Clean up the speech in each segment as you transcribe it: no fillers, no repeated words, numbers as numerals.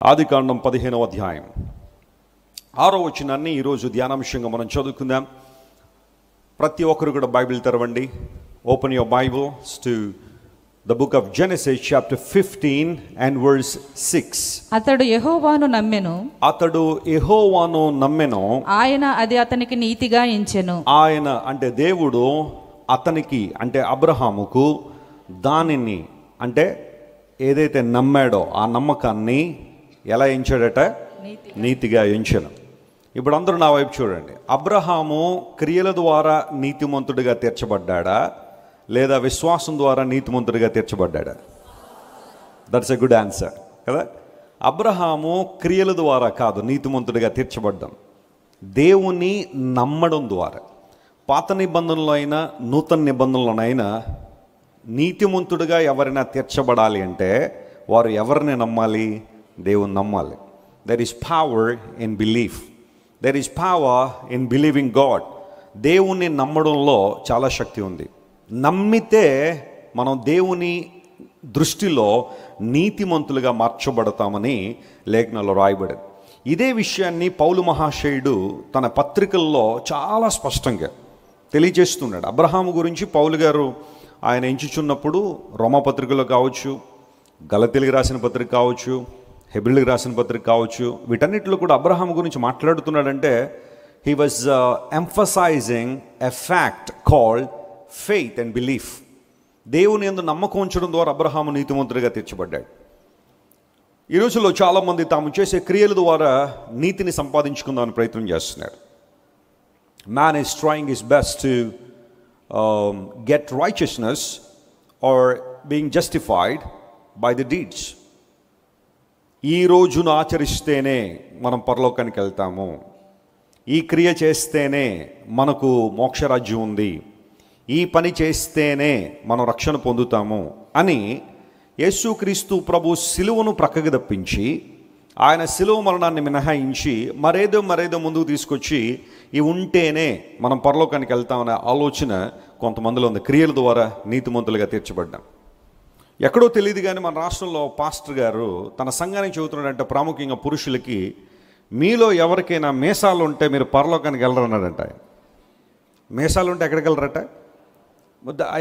ఆదికాండం 15వ అధ్యాయం 6వ వచనాన్ని ఈరోజు ధ్యానాంశంగా మనం చదువుకుందాం. ప్రతి ఒక్కరు కూడా బైబిల్ తెరవండి. Open your Bibles to the book of Genesis chapter 15 and verse 6. అతడు యెహోవాను నమ్మెను, ఆయన అది అతనికి నీతిగా ఎంచెను. ఆయన అంటే దేవుడు అతనికి అంటే అబ్రహాముకు దానిని అంటే ఏదైతే నమ్మాడో ఆ నమ్మకాన్ని ఎలా ఎంచాడట? నీతిగా ఎంచెను. ఇప్పుడు అందరూ నా వైపు చూడండి. అబ్రహాము క్రియల ద్వారా నీతిమంతుడిగా తీర్చబడ్డాడా లేదా విశ్వాసం ద్వారా నీతిమంతుడిగా తీర్చబడ్డాడా? దట్స్ ఎ గుడ్ ఆన్సర్ కదా. అబ్రహాము క్రియల ద్వారా కాదు నీతిమంతుడిగా తీర్చబడ్డాం, దేవుని నమ్మడం ద్వారా. పాత నిబంధనలో అయినా నూతన నిబంధనలోనైనా నీతిమంతుడిగా ఎవరైనా తీర్చబడాలి అంటే వారు ఎవరిని నమ్మాలి? దేవుని నమ్మాలి. There is power in belief, there is power in believing God. దేవుణ్ణి నమ్మడంలో చాలా శక్తి ఉంది. నమ్మితే మనం దేవుని దృష్టిలో నీతిమంతులుగా మార్చబడతామని లేఖనాల్లో రాయబడింది. ఇదే విషయాన్ని పౌలు మహాశయుడు తన పత్రికల్లో చాలా స్పష్టంగా తెలియజేస్తున్నాడు. అబ్రహాము గురించి పౌలు గారు ఆయన ఎంచుచున్నప్పుడు రోమాపత్రికలో కావచ్చు, గలతీయులకు రాసిన పత్రిక కావచ్చు, హెబ్రీయులకు రాసిన పత్రిక కావచ్చు, వీటన్నిటిలో కూడా అబ్రహాము గురించి మాట్లాడుతున్నాడంటే he was emphasizing a fact called faith and belief. దేవుని యందు నమ్మకం ఉంచడం ద్వారా అబ్రహాము నీతిమంతుడిగా తీర్చబడ్డాడు. ఈ రోజుల్లో చాలామంది తాము చేసే క్రియల ద్వారా నీతిని సంపాదించుకుందామని ప్రయత్నం చేస్తున్నారు. Man is trying his best to get righteousness or being justified by the deeds. ఈ రోజును ఆచరిస్తేనే మనం పరలోకానికి వెళ్తాము, ఈ క్రియ చేస్తేనే మనకు మోక్షరాజ్యం ఉంది, ఈ పని చేస్తేనే మనం రక్షణ పొందుతాము అని యేసుక్రీస్తు ప్రభు సిలువను ప్రక్కకు తప్పించి ఆయన సిలువ మరణాన్ని మినహాయించి మరేదో ముందుకు తీసుకొచ్చి ఇవి ఉంటేనే మనం పరలోకానికి వెళ్తామనే ఆలోచన కొంతమందిలో ఉంది. క్రియల ద్వారా నీతిమంతులుగా తీర్చబడ్డాం. ఎక్కడో తెలియదు కానీ మన రాష్ట్రంలో పాస్టర్ గారు తన సంఘానికి చెబుతున్నాడంటే, ప్రాముఖ్యంగా పురుషులకి, మీలో ఎవరికైనా మీసాలు ఉంటే మీరు పరలోకానికి వెళ్ళరన్నాడంట. మీసాలు ఉంటే ఎక్కడికి వెళ్ళరట?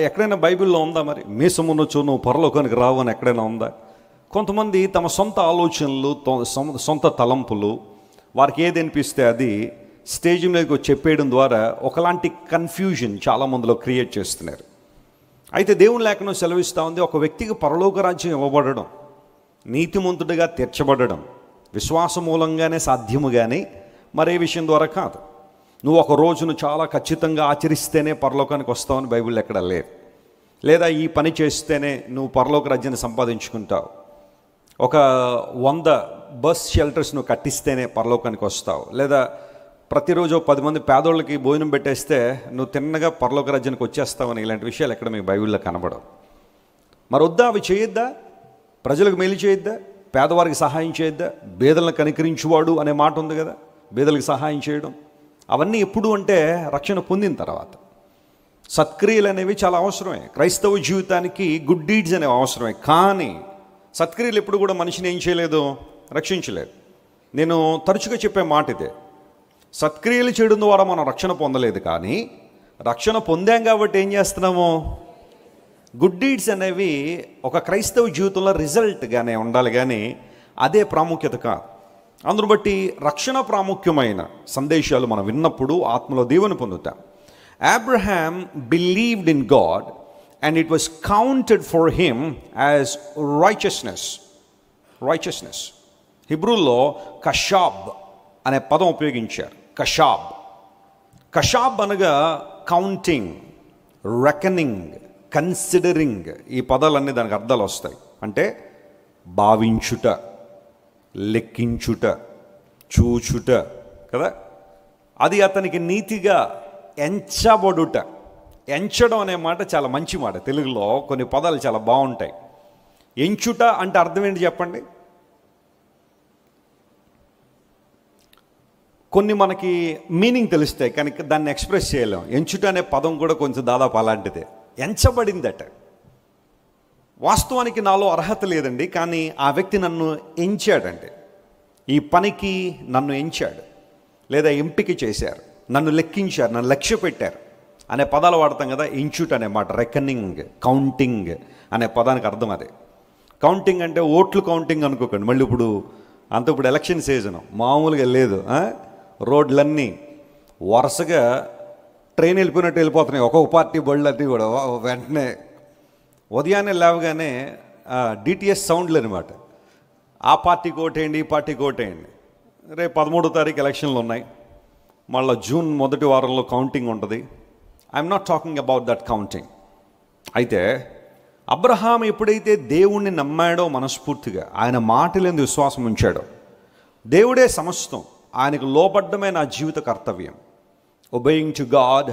ఎక్కడైనా బైబిల్లో ఉందా? మరి మీసం ఉండొచ్చు నువ్వు పరలోకానికి రావు అని ఎక్కడైనా ఉందా? కొంతమంది తమ సొంత ఆలోచనలు, సొంత తలంపులు, వారికి ఏది అనిపిస్తే అది స్టేజ్ మీదకి చెప్పేయడం ద్వారా ఒకలాంటి కన్ఫ్యూజన్ చాలామందిలో క్రియేట్ చేస్తున్నారు. అయితే దేవుని లేఖనం సెలవిస్తూ ఉంది, ఒక వ్యక్తికి పరలోక రాజ్యం ఇవ్వబడడం, నీతిమంతుడిగా తీర్చబడడం విశ్వాస మూలంగానే సాధ్యము, కానీ మరే విషయం ద్వారా కాదు. నువ్వు ఒక రోజును చాలా ఖచ్చితంగా ఆచరిస్తేనే పరలోకానికి వస్తావని బైబిల్ ఎక్కడ లేదు. లేదా ఈ పని చేస్తేనే నువ్వు పరలోక రాజ్యాన్ని సంపాదించుకుంటావు, ఒక 100 బస్ షెల్టర్స్ నువ్వు కట్టిస్తేనే పరలోకానికి వస్తావు, లేదా ప్రతిరోజు 10 మంది పేదోళ్ళకి భోజనం పెట్టేస్తే నువ్వు తిన్నగా పరలోక రాజ్యానికి వచ్చేస్తావని ఇలాంటి విషయాలు ఎక్కడ మీకు బైబిల్లో కనబడవు. మరి వద్దా? అవి చేయొద్దా? ప్రజలకు మేలు చేయొద్దా? పేదవారికి సహాయం చేయొద్దా? బేదలను కనికరించువాడు అనే మాట ఉంది కదా, బేదలకు సహాయం చేయడం. అవన్నీ ఎప్పుడు అంటే రక్షణ పొందిన తర్వాత. సత్క్రియలు అనేవి చాలా అవసరమే, క్రైస్తవ జీవితానికి గుడ్ డీడ్స్ అనేవి అవసరమే. కానీ సత్క్రియలు ఎప్పుడు కూడా మనిషిని ఏం చేయలేదు? రక్షించలేదు. నేను తరచుగా చెప్పే మాట ఇదే, సత్క్రియలు చేయడం ద్వారా మనం రక్షణ పొందలేదు, కానీ రక్షణ పొందాం కాబట్టి ఏం చేస్తున్నాము? గుడ్ డీడ్స్ అనేవి ఒక క్రైస్తవ జీవితంలో రిజల్ట్గానే ఉండాలి, కానీ అదే ప్రాముఖ్యత కాదు. అందును బట్టి రక్షణ ప్రాముఖ్యమైన సందేశాలు మనం విన్నప్పుడు ఆత్మలో దేవుని పొందుతాం. Abraham believed in God and it was counted for him as righteousness. హిబ్రూలో కషాబ్ అనే పదం ఉపయోగించారు. కషాబ్ అనగా కౌంటింగ్, రెకనింగ్, కన్సిడరింగ్. ఈ పదాలన్నీ దానికి అర్థాలు వస్తాయి. అంటే భావించుట, లెక్కించుట, చూచుట కదా. అది అతనికి నీతిగా ఎంచబడుట. ఎంచడం అనే మాట చాలా మంచి మాట. తెలుగులో కొన్ని పదాలు చాలా బాగుంటాయి. ఎంచుట అంటే అర్థం ఏంటి చెప్పండి? కొన్ని మనకి మీనింగ్ తెలుస్తాయి కానీ దాన్ని ఎక్స్ప్రెస్ చేయలేం. ఎంచుట అనే పదం కూడా కొంచెం దాదాపు అలాంటిదే. ఎంచబడిందట. వాస్తవానికి నాలో అర్హత లేదండి, కానీ ఆ వ్యక్తి నన్ను ఎంచాడండి. ఈ పనికి నన్ను ఎంచాడు, లేదా ఎంపిక చేశారు, నన్ను లెక్కించారు, నన్ను లక్ష్య పెట్టారు అనే పదాలు వాడతాం కదా. ఎంచుట్ అనే మాట, రెకనింగ్, కౌంటింగ్ అనే పదానికి అర్థం అదే. కౌంటింగ్ అంటే ఓట్లు కౌంటింగ్ అనుకోకండి. మళ్ళీ ఇప్పుడు ఎలక్షన్ సీజను మామూలుగా లేదు. రోడ్లన్నీ వరుసగా ట్రైన్ వెళ్ళిపోయినట్టు వెళ్ళిపోతున్నాయి, ఒక్కొక్క పార్టీ బళ్ళు అన్నీ కూడా. వెంటనే ఉదయాన్నే లేవగానే డిటిఎస్ సౌండ్లు అనమాట. ఆ పార్టీకి ఓటేయండి, ఈ పార్టీకి ఓటేయండి. రేపు 13వ తారీఖు ఎలక్షన్లు ఉన్నాయి, మళ్ళీ జూన్ మొదటి వారంలో కౌంటింగ్ ఉంటుంది. I'm not talking about that counting. అయితే అబ్రహాం ఎప్పుడైతే దేవుణ్ణి నమ్మాడో, మనస్ఫూర్తిగా ఆయన మాటలందు విశ్వాసం ఉంచాడో, దేవుడే సమస్తం, ఆయనకు లోబడ్డమే నా జీవిత కర్తవ్యం. Obeying to God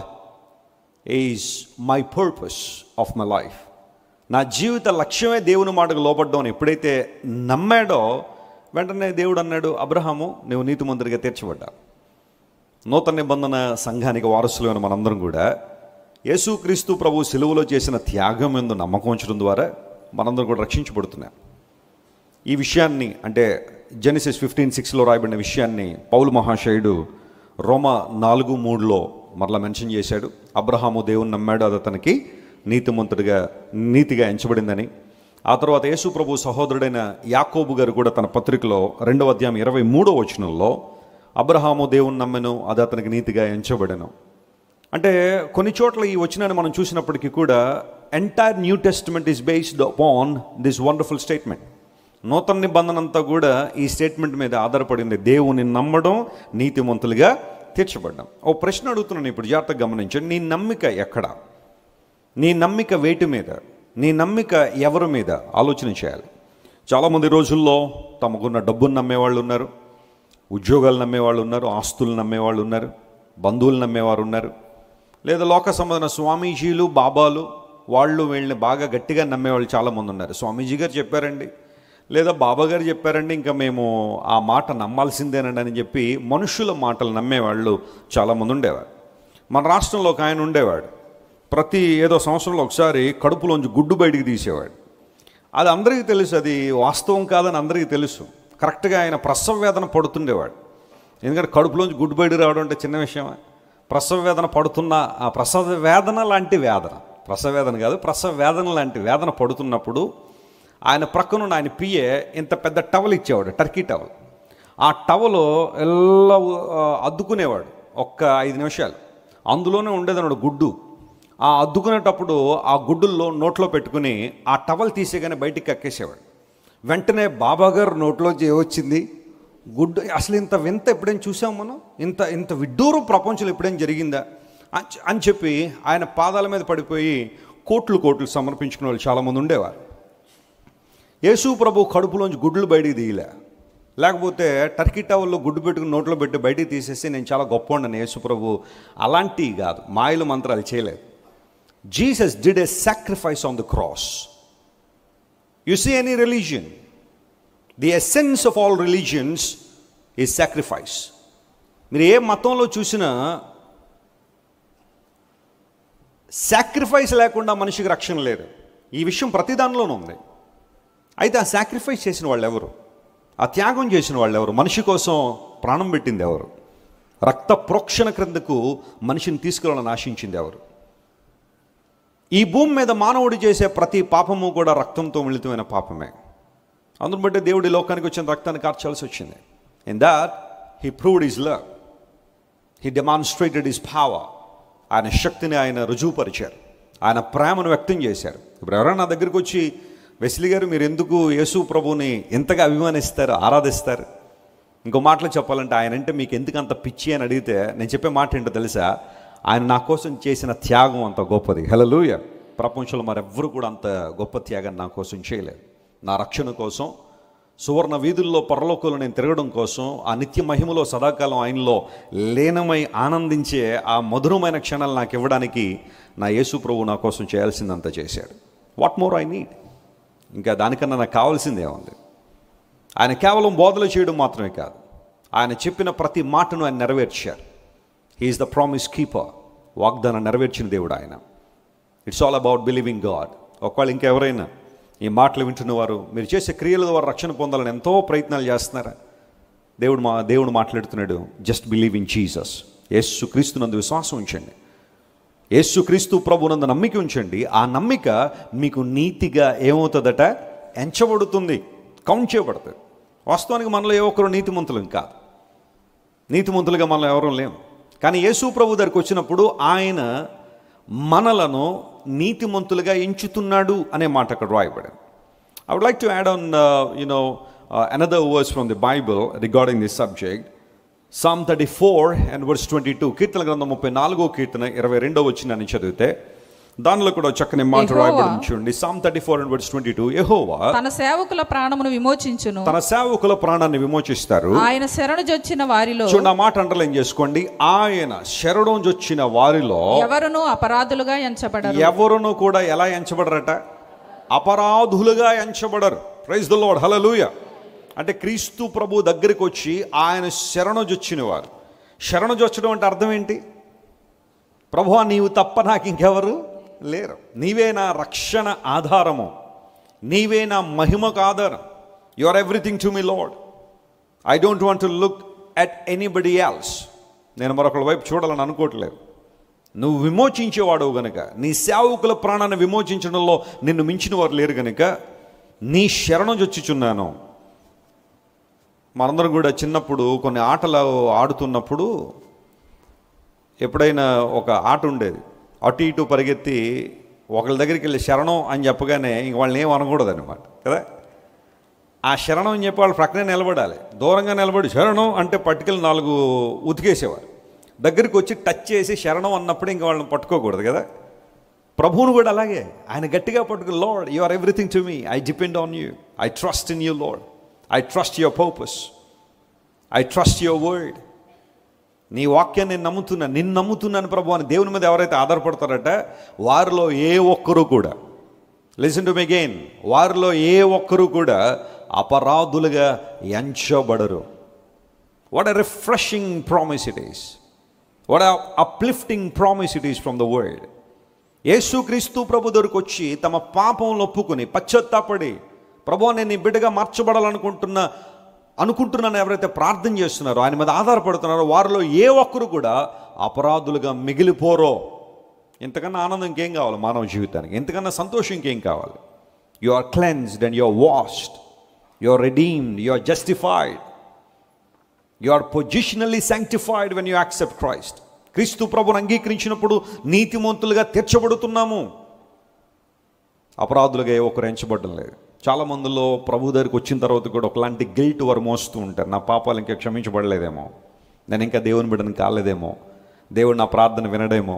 is my purpose of my life. నా జీవిత లక్ష్యమే దేవుని మాటకు లోబడ్డం అని ఎప్పుడైతే నమ్మాడో, వెంటనే దేవుడు అన్నాడు, అబ్రహాము నువ్వు నీతిమంతుడిగా తీర్చబడ్డా. నూతన నిబంధన సంఘానికి వారసులైన మనందరం కూడా యేసుక్రీస్తు ప్రభు సిలువలో చేసిన త్యాగం ఎందు నమ్మకం ఉంచడం ద్వారా మనందరం కూడా రక్షించబడుతున్నాం. ఈ విషయాన్ని, అంటే జెనసిస్ 15:6లో రాయబడిన విషయాన్ని పౌలు మహాశయుడు రోమా 4:3లో మరలా మెన్షన్ చేశాడు. అబ్రహాము దేవుని నమ్మాడు, అది అతనికి నీతిగా ఎంచబడిందని. ఆ తర్వాత యేసు ప్రభు సహోదరుడైన యాకోబు గారు కూడా తన పత్రికలో 2వ అధ్యాయం 23వ వచనంలో అబ్రహాము దేవుని నమ్మెను, అది అతనికి నీతిగా ఎంచబడెను. అంటే కొన్ని చోట్ల ఈ వచనాన్ని మనం చూసినప్పటికీ కూడా entire new testament is based upon this wonderful statement. నూతన నిబంధన అంతా కూడా ఈ స్టేట్మెంట్ మీద ఆధారపడింది. దేవుని నమ్మడం, నీతిమంతులుగా తీర్చబడ్డం. ఓ ప్రశ్న అడుగుతున్నాను ఇప్పుడు, జాగ్రత్తగా గమనించండి. నీ నమ్మిక ఎక్కడ? నీ నమ్మిక వేటి మీద? నీ నమ్మిక ఎవరి మీద? ఆలోచన చేయాలి. చాలామంది రోజుల్లో తమకున్న డబ్బును నమ్మేవాళ్ళు ఉన్నారు, ఉద్యోగాలు నమ్మేవాళ్ళు ఉన్నారు, ఆస్తులు నమ్మేవాళ్ళు ఉన్నారు, బంధువులు నమ్మేవారు ఉన్నారు, లేదా లోక సంబంధమైన స్వామీజీలు, బాబాలు, వాళ్ళు వీళ్ళని బాగా గట్టిగా నమ్మేవాళ్ళు చాలామంది ఉన్నారు. స్వామీజీ గారు చెప్పారండి, లేదా బాబా గారు చెప్పారండి, ఇంకా మేము ఆ మాట నమ్మాల్సిందేనండి అని చెప్పి మనుషుల మాటలు నమ్మేవాళ్ళు చాలామంది ఉండేవారు. మన రాష్ట్రంలో ఒక ఆయన ఉండేవాడు, ప్రతి ఏదో సంవత్సరంలో ఒకసారి కడుపులోంచి గుడ్డు బయటికి తీసేవాడు. అది అందరికీ తెలుసు, అది వాస్తవం కాదని అందరికీ తెలుసు. కరెక్ట్గా ఆయన ప్రసవ వేదన పడుతుండేవాడు. ఎందుకంటే కడుపులోంచి గుడ్డు బయటికి రావడం అంటే చిన్న విషయమా? ప్రసవ వేదన పడుతున్న ఆ ప్రసవ వేదన లాంటి వేదన, ప్రసవ వేదన కాదు, ప్రసవ వేదన లాంటి వేదన పడుతున్నప్పుడు ఆయన ప్రక్కనున్న ఆయన పిఏ ఇంత పెద్ద టవల్ ఇచ్చేవాడు, టర్కీ టవల్. ఆ టవల్ ఎలా అద్దుకునేవాడు ఒక్క 5 నిమిషాలు. అందులోనే ఉండేదన్నాడు గుడ్డు. ఆ అద్దుకునేటప్పుడు ఆ గుడ్డుల్లో నోట్లో పెట్టుకుని ఆ టవల్ తీసేగానే బయటికి కక్కేసేవాడు. వెంటనే బాబాగారు నోట్లోంచి ఏమొచ్చింది? గుడ్డు. అసలు ఇంత వింత ఎప్పుడైనా చూసాం మనం? ఇంత విడ్డూరం ప్రపంచంలో ఎప్పుడైనా జరిగిందా అని చెప్పి ఆయన పాదాల మీద పడిపోయి కోట్లు సమర్పించుకునే వాళ్ళు చాలామంది ఉండేవారు. యేసు ప్రభు కడుపులోంచి గుడ్లు బయటికి తీయలే, లేకపోతే టర్కీ టవల్లో గుడ్డు పెట్టుకుని నోట్లో పెట్టి బయటికి తీసేసి నేను చాలా గొప్పవాడిని యేసు ప్రభు అలాంటివి కాదు, మాయలు మంత్రాలు చేయలేదు. Jesus did a sacrifice on the cross. You see any religion, the essence of all religions is sacrifice. మీరు ఏ మతంలో చూసినా సాక్రిఫైస్ లేకుండా మనిషికి రక్షణ లేదు. ఈ విషయం ప్రతి దానిలోనూ ఉంది. అయితే ఆ సాక్రిఫైస్ చేసిన వాళ్ళు ఎవరు? ఆ త్యాగం చేసిన వాళ్ళు ఎవరు? మనిషి కోసం ప్రాణం పెట్టింది ఎవరు? రక్త ప్రోక్షణ క్రిందకు మనిషిని తీసుకురావాలని ఆశించింది ఎవరు? ఈ భూమి మీద మానవుడు చేసే ప్రతి పాపము కూడా రక్తంతో మిళితమైన పాపమే. అందును బట్టి దేవుడి లోకానికి వచ్చిన రక్తాన్ని కార్చాల్సి వచ్చింది. In that he proved his love, he demonstrated his power. ఆయన శక్తిని ఆయన రుజువుపరిచారు, ఆయన ప్రేమను వ్యక్తం చేశారు. ఇప్పుడు ఎవరైనా నా దగ్గరికి వచ్చి, వెస్లీ గారు మీరు ఎందుకు యేసు ప్రభుని ఎంతగా అభిమానిస్తారు, ఆరాధిస్తారు? ఇంకో మాటలో చెప్పాలంటే ఆయన అంటే మీకు ఎందుకు అంత పిచ్చి అని అడిగితే నేను చెప్పే మాట ఏంటో తెలుసా? ఆయన నా కోసం చేసిన త్యాగం అంత గొప్పది. హల్లెలూయా. ప్రపంచంలో మరెవ్వరు కూడా అంత గొప్ప త్యాగాన్ని నా కోసం చేయలేదు. నా రక్షణ కోసం, సువర్ణ వీధుల్లో పరలోకంలో నేను తిరగడం కోసం, ఆ నిత్య మహిమలో సదాకాలం ఆయనలో లీనమై ఆనందించే ఆ మధురమైన క్షణాలు నాకు ఇవ్వడానికి నా యేసు ప్రభు నా కోసం చేయాల్సిందంతా చేశాడు. What more I need? ఇంకా దానికన్నా నాకు కావాల్సిందే ఉంది. ఆయన కేవలం బోధలు చేయడం మాత్రమే కాదు, ఆయన చెప్పిన ప్రతి మాటను ఆయన నెరవేర్చారు. He is the promise keeper. వాగ్దానం నెరవేర్చిన దేవుడు ఆయన. It's all about believing God. ఒకవేళ ఇంకెవరైనా ఈ మాటలు వింటున్నవారు మీరు చేసే క్రియల ద్వారా రక్షణ పొందాలని ఎంతో ప్రయత్నాలు చేస్తున్నారా? దేవుడు మాట్లాడుతున్నాడు, జస్ట్ బిలీవ్ ఇన్ జీసస్. యేసు క్రీస్తునందు విశ్వాసం ఉంచండి, యేసు క్రీస్తు ప్రభునందు నమ్మిక ఉంచండి. ఆ నమ్మిక మీకు నీతిగా ఏమవుతుందట, ఎంచబడుతుంది, కౌంట్ చేయబడుతుంది. వాస్తవానికి మనలో ఏ ఒక్కరు నీతిమంతులం కాదు, నీతిమంతులుగా మనం ఎవరూ లేము. కానీ యేసు ప్రభు దగ్గరికి వచ్చినప్పుడు ఆయన మనలను నీతిమంతులుగా ఎంచుతున్నాడు అనే మాట అక్కడ రాయబడింది. I would like to add on, another verse from the Bible regarding this subject. Psalm 34 and verse 22. కీర్తన గ్రంథం 34వ కీర్తన 22వ వచనాన్ని చదివితే దానిలో కూడా చక్కని మాట రాయబడింది చూడండి. Psalm 34 and verse 22. యెహోవా తన సేవకుల ప్రాణమును విమోచించును, తన సేవకుల ప్రాణాన్ని విమోచిస్తారు. ఆయన శరణుజొచ్చిన వారిలో, చూడండి ఆ మాట అండర్లైన్ చేసుకోండి, ఆయన శరణుజొచ్చిన వారిలో ఎవరునూ అపరాధులుగా ఎంచబడరు. ఎవరును కూడా ఎలా ఎంచబడరట, అపరాధులుగా ఎంచబడరు. ప్రైజ్ ది లార్డ్, హల్లెలూయా. అంటే క్రీస్తు ప్రభు దగ్గరికి వచ్చి ఆయన శరణుజొచ్చిన వారు. శరణుజొచ్చడం అంటే అర్థం ఏంటి? ప్రభువా నీవు తప్ప నాకు ఇంకెవరు లేరు, నీవే నా రక్షణ ఆధారము, నీవే నా మహిమకు ఆధారం. You are everything to me Lord. I don't want to look at anybody else. నేను మరొకరి వైపు చూడాలని అనుకోవట్లేదు. నువ్వు విమోచించేవాడవు గనుక, నీ సేవకుల ప్రాణాన్ని విమోచించడంలో నిన్ను మించిన వారు లేరు గనుక నీ శరణుజొచ్చుచున్నాను. మనందరం కూడా చిన్నప్పుడు కొన్ని ఆటలు ఆడుతున్నప్పుడు ఎప్పుడైనా ఒక ఆట ఉండేది, అటు ఇటు పరిగెత్తి ఒకళ్ళ దగ్గరికి వెళ్ళి శరణం అని చెప్పగానే ఇంక వాళ్ళని ఏం అనకూడదు అనమాట కదా. ఆ శరణం అని చెప్పి వాళ్ళు ప్రక్కనే నిలబడాలి, దూరంగా నిలబడి శరణం అంటే పట్టుకెళ్ళి 4 ఉతికేసేవారు. దగ్గరికి వచ్చి టచ్ చేసి శరణం అన్నప్పుడు ఇంక వాళ్ళని పట్టుకోకూడదు కదా. ప్రభువును కూడా అలాగే ఆయన గట్టిగా పట్టుకు, Lord you are everything to me, I depend on you, I trust in you Lord, I trust your purpose, I trust your word. నీ వాక్యాన్ని నేను నమ్ముతున్నాను, నిన్ను నమ్ముతున్నాను ప్రభు అని దేవుని మీద ఎవరైతే ఆధారపడతారట వారిలో ఏ ఒక్కరూ కూడా, లిసన్ టు మీ అగైన్, వారిలో ఏ ఒక్కరూ కూడా అపరాధులుగా ఎంచబడరు. What a refreshing promise it is, what a uplifting promise it is from the word. యేసుక్రీస్తు ప్రభు దగ్గరకు వచ్చి తమ పాపంలో ఒప్పుకొని పశ్చాత్తాపడి, ప్రభువా నేను నీ బిడ్డగా అనుకుంటున్నాను ఎవరైతే ప్రార్థన చేస్తున్నారో, ఆయన మీద ఆధారపడుతున్నారో వారిలో ఏ ఒక్కరు కూడా అపరాధులుగా మిగిలిపోరో. ఇంతకన్నా ఆనందం ఇంకేం కావాలి మానవ జీవితానికి? ఇంతకన్నా సంతోషం ఇంకేం కావాలి? You are cleansed and you are washed, you are redeemed, you are justified, you are positionally sanctified when you accept Christ. క్రీస్తు ప్రభువును అంగీకరించినప్పుడు నీతిమంతులుగా తీర్చబడుతున్నాము, అపరాధులుగా ఏ ఒక్కరు ఎంచబడడం లేదు. చాలా మందిలో ప్రభు దగ్గరికి వచ్చిన తర్వాత కూడా ఒకలాంటి గిల్ట్ వారు మోస్తూ ఉంటారు. నా పాపాలు ఇంకా క్షమించబడలేదేమో, నేను ఇంకా దేవుని బిడ్డను కాలేదేమో, దేవుడు నా ప్రార్థన వినడేమో,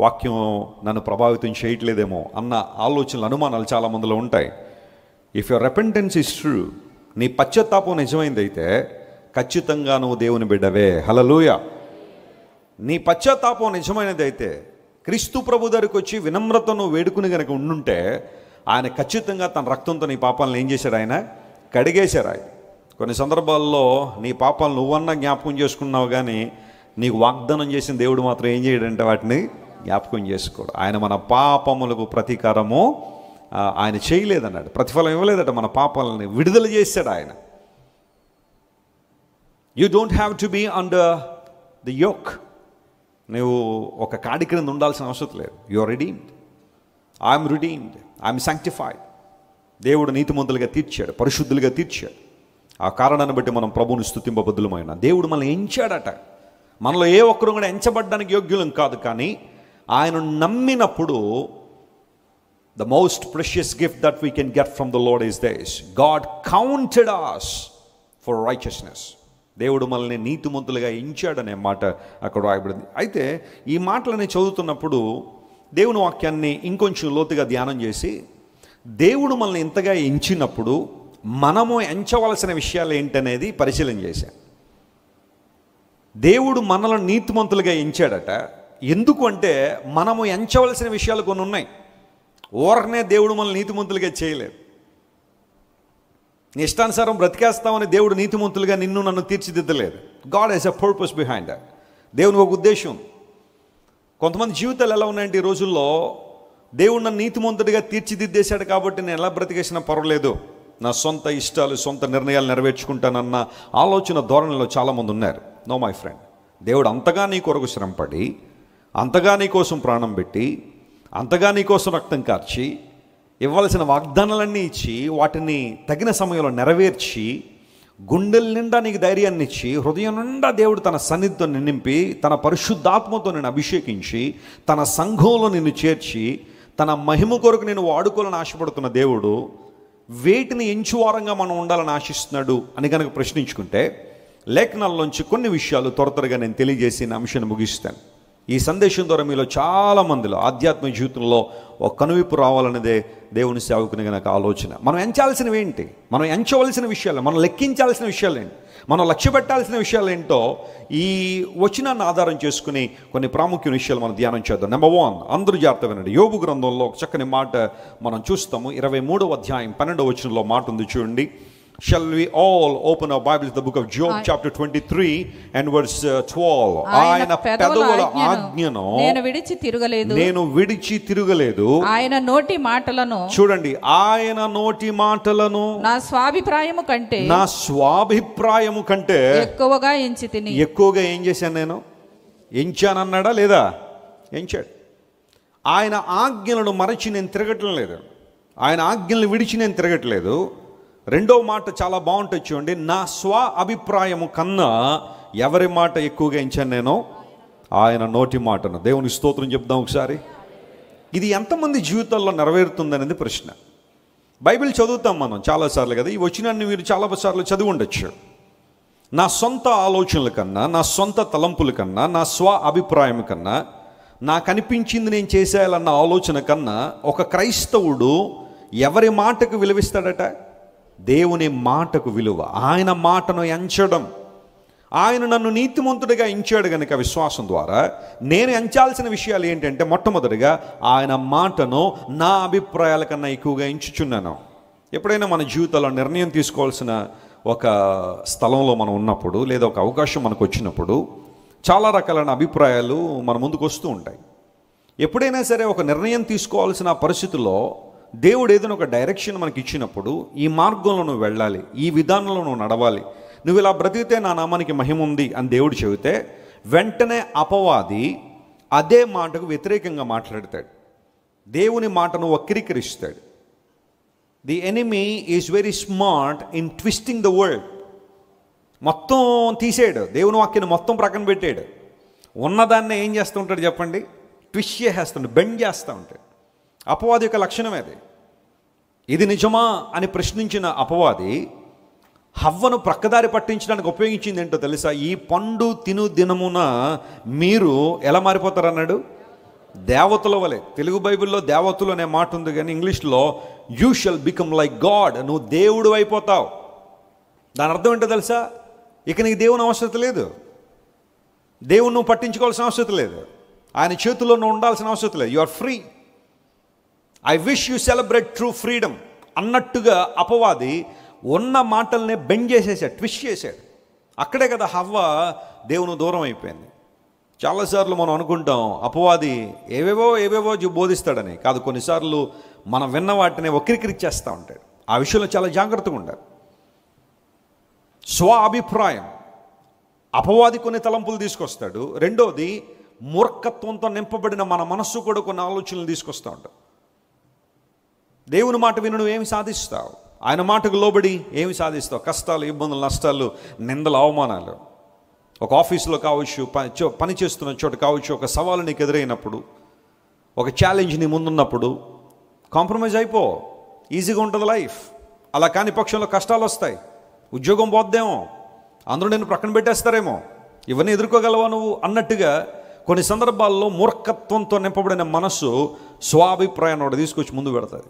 వాక్యం నన్ను ప్రభావితం చేయట్లేదేమో అన్న ఆలోచనలు, అనుమానాలు చాలా మందిలో ఉంటాయి. If your repentance is true, నీ పశ్చాత్తాపం నిజమైందైతే ఖచ్చితంగా నువ్వు దేవుని బిడ్డవే. హల్లెలూయా. నీ పశ్చాత్తాపం నిజమైనదైతే క్రీస్తు ప్రభు దగ్గరికి వచ్చి వినమ్రతను వేడుకుని కనుక ఉండుంటే ఆయన ఖచ్చితంగా తన రక్తంతో నీ పాపాలను ఏం చేశాడు? ఆయన కడిగేశారు. ఆయన కొన్ని సందర్భాల్లో నీ పాపాలు నువ్వన్నా జ్ఞాపకం చేసుకున్నావు, కానీ నీకు వాగ్దానం చేసిన దేవుడు మాత్రం ఏం చేయడంటే వాటిని జ్ఞాపకం చేసుకోడు. ఆయన మన పాపములకు ప్రతీకారము ఆయన చేయలేదన్నాడు, ప్రతిఫలం ఇవ్వలేదట, మన పాపాలని విడుదల చేశాడు ఆయన. You don't have to be under the yoke. నువ్వు ఒక కాడి క్రింద ఉండాల్సిన అవసరం లేదు. You are redeemed, I'm redeemed, I'm sanctified. దేవుడు నీతిమంతులుగా తీర్చాడు, పరిశుద్ధులుగా తీర్చాడు. ఆ కారణాన్ని బట్టి మనం ప్రభువుని స్తుతింపబద్దులమైన దేవుడు మనల్ని ఎంచాడట. మనలో ఏ ఒక్కరు కూడా ఎంచబడ్డానికి యోగ్యులం కాదు, కానీ ఆయన నమ్మినప్పుడు the most precious gift that we can get from the Lord is this: God counted us for righteousness. దేవుడు మనల్ని నీతిమంతులుగా ఎంచాడనే మాట అక్కడ రాయబడింది. అయితే ఈ మాటలని చదువుతున్నప్పుడు దేవుని వాక్యాన్ని ఇంకొంచెం లోతుగా ధ్యానం చేసి, దేవుడు మనల్ని ఇంతగా ఎంచినప్పుడు మనము ఎంచవలసిన విషయాలు ఏంటనేది పరిశీలన చేశాం. దేవుడు మనల్ని నీతిమంతులుగా ఎంచాడట. ఎందుకు అంటే మనము ఎంచవలసిన విషయాలు కొన్ని ఉన్నాయి. ఊరకనే దేవుడు మనల్ని నీతిమంతులుగా చేయలేదు. నీ ఇష్టానుసారం బ్రతికేస్తామని దేవుడు నీతిమంతులుగా నిన్ను నన్ను తీర్చిదిద్దలేదు. God has a purpose behind that. దేవుని ఒక ఉద్దేశం. కొంతమంది జీవితాలు ఎలా ఉన్నాయంటే ఈ రోజుల్లో, దేవుడు నన్ను నీతిమంతుడిగా తీర్చిదిద్దేశాడు కాబట్టి నేను ఎలా బ్రతికేసినా పర్వాలేదు, నా సొంత ఇష్టాలు, సొంత నిర్ణయాలు నెరవేర్చుకుంటానన్న ఆలోచన ధోరణిలో చాలామంది ఉన్నారు. నో మై ఫ్రెండ్, దేవుడు అంతగా నీ కొరకు శ్రమపడి, అంతగా నీ కోసం ప్రాణం పెట్టి, అంతగా నీ కోసం రక్తం కార్చి, ఇవ్వాల్సిన వాగ్దానాలన్నీ ఇచ్చి, వాటిని తగిన సమయంలో నెరవేర్చి, గుండెల నిండా నీకు ధైర్యాన్ని ఇచ్చి, హృదయం నిండా దేవుడు తన సన్నిధితో నింపి, తన పరిశుద్ధాత్మతో నేను అభిషేకించి, తన సంఘంలో నిన్ను చేర్చి, తన మహిమ కొరకు నేను వాడుకోవాలని ఆశపడుతున్న దేవుడు వేటిని ఎంచువారంగా మనం ఉండాలని ఆశిస్తున్నాడు అని కనుక ప్రశ్నించుకుంటే, లేఖనాల్లోంచి కొన్ని విషయాలు త్వరగా నేను తెలియజేసి నా అంశాన్ని ముగిస్తాను. ఈ సందేశం ద్వారా మీలో చాలామందిలో ఆధ్యాత్మిక జీవితంలో ఒక కనువిప్పు రావాలనేదే దేవుని సేవకునిగా నాకు ఆలోచన. మనం ఎంచాల్సినవి ఏంటి, మనం ఎంచవలసిన విషయాలు, మనం లెక్కించాల్సిన విషయాలు ఏంటి, మనం లక్ష్య పెట్టాల్సిన విషయాలు ఏంటో ఈ వచనాన్ని ఆధారం చేసుకుని కొన్ని ప్రాముఖ్యమైన విషయాలు మనం ధ్యానం చేద్దాం. నెంబర్ 1, అందరూ జాగ్రత్తగా వినండి. యోబు గ్రంథంలో ఒక చక్కని మాట మనం చూస్తాము. 23వ అధ్యాయం 12వ వచనంలో మాట ఉంది, చూడండి. Shall we all open our Bibles to the book of Job, chapter 23 and verse 12. ఆయన పెదవుల ఆజ్ఞను నేను విడిచి తిరగలేదు, ఆయన నోటి మాటలను, చూడండి, ఆయన నోటి మాటలను నా స్వాభిప్రాయము కంటే ఎక్కువగా ఎంచి తిని. ఎక్కువగా ఏం చేశాను నేను? ఎంచానన్నాడా లేదా? ఎంచాడు. ఆయన ఆజ్ఞలను మరచి నేను తిరగటం లేదు, ఆయన ఆజ్ఞలను విడిచి నేను తిరగట్లేదు. రెండో మాట చాలా బాగుంటుంది, చూడండి. నా స్వ అభిప్రాయము కన్నా ఎవరి మాట ఎక్కువగా ఎంచాను నేను? ఆయన నోటి మాటను. దేవుని స్తోత్రం చెప్దాం ఒకసారి. ఇది ఎంతమంది జీవితాల్లో నెరవేరుతుందనేది ప్రశ్న. బైబిల్ చదువుతాం మనం చాలాసార్లు కదా, ఈ వచనాన్ని మీరు చాలాసార్లు చదివి ఉండొచ్చు. నా సొంత ఆలోచనల కన్నా, నా సొంత తలంపుల కన్నా, నా స్వ అభిప్రాయం కన్నా, నాకు అనిపించింది నేను చేసేయాలన్న ఆలోచన కన్నా ఒక క్రైస్తవుడు ఎవరి మాటకు విలువిస్తాడట? దేవుని మాటకు విలువ. ఆయన మాటను ఎంచడం. ఆయన నన్ను నీతిమంతుడిగా ఎంచాడు కనుక విశ్వాసం ద్వారా నేను ఎంచాల్సిన విషయాలు ఏంటంటే, మొట్టమొదటిగా ఆయన మాటను నా అభిప్రాయాల కన్నా ఎక్కువగా ఎంచుచున్నాను. ఎప్పుడైనా మన జీవితంలో నిర్ణయం తీసుకోవాల్సిన ఒక స్థలంలో మనం ఉన్నప్పుడు, లేదా ఒక అవకాశం మనకు వచ్చినప్పుడు చాలా రకాలైన అభిప్రాయాలు మన ముందుకు వస్తూ ఉంటాయి. ఎప్పుడైనా సరే ఒక నిర్ణయం తీసుకోవాల్సిన పరిస్థితుల్లో దేవుడు ఏదైనా ఒక డైరెక్షన్ మనకి ఇచ్చినప్పుడు, ఈ మార్గంలో నువ్వు వెళ్ళాలి, ఈ విధానంలో నువ్వు నడవాలి, నువ్వు ఇలా బ్రతికితే నా నామానికి మహిమ ఉంది అని దేవుడు చెబితే, వెంటనే అపవాది అదే మాటకు వ్యతిరేకంగా మాట్లాడతాడు, దేవుని మాటను వక్రీకరిస్తాడు. The enemy is very smart in twisting the word. మొత్తం తీసాడు, దేవుని వాక్యాన్ని మొత్తం ప్రక్కన పెట్టాడు. ఉన్నదాన్ని ఏం చేస్తూ ఉంటాడు చెప్పండి? ట్విస్ట్ చేసేస్తాడు, బెండ్ చేస్తూ ఉంటాడు. అపవాది యొక్క లక్షణమే అది. ఇది నిజమా అని ప్రశ్నించిన అపవాది హవ్వను ప్రక్కదారి పట్టించడానికి ఉపయోగించింది ఏంటో తెలుసా? ఈ పండు తిను దినమున మీరు ఎలా మారిపోతారన్నాడు? దేవతల వలె. తెలుగు బైబిల్లో దేవతలు అనే మాట ఉంది, కానీ ఇంగ్లీష్లో you shall become like God. నువ్వు దేవుడు అయిపోతావు. దాని అర్థం ఏంటో తెలుసా? ఇక నీకు దేవుని అవసరం లేదు, దేవుని నువ్వు పట్టించుకోవాల్సిన అవసరం లేదు, ఆయన చేతుల్లో నువ్వు ఉండాల్సిన అవసరం లేదు. You are free. I wish you celebrate true freedom అన్నట్టుగా అపవాది ఉన్న మాటల్నే బెండ్ చేసేసాడు, ట్విస్ట్ చేశాడు. అక్కడే కదా హవ్వ దేవుని దూరం అయిపోయింది. చాలాసార్లు మనం అనుకుంటాం అపవాది ఏవేవో బోధిస్తాడని. కాదు, కొన్నిసార్లు మనం విన్న వాటిని వక్రీకరించేస్తూ ఉంటాడు. ఆ విషయంలో చాలా జాగ్రత్తగా ఉండాలి. స్వ అభిప్రాయం, అపవాది కొన్ని తలంపులు తీసుకొస్తాడు. రెండోది, మూర్ఖత్వంతో నింపబడిన మన మనస్సు కూడా కొన్ని ఆలోచనలు తీసుకొస్తూ ఉంటాడు. దేవుని మాట విను నువ్వు ఏమి సాధిస్తావు? ఆయన మాటకు లోబడి ఏమి సాధిస్తావు? కష్టాలు, ఇబ్బందులు, నష్టాలు, నిందలు, అవమానాలు. ఒక ఆఫీసులో కావచ్చు, పని చేస్తున్న చోట కావచ్చు, ఒక సవాలు నీకు ఎదురైనప్పుడు, ఒక ఛాలెంజ్ నీ ముందున్నప్పుడు కాంప్రమైజ్ అయిపో. ఈజీగా ఉంటుంది లైఫ్. అలా కాని పక్షంలో కష్టాలు వస్తాయి, ఉద్యోగం పోద్దేమో, అందరూ నేను ప్రక్కన పెట్టేస్తారేమో, ఇవన్నీ ఎదుర్కోగలవా నువ్వు అన్నట్టుగా కొన్ని సందర్భాల్లో మూర్ఖత్వంతో నింపబడిన మనస్సు స్వాభిప్రాయాన్ని ఒకటి తీసుకొచ్చి ముందు పెడతాది.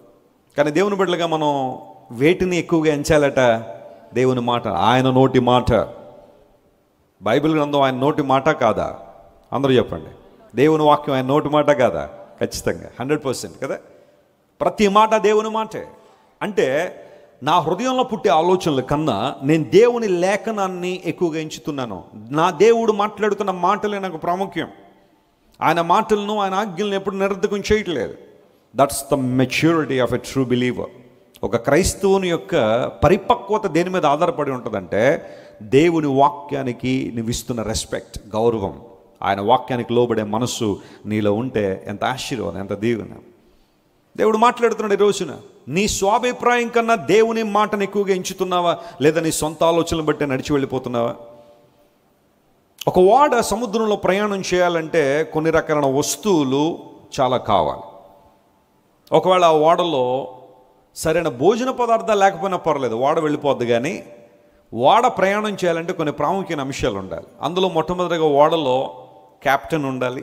కానీ దేవుని బిడ్డలుగా మనం వేటిని ఎక్కువగా ఎంచాలట? దేవుని మాట, ఆయన నోటి మాట. బైబిల్ గ్రంథం ఆయన నోటి మాట కాదా? అందరూ చెప్పండి. దేవుని వాక్యం ఆయన నోటి మాట కాదా? ఖచ్చితంగా 100% కదా. ప్రతి మాట దేవుని మాటే. అంటే నా హృదయంలో పుట్టే ఆలోచనల కన్నా నేను దేవుని లేఖనాన్ని ఎక్కువగా ఎంచుతున్నాను. నా దేవుడు మాట్లాడుతున్న మాటలే నాకు ప్రాముఖ్యం. ఆయన మాటలను, ఆయన ఆజ్ఞలను ఎప్పుడు నిరర్ధకం చేయట్లేదు. That's the maturity of a true believer. ఒక క్రైస్తవుని యొక్క పరిపక్వత దేని మీద ఆధారపడి ఉంటుందంటే దేవుని వాక్యానికి నువ్వు ఇస్తున్న రెస్పెక్ట్, గౌరవం, ఆయన వాక్యానికి లోబడే మనస్సు నీలో ఉంటే ఎంత ఆశీర్వాదం, ఎంత దీవెన. దేవుడు మాట్లాడుతున్నాడు ఈ రోజున. నీ స్వాభిప్రాయం కన్నా దేవుని మాటను ఎక్కువగా ఎంచుతున్నావా, లేదా నీ సొంత ఆలోచనలు బట్టి నడిచి వెళ్ళిపోతున్నావా? ఒక ఓడ సముద్రంలో ప్రయాణం చేయాలంటే కొన్ని రకాల వస్తువులు చాలా కావాలి. ఒకవేళ ఆ ఓడలో సరైన భోజన పదార్థాలు లేకపోయినా పర్లేదు, ఓడ వెళ్ళిపోద్ది. కానీ ఓడ ప్రయాణం చేయాలంటే కొన్ని ప్రాముఖ్యమైన అంశాలు ఉండాలి. అందులో మొట్టమొదటిగా ఓడలో కెప్టెన్ ఉండాలి,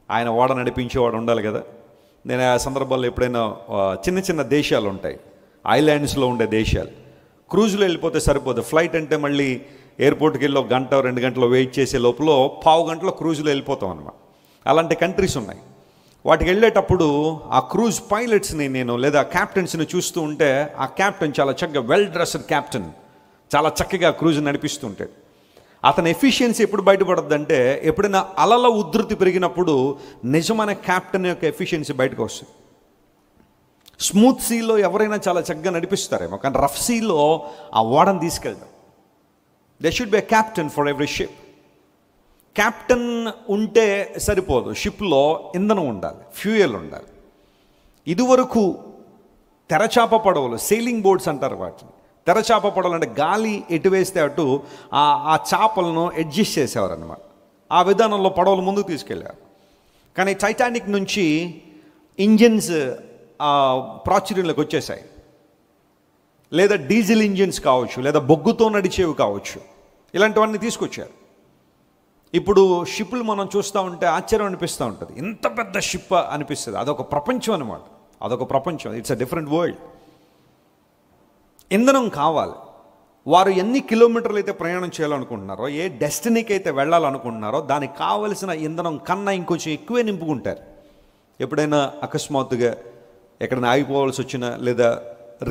ఆయన ఓడ నడిపించేవాడు ఉండాలి కదా. నేను ఆ సందర్భాల్లో ఎప్పుడైనా చిన్న చిన్న దేశాలు ఉంటాయి, ఐలాండ్స్లో ఉండే దేశాలు, క్రూజ్లో వెళ్ళిపోతే సరిపోదు. ఫ్లైట్ అంటే మళ్ళీ ఎయిర్పోర్ట్కి వెళ్ళి 1 గంట 2 గంటలు వెయిట్ చేసే లోపల 1/2 గంటలో క్రూజ్లో వెళ్ళిపోతాం అన్నమాట. అలాంటి కంట్రీస్ ఉన్నాయి. వాటికి వెళ్ళేటప్పుడు ఆ క్రూజ్ పైలట్స్ని నేను లేదా క్యాప్టెన్స్ని చూస్తూ ఉంటే ఆ క్యాప్టెన్ చాలా చక్కగా వెల్ డ్రెస్డ్ క్యాప్టెన్ చాలా చక్కగా క్రూజ్ నడిపిస్తూ ఉంటాడు. అతని ఎఫిషియన్సీ ఎప్పుడు బయటపడద్దంటే ఎప్పుడైనా అలల ఉధృతి పెరిగినప్పుడు నిజమైన క్యాప్టెన్ యొక్క ఎఫిషియన్సీ బయటకు వస్తుంది. స్మూత్ సీలో ఎవరైనా చాలా చక్కగా నడిపిస్తారేమో, కానీ రఫ్ సీలో ఆ ఓడని తీసుకెళ్తాం. They should be a captain for every ship. Captain ఉంటే సరిపోదు, షిప్లో ఇంధనం ఉండాలి, ఫ్యూయల్ ఉండాలి. ఇదివరకు తెరచాప పడవలు, సెయిలింగ్ బోట్స్ అంటారు వాటిని. తెరచాప పడవలు అంటే గాలి ఎటు వేస్తే అటు ఆ చాపలను అడ్జస్ట్ చేసేవారు అన్నమాట. ఆ విధానంలో పడవలు ముందుకు తీసుకెళ్ళారు. కానీ టైటానిక్ నుంచి ఇంజిన్స్ ప్రాచుర్యంలోకి వచ్చేసాయి. లేదా డీజిల్ ఇంజిన్స్ కావచ్చు, లేదా బొగ్గుతో నడిచేవి కావచ్చు, ఇలాంటివన్నీ తీసుకొచ్చారు. ఇప్పుడు షిప్పులు మనం చూస్తూ ఉంటే ఆశ్చర్యం అనిపిస్తూ ఉంటుంది. ఇంత పెద్ద షిప్ అనిపిస్తుంది. అదొక ప్రపంచం అనమాట, అదొక ప్రపంచం. It's a different world. ఇంధనం కావాలి. వారు ఎన్ని కిలోమీటర్లు అయితే ప్రయాణం చేయాలనుకుంటున్నారో, ఏ డెస్టినీకి అయితే వెళ్ళాలనుకుంటున్నారో దానికి కావలసిన ఇంధనం కన్నా ఇంకొంచెం ఎక్కువే నింపుకుంటారు. ఎప్పుడైనా అకస్మాత్తుగా ఎక్కడైనా ఆగిపోవాల్సి వచ్చినా, లేదా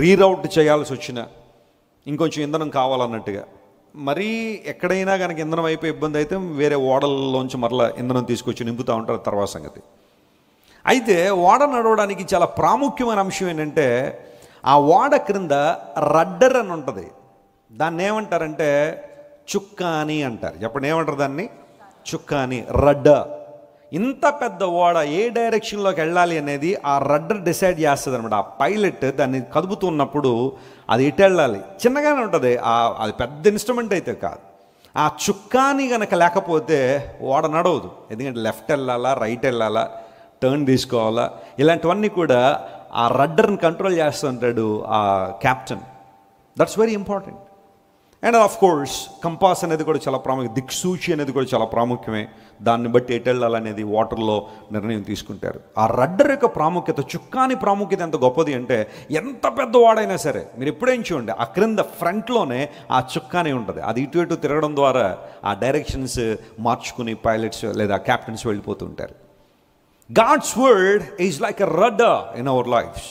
రీరౌట్ చేయాల్సి వచ్చినా ఇంకొంచెం ఇంధనం కావాలన్నట్టుగా. మరీ ఎక్కడైనా కనుక ఇంధనం అయిపోయి ఇబ్బంది అయితే వేరే ఓడల్లోంచి మరలా ఇంధనం తీసుకొచ్చి నింపుతూ ఉంటారు, తర్వాత సంగతి. అయితే ఓడ నడవడానికి చాలా ప్రాముఖ్యమైన అంశం ఏంటంటే ఆ ఓడ క్రింద రడ్డర్ అని ఉంటుంది. దాన్ని ఏమంటారంటే చుక్కాని అంటారు. చెప్పండి, ఏమంటారు దాన్ని? చుక్కాని, రడ్డర్. ఇంత పెద్ద ఓడ ఏ డైరెక్షన్లోకి వెళ్ళాలి అనేది ఆ రడ్డర్ డిసైడ్ చేస్తుంది అనమాట. ఆ పైలట్ దాన్ని కదుపుతున్నప్పుడు అది ఎటు వెళ్ళాలి, చిన్నగానే ఉంటుంది, అది పెద్ద ఇన్స్ట్రుమెంట్ అయితే కాదు. ఆ చుక్కాని కనుక లేకపోతే ఓడ నడవదు. ఎందుకంటే లెఫ్ట్ వెళ్ళాలా, రైట్ వెళ్ళాలా, టర్న్ తీసుకోవాలా, ఇలాంటివన్నీ కూడా ఆ రడ్డర్ని కంట్రోల్ చేస్తుంటాడు ఆ captain. That's very important. And of course compass అనేది కూడా చాలా ప్రాముఖ్యం, దిక్సూచి అనేది కూడా చాలా ప్రాముఖ్యమే. దాన్ని బట్టి ఎటు వెళ్ళాలనేది వాటర్లో నిర్ణయం తీసుకుంటారు. ఆ రడ్డర్ యొక్క ప్రాముఖ్యత, చుక్కాని ప్రాముఖ్యత ఎంత గొప్పది అంటే ఎంత పెద్ద వాడైనా సరే మీరు ఎప్పుడేం చూడండి, ఆ క్రింద ఫ్రంట్లోనే ఆ చుక్కాని ఉంటుంది. అది ఇటు ఇటు తిరగడం ద్వారా ఆ డైరెక్షన్స్ మార్చుకుని పైలట్స్ లేదా క్యాప్టెన్స్ వెళ్ళిపోతుంటారు. God's word is like a rudder in our lives.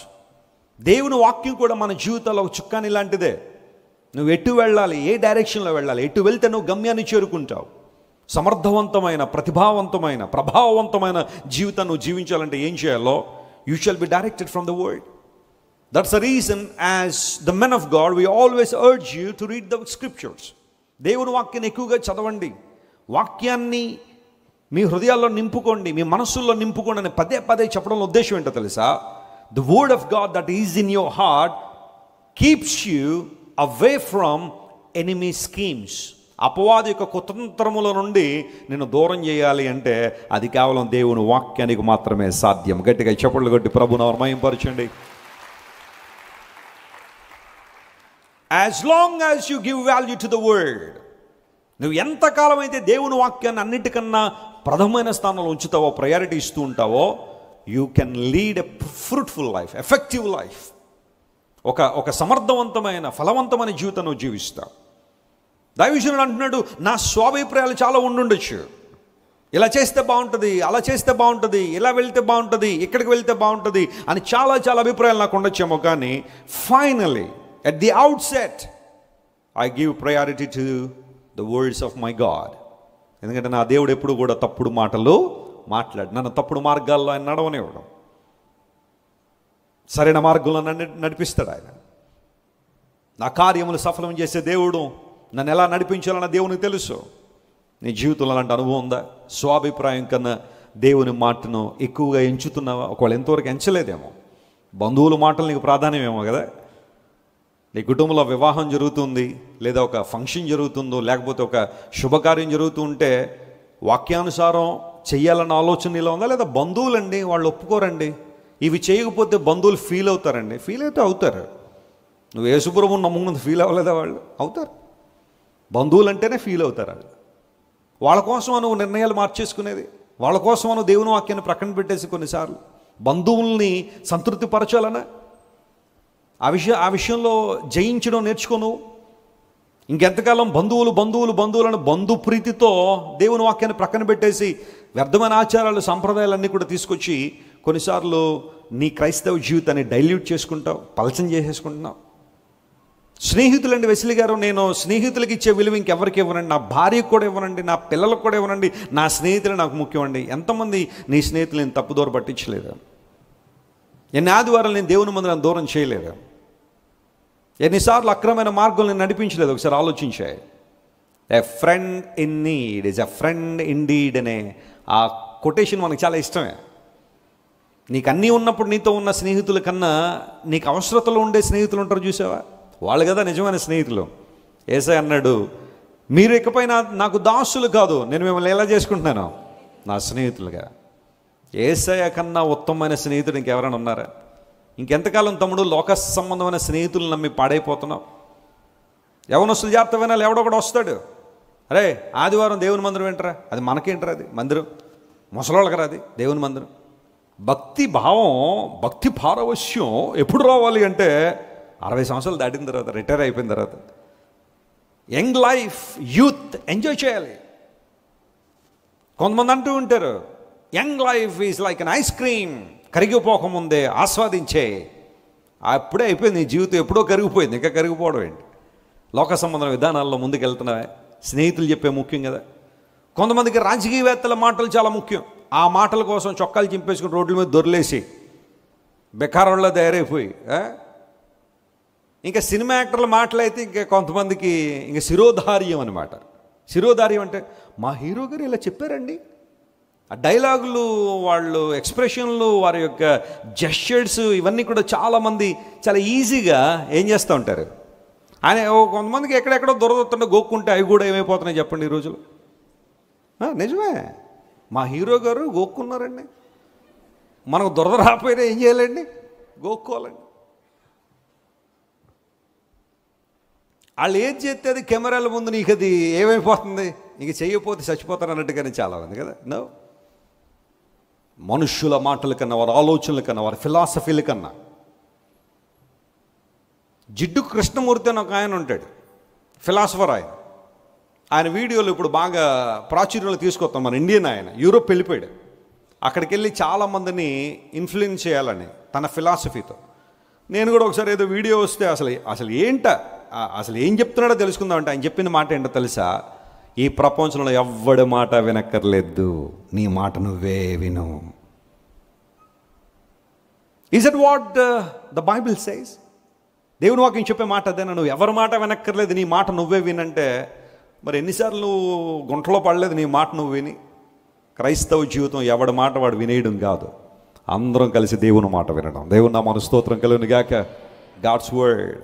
దేవుని వాక్యం కూడా మన జీవితంలో ఒక చుక్కాని లాంటిదే. నువ్వు ఎటు వెళ్ళాలి, ఏ డైరెక్షన్లో వెళ్ళాలి, ఎటు వెళ్తే నువ్వు గమ్యాన్ని చేరుకుంటావు. సమర్థవంతమైన, ప్రతిభావంతమైన, ప్రభావవంతమైన జీవితాన్ని నువ్వు జీవించాలంటే ఏం చేయాలో, you shall be directed from the word. That's the reason as the men of God we always urge you to read the scriptures. దేవుని వాక్యాన్ని ఎక్కువగా చదవండి, వాక్యాన్ని మీ హృదయాల్లో నింపుకోండి, మీ మనస్సుల్లో నింపుకోండి అని పదే పదే చెప్పడంలో ఉద్దేశం ఏంటో తెలుసా? The word of God that is in your heart keeps you away from enemy schemes. అపవాది యొక్క కుతంత్రముల నుండి నిన్ను దూరం చేయాలి అంటే అది కేవలం దేవుని వాక్యానికి మాత్రమే సాధ్యం. గట్టిగా చప్పట్లు కొట్టి ప్రభువును మహిమపరచండి. As long as you give value to the word, నువ్వు ఎంతకాలం అయితే దేవుని వాక్యాన్ని అన్నిటికన్నా ప్రథమైన స్థానంలో ఉంచుతావో, ప్రయారిటీ ఇస్తూ ఉంటావో, you can lead a fruitful life, effective life. ఒక సమర్థవంతమైన, ఫలవంతమైన జీవితం నువ్వు జీవిస్తావు. దైవజనుడు అంటున్నాడు, నా స్వాభిప్రాయాలు చాలా ఉండుండొచ్చు. ఇలా చేస్తే బాగుంటుంది, అలా చేస్తే బాగుంటుంది, ఇలా వెళ్తే బాగుంటుంది, ఇక్కడికి వెళ్తే బాగుంటుంది అని చాలా చాలా అభిప్రాయాలు నాకు ఉండొచ్చేమో. కానీ finally at the outset I give priority to the words of my God. ఎందుకంటే నా దేవుడు ఎప్పుడు కూడా తప్పుడు మాటలు మాట్లాడు, నన్ను తప్పుడు మార్గాల్లో ఆయన నడవనివ్వడం, సరైన మార్గంలో నడిపిస్తాడు ఆయన. నా కార్యములు సఫలం చేసే దేవుడు, నన్ను ఎలా నడిపించాలన్న దేవునికి తెలుసు. నీ జీవితంలో అలాంటి అనుభవం ఉందా? స్వాభిప్రాయం కన్నా దేవుని మాటను ఎక్కువగా ఎంచుతున్నావా? ఒకవేళ ఎంతవరకు ఎంచలేదేమో, బంధువుల మాటలు నీకు ప్రాధాన్యమేమో కదా. నీ కుటుంబంలో వివాహం జరుగుతుంది, లేదా ఒక ఫంక్షన్ జరుగుతుందో, లేకపోతే ఒక శుభకార్యం జరుగుతూ ఉంటే వాక్యానుసారం చెయ్యాలన్న ఆలోచన నీలో ఉందా? లేదా బంధువులండి వాళ్ళు ఒప్పుకోరండి, ఇవి చేయకపోతే బంధువులు ఫీల్ అవుతారండి. ఫీల్ అయితే అవుతారు. నువ్వు యేసుప్రభువుని నమ్ముకున్నది ఫీల్ అవ్వలేదా? వాళ్ళు అవుతారు. బంధువులు అంటేనే ఫీల్ అవుతారు వాళ్ళు. వాళ్ళ కోసం నువ్వు నిర్ణయాలు మార్చేసుకునేది, వాళ్ళ కోసం నువ్వు దేవుని వాక్యాన్ని ప్రక్కన పెట్టేసి కొన్నిసార్లు బంధువుల్ని సంతృప్తిపరచాలనా ఆ విషయంలో జయించడం నేర్చుకోను. ఇంకెంతకాలం బంధువులను బంధు ప్రీతితో దేవుని వాక్యాన్ని ప్రక్కన పెట్టేసి వ్యర్థమైన ఆచారాలు సంప్రదాయాలన్నీ కూడా తీసుకొచ్చి కొన్నిసార్లు నీ క్రైస్తవ జీవితాన్ని డైల్యూట్ చేసుకుంటావు, పలచన చేసేసుకుంటున్నావు. స్నేహితులండి, వెసిలి గారు, నేను స్నేహితులకి ఇచ్చే విలువ ఇంకెవరికి ఇవ్వనండి, నా భార్యకు కూడా ఇవ్వనండి, నా పిల్లలకు కూడా ఇవ్వనండి, నా స్నేహితులు నాకు ముఖ్యమండి. ఎంతమంది నీ స్నేహితులు నేను తప్పుదోర పట్టించలేదు? ఎన్ని ఆదివారాలు నేను దేవుని మందిరం దూరం చేయలేదు? ఎన్నిసార్లు అక్రమైన మార్గం నేను నడిపించలేదు? ఒకసారి ఆలోచించాయి. A friend in need is a friend indeed అనే ఆ కొటేషన్ మనకు చాలా ఇష్టమే. నీకు అన్నీ ఉన్నప్పుడు నీతో ఉన్న స్నేహితుల కన్నా నీకు అవసరతలో ఉండే స్నేహితులు ఉంటారు చూసావా, వాళ్ళు కదా నిజమైన స్నేహితులు. యేసయ్య అన్నాడు, మీరు ఇకపై నాకు దాసులు కాదు, నేను మిమ్మల్ని ఎలా చేసుకుంటున్నాను? నా స్నేహితులుగా. యేసయ్య కన్నా ఉత్తమమైన స్నేహితుడు ఇంకెవరైనా ఉన్నారా? ఇంకెంతకాలం తమ్ముడు లోక సంబంధమైన స్నేహితులు నమ్మి పాడైపోతున్నావు? యవనస్తులు జాగ్రత్త వినాలి. ఎవడో ఒకడు వస్తాడు, అరే ఆదివారం దేవుని మందిరం ఏంటరా, అది మనకేంటరా, అది మందిరం ముసలోళ్ళకి రాది దేవుని మందిరం. భక్తి భావం, భక్తి పారవశ్యం ఎప్పుడు రావాలి అంటే 60 సంవత్సరాలు దాటిన తర్వాత, రిటైర్ అయిపోయిన తర్వాత. యంగ్ లైఫ్, యూత్ ఎంజాయ్ చేయాలి. కొంతమంది అంటూ ఉంటారు, young life is like an ice cream, కరిగిపోకముందే ఆస్వాదించే. అప్పుడే అయిపోయింది నీ జీవితం, ఎప్పుడో కరిగిపోయింది, ఇంకా కరిగిపోవడం ఏంటి? లోక సంబంధం విధానాల్లో ముందుకెళ్తున్నావే. స్నేహితులు చెప్పే ముఖ్యం కదా. కొంతమందికి రాజకీయవేత్తల మాటలు చాలా ముఖ్యం. ఆ మాటల కోసం చొక్కాలు చింపేసుకుని రోడ్ల మీద దొరిలేసి బెకారోళ్ళ తయారైపోయి, ఇంకా సినిమా యాక్టర్ల మాటలైతే ఇంకా కొంతమందికి ఇంకా శిరోధార్యం అనమాట. శిరోధార్యం అంటే మా హీరో గారు ఇలా చెప్పారండి. ఆ డైలాగులు, వాళ్ళు ఎక్స్ప్రెషన్లు, వారి యొక్క జెస్చర్స్, ఇవన్నీ కూడా చాలామంది చాలా ఈజీగా ఏం చేస్తూ ఉంటారు. ఆయన కొంతమందికి ఎక్కడెక్కడో దొరదొత్తుంటే గోక్కుంటే అవి కూడా ఏమైపోతున్నాయి చెప్పండి ఈ రోజులు. నిజమే, మా హీరో గారు గోక్కున్నారండి. మనకు దొరద రాకపోయినా ఏం చేయాలండి? గోక్కోవాలండి. వాళ్ళు ఏది చేస్తే అది కెమెరాల ముందు నీకు అది ఏమైపోతుంది, ఇంక చేయకపోతే చచ్చిపోతారు అన్నట్టుగానే చాలా ఉంది కదా. నో, మనుష్యుల మాటల కన్నా, వారి ఆలోచనల కన్నా, వారి ఫిలాసఫీల కన్నా. జిడ్డు కృష్ణమూర్తి అని ఒక ఆయన ఉంటాడు, ఫిలాసఫర్. ఆయన వీడియోలు ఇప్పుడు బాగా ప్రాచుర్యంలో తీసుకొస్తాం. మన ఇండియన్ ఆయన యూరోప్ వెళ్ళిపోయాడు. అక్కడికి వెళ్ళి చాలామందిని ఇన్ఫ్లుయెన్స్ చేయాలని తన ఫిలాసఫీతో. నేను కూడా ఒకసారి ఏదో వీడియో వస్తే అసలు ఏం చెప్తున్నాడో తెలుసుకుందామంటే ఆయన చెప్పిన మాట ఏంటో తెలుసా? ఈ ప్రపంచంలో ఎవ్వడి మాట వినక్కర్లేదు, నీ మాట నువ్వే విను. Is it what the Bible says? దేవుని వాక్యం చెప్పే మాట అదేనా? నువ్వు ఎవరి మాట వినక్కర్లేదు, నీ మాట నువ్వే వినంటే మరి ఎన్నిసార్లు నువ్వు గుంటలో పడలేదు నీ మాట నువ్వు విని? క్రైస్తవ జీవితం ఎవడి మాట వాడు వినేయడం కాదు, అందరం కలిసి దేవుని మాట వినడం. దేవుని నామమున స్తోత్రం కలుగును గాక. గాడ్స్ వర్డ్,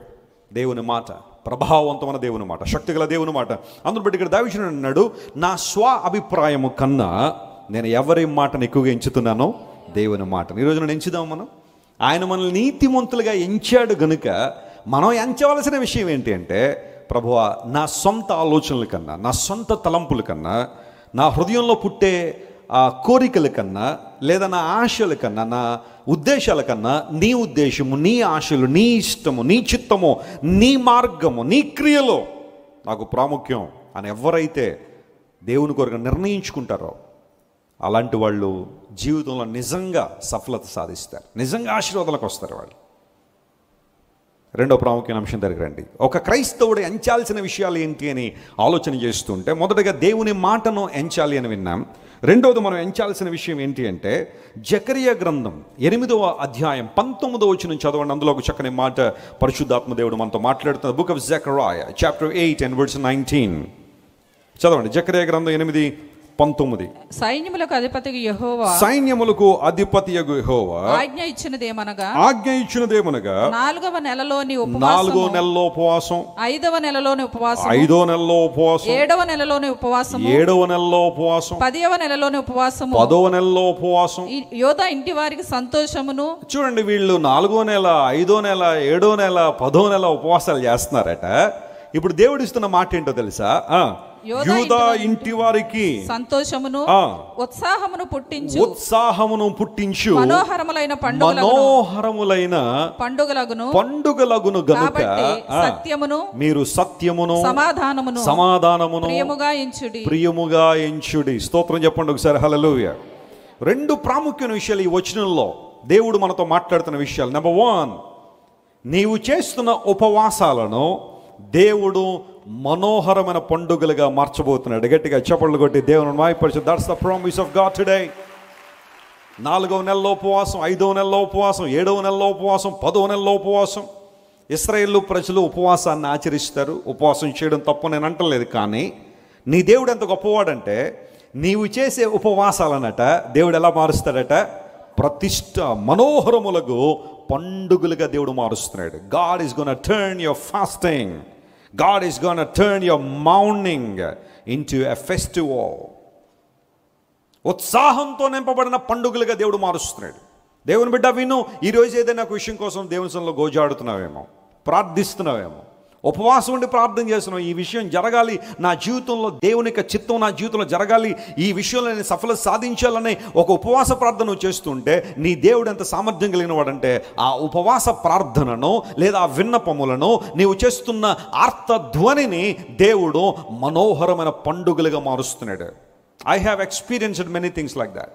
దేవుని మాట, ప్రభావవంతమైన దేవుని మాట, శక్తిగల దేవుని మాట. అందరూ బట్టి ఇక్కడ దావీదు అన్నాడు, నా స్వ అభిప్రాయము కన్నా నేను ఎవరి మాటను ఎక్కువగా ఎంచుతున్నానో దేవుని మాటను. ఈరోజు నేను ఎంచుదాం. ఆయన మనల్ని నీతిమంతులుగా ఎంచాడు గనుక మనం ఎంచవలసిన విషయం ఏంటి అంటే, ప్రభువా నా సొంత ఆలోచనల కన్నా, నా సొంత తలంపుల కన్నా, నా హృదయంలో పుట్టే ఆ కోరికల కన్నా, లేదా నా ఆశల కన్నా, నా ఉద్దేశాల కన్నా నీ ఉద్దేశము, నీ ఆశలు, నీ ఇష్టము, నీ చిత్తము, నీ మార్గము, నీ క్రియలో నాకు ప్రాముఖ్యం అని ఎవరైతే దేవుని కొరకు నిర్ణయించుకుంటారో అలాంటి వాళ్ళు జీవితంలో నిజంగా సఫలత సాధిస్తారు, నిజంగా ఆశీర్వాదాలకు వస్తారు వాళ్ళు. రెండో ప్రాముఖ్యమైన అంశం దగ్గర రండి. ఒక క్రైస్తవుడు ఎంచాల్సిన విషయాలు ఏంటి అని ఆలోచన చేస్తుంటే, మొదటగా దేవుని మాటను ఎంచాలి అని విన్నాం. రెండోది మనం ఎంచాల్సిన విషయం ఏంటి అంటే జకరియా గ్రంథం 8వ అధ్యాయం 19వ వచనం చదవండి. అందులో ఒక చక్కని మాట పరిశుద్ధాత్మ దేవుడు మనతో మాట్లాడుతున్న book of Zechariah chapter 8 and verse 19 చదవండి. జకరియా గ్రంథం 8:19. సైన్యములకు అధిపతి యెహోవా సైన్యములకు అధిపతియగు యెహోవా ఆజ్ఞ ఇచ్చినదేమనగా 4వ నెలలోని ఉపవాసం, 5వ నెలలోని ఉపవాసం, 5వ నెలలో ఉపవాసం, 7వ నెలలోని ఉపవాసం, 7వ నెలలో ఉపవాసం, 10వ నెలలోని ఉపవాసము, 10వ నెలలో ఉపవాసం. యోధా ఇంటి వారికి సంతోషమును. చూడండి, వీళ్ళు 4వ నెల, 5వ నెల, 7వ నెల, 10వ నెల ఉపవాసాలు చేస్తున్నారట. ఇప్పుడు దేవుడు ఇస్తున్న మాట ఏంటో తెలుసా? యూదా ఇంటి వారికి సంతోషమును ఉత్సాహమును పుట్టించు మనోహరములైన పండుగలగును గనుక మీరు సత్యమును సమాధానమును ప్రియముగా ఎంచుడి. స్తోత్రం చెప్పండి ఒకసారి. హల్లెలూయా. రెండు ప్రాముఖ్యమైన విషయాలు ఈ వచనంలో దేవుడు మనతో మాట్లాడుతున్న విషయాలు. నెంబర్ 1, నీవు చేస్తున్న ఉపవాసాలను దేవుడు మనోహరమైన పండుగలుగా మార్చబోతున్నాడు. గట్టిగా చప్పట్లు కొట్టి దేవుని మహిమపరచు. That's the promise of God today. 4వ నెలలో ఉపవాసం, 5వ నెలలో ఉపవాసం, 7వ నెలలో ఉపవాసం, 10వ నెలలో ఉపవాసం. ఇశ్రాయేలు ప్రజలు ఉపవాసాన్ని ఆచరిస్తారు. ఉపవాసం చేయడం తప్పు నేను అంటలేదు. కానీ నీ దేవుడు ఎంత గొప్పవాడంటే నీవు చేసే ఉపవాసాలనట దేవుడు ఎలా మారుస్తాడట? ప్రతిష్ట మనోహరములకు పండుగలుగా దేవుడు మారుస్తున్నాడు. God is gonna turn your fasting, God is going to turn your mourning into a festival. ఉత్సాహంతో నింపబడిన పండుగలుగా దేవుడు మారుస్తున్నాడు. దేవుని బిడ్డ విను, ఈరోజు ఏదైనా ఒక విషయం కోసం దేవుని సన్నిధిలో గోజాడుతున్నావేమో, ప్రార్థిస్తున్నావేమో, ఉపవాసం ఉండి ప్రార్థన చేస్తున్నావు. ఈ విషయం జరగాలి నా జీవితంలో, దేవుని యొక్క చిత్తం నా జీవితంలో జరగాలి, ఈ విషయంలో నేను సఫలత సాధించాలనే ఒక ఉపవాస ప్రార్థన చేస్తుంటే నీ దేవుడు ఎంత సామర్థ్యం కలిగిన వాడంటే ఆ ఉపవాస ప్రార్థనను లేదా ఆ విన్నపములను నీవు చేస్తున్న ఆర్తధ్వనిని దేవుడు మనోహరమైన పండుగలుగా మారుస్తున్నాడు. I have experienced many things like that.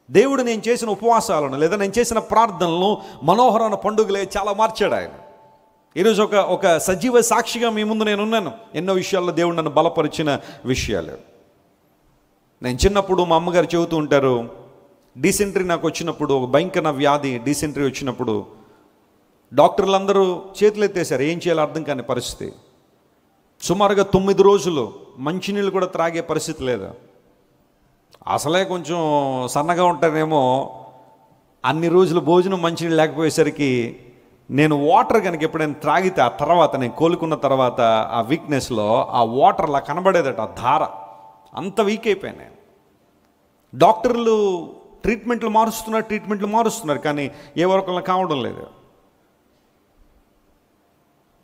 దేవుడు నేను చేసిన ఉపవాసాలను లేదా నేను చేసిన ప్రార్థనలను మనోహరమైన పండుగలే చాలా మార్చాడు ఆయన. ఈరోజు ఒక సజీవ సాక్షిగా మీ ముందు నేను ఉన్నాను. ఎన్నో విషయాల్లో దేవుడు నన్ను బలపరిచిన విషయాలు. నేను చిన్నప్పుడు మా అమ్మగారు చెబుతూ ఉంటారు, డీసెంట్రీ నాకు వచ్చినప్పుడు, ఒక భయంకర వ్యాధి డీసెంట్రీ వచ్చినప్పుడు డాక్టర్లు అందరూ చేతులు ఎత్తేసారు. ఏం చేయాలో అర్థం కాని పరిస్థితి. సుమారుగా 9 రోజులు మంచినీళ్ళు కూడా త్రాగే పరిస్థితి లేదు. అసలే కొంచెం సన్నగా ఉంటానేమో, అన్ని రోజులు భోజనం మంచినీళ్ళు లేకపోయేసరికి నేను వాటర్ కనుక ఎప్పుడైనా త్రాగితే ఆ తర్వాత నేను కోలుకున్న తర్వాత ఆ వీక్నెస్లో ఆ వాటర్ అలా కనబడేదట, ఆ ధార అంత వీక్ అయిపోయాను నేను. డాక్టర్లు ట్రీట్మెంట్లు మారుస్తున్నారు కానీ ఏ వరకల్లా కావడం లేదు.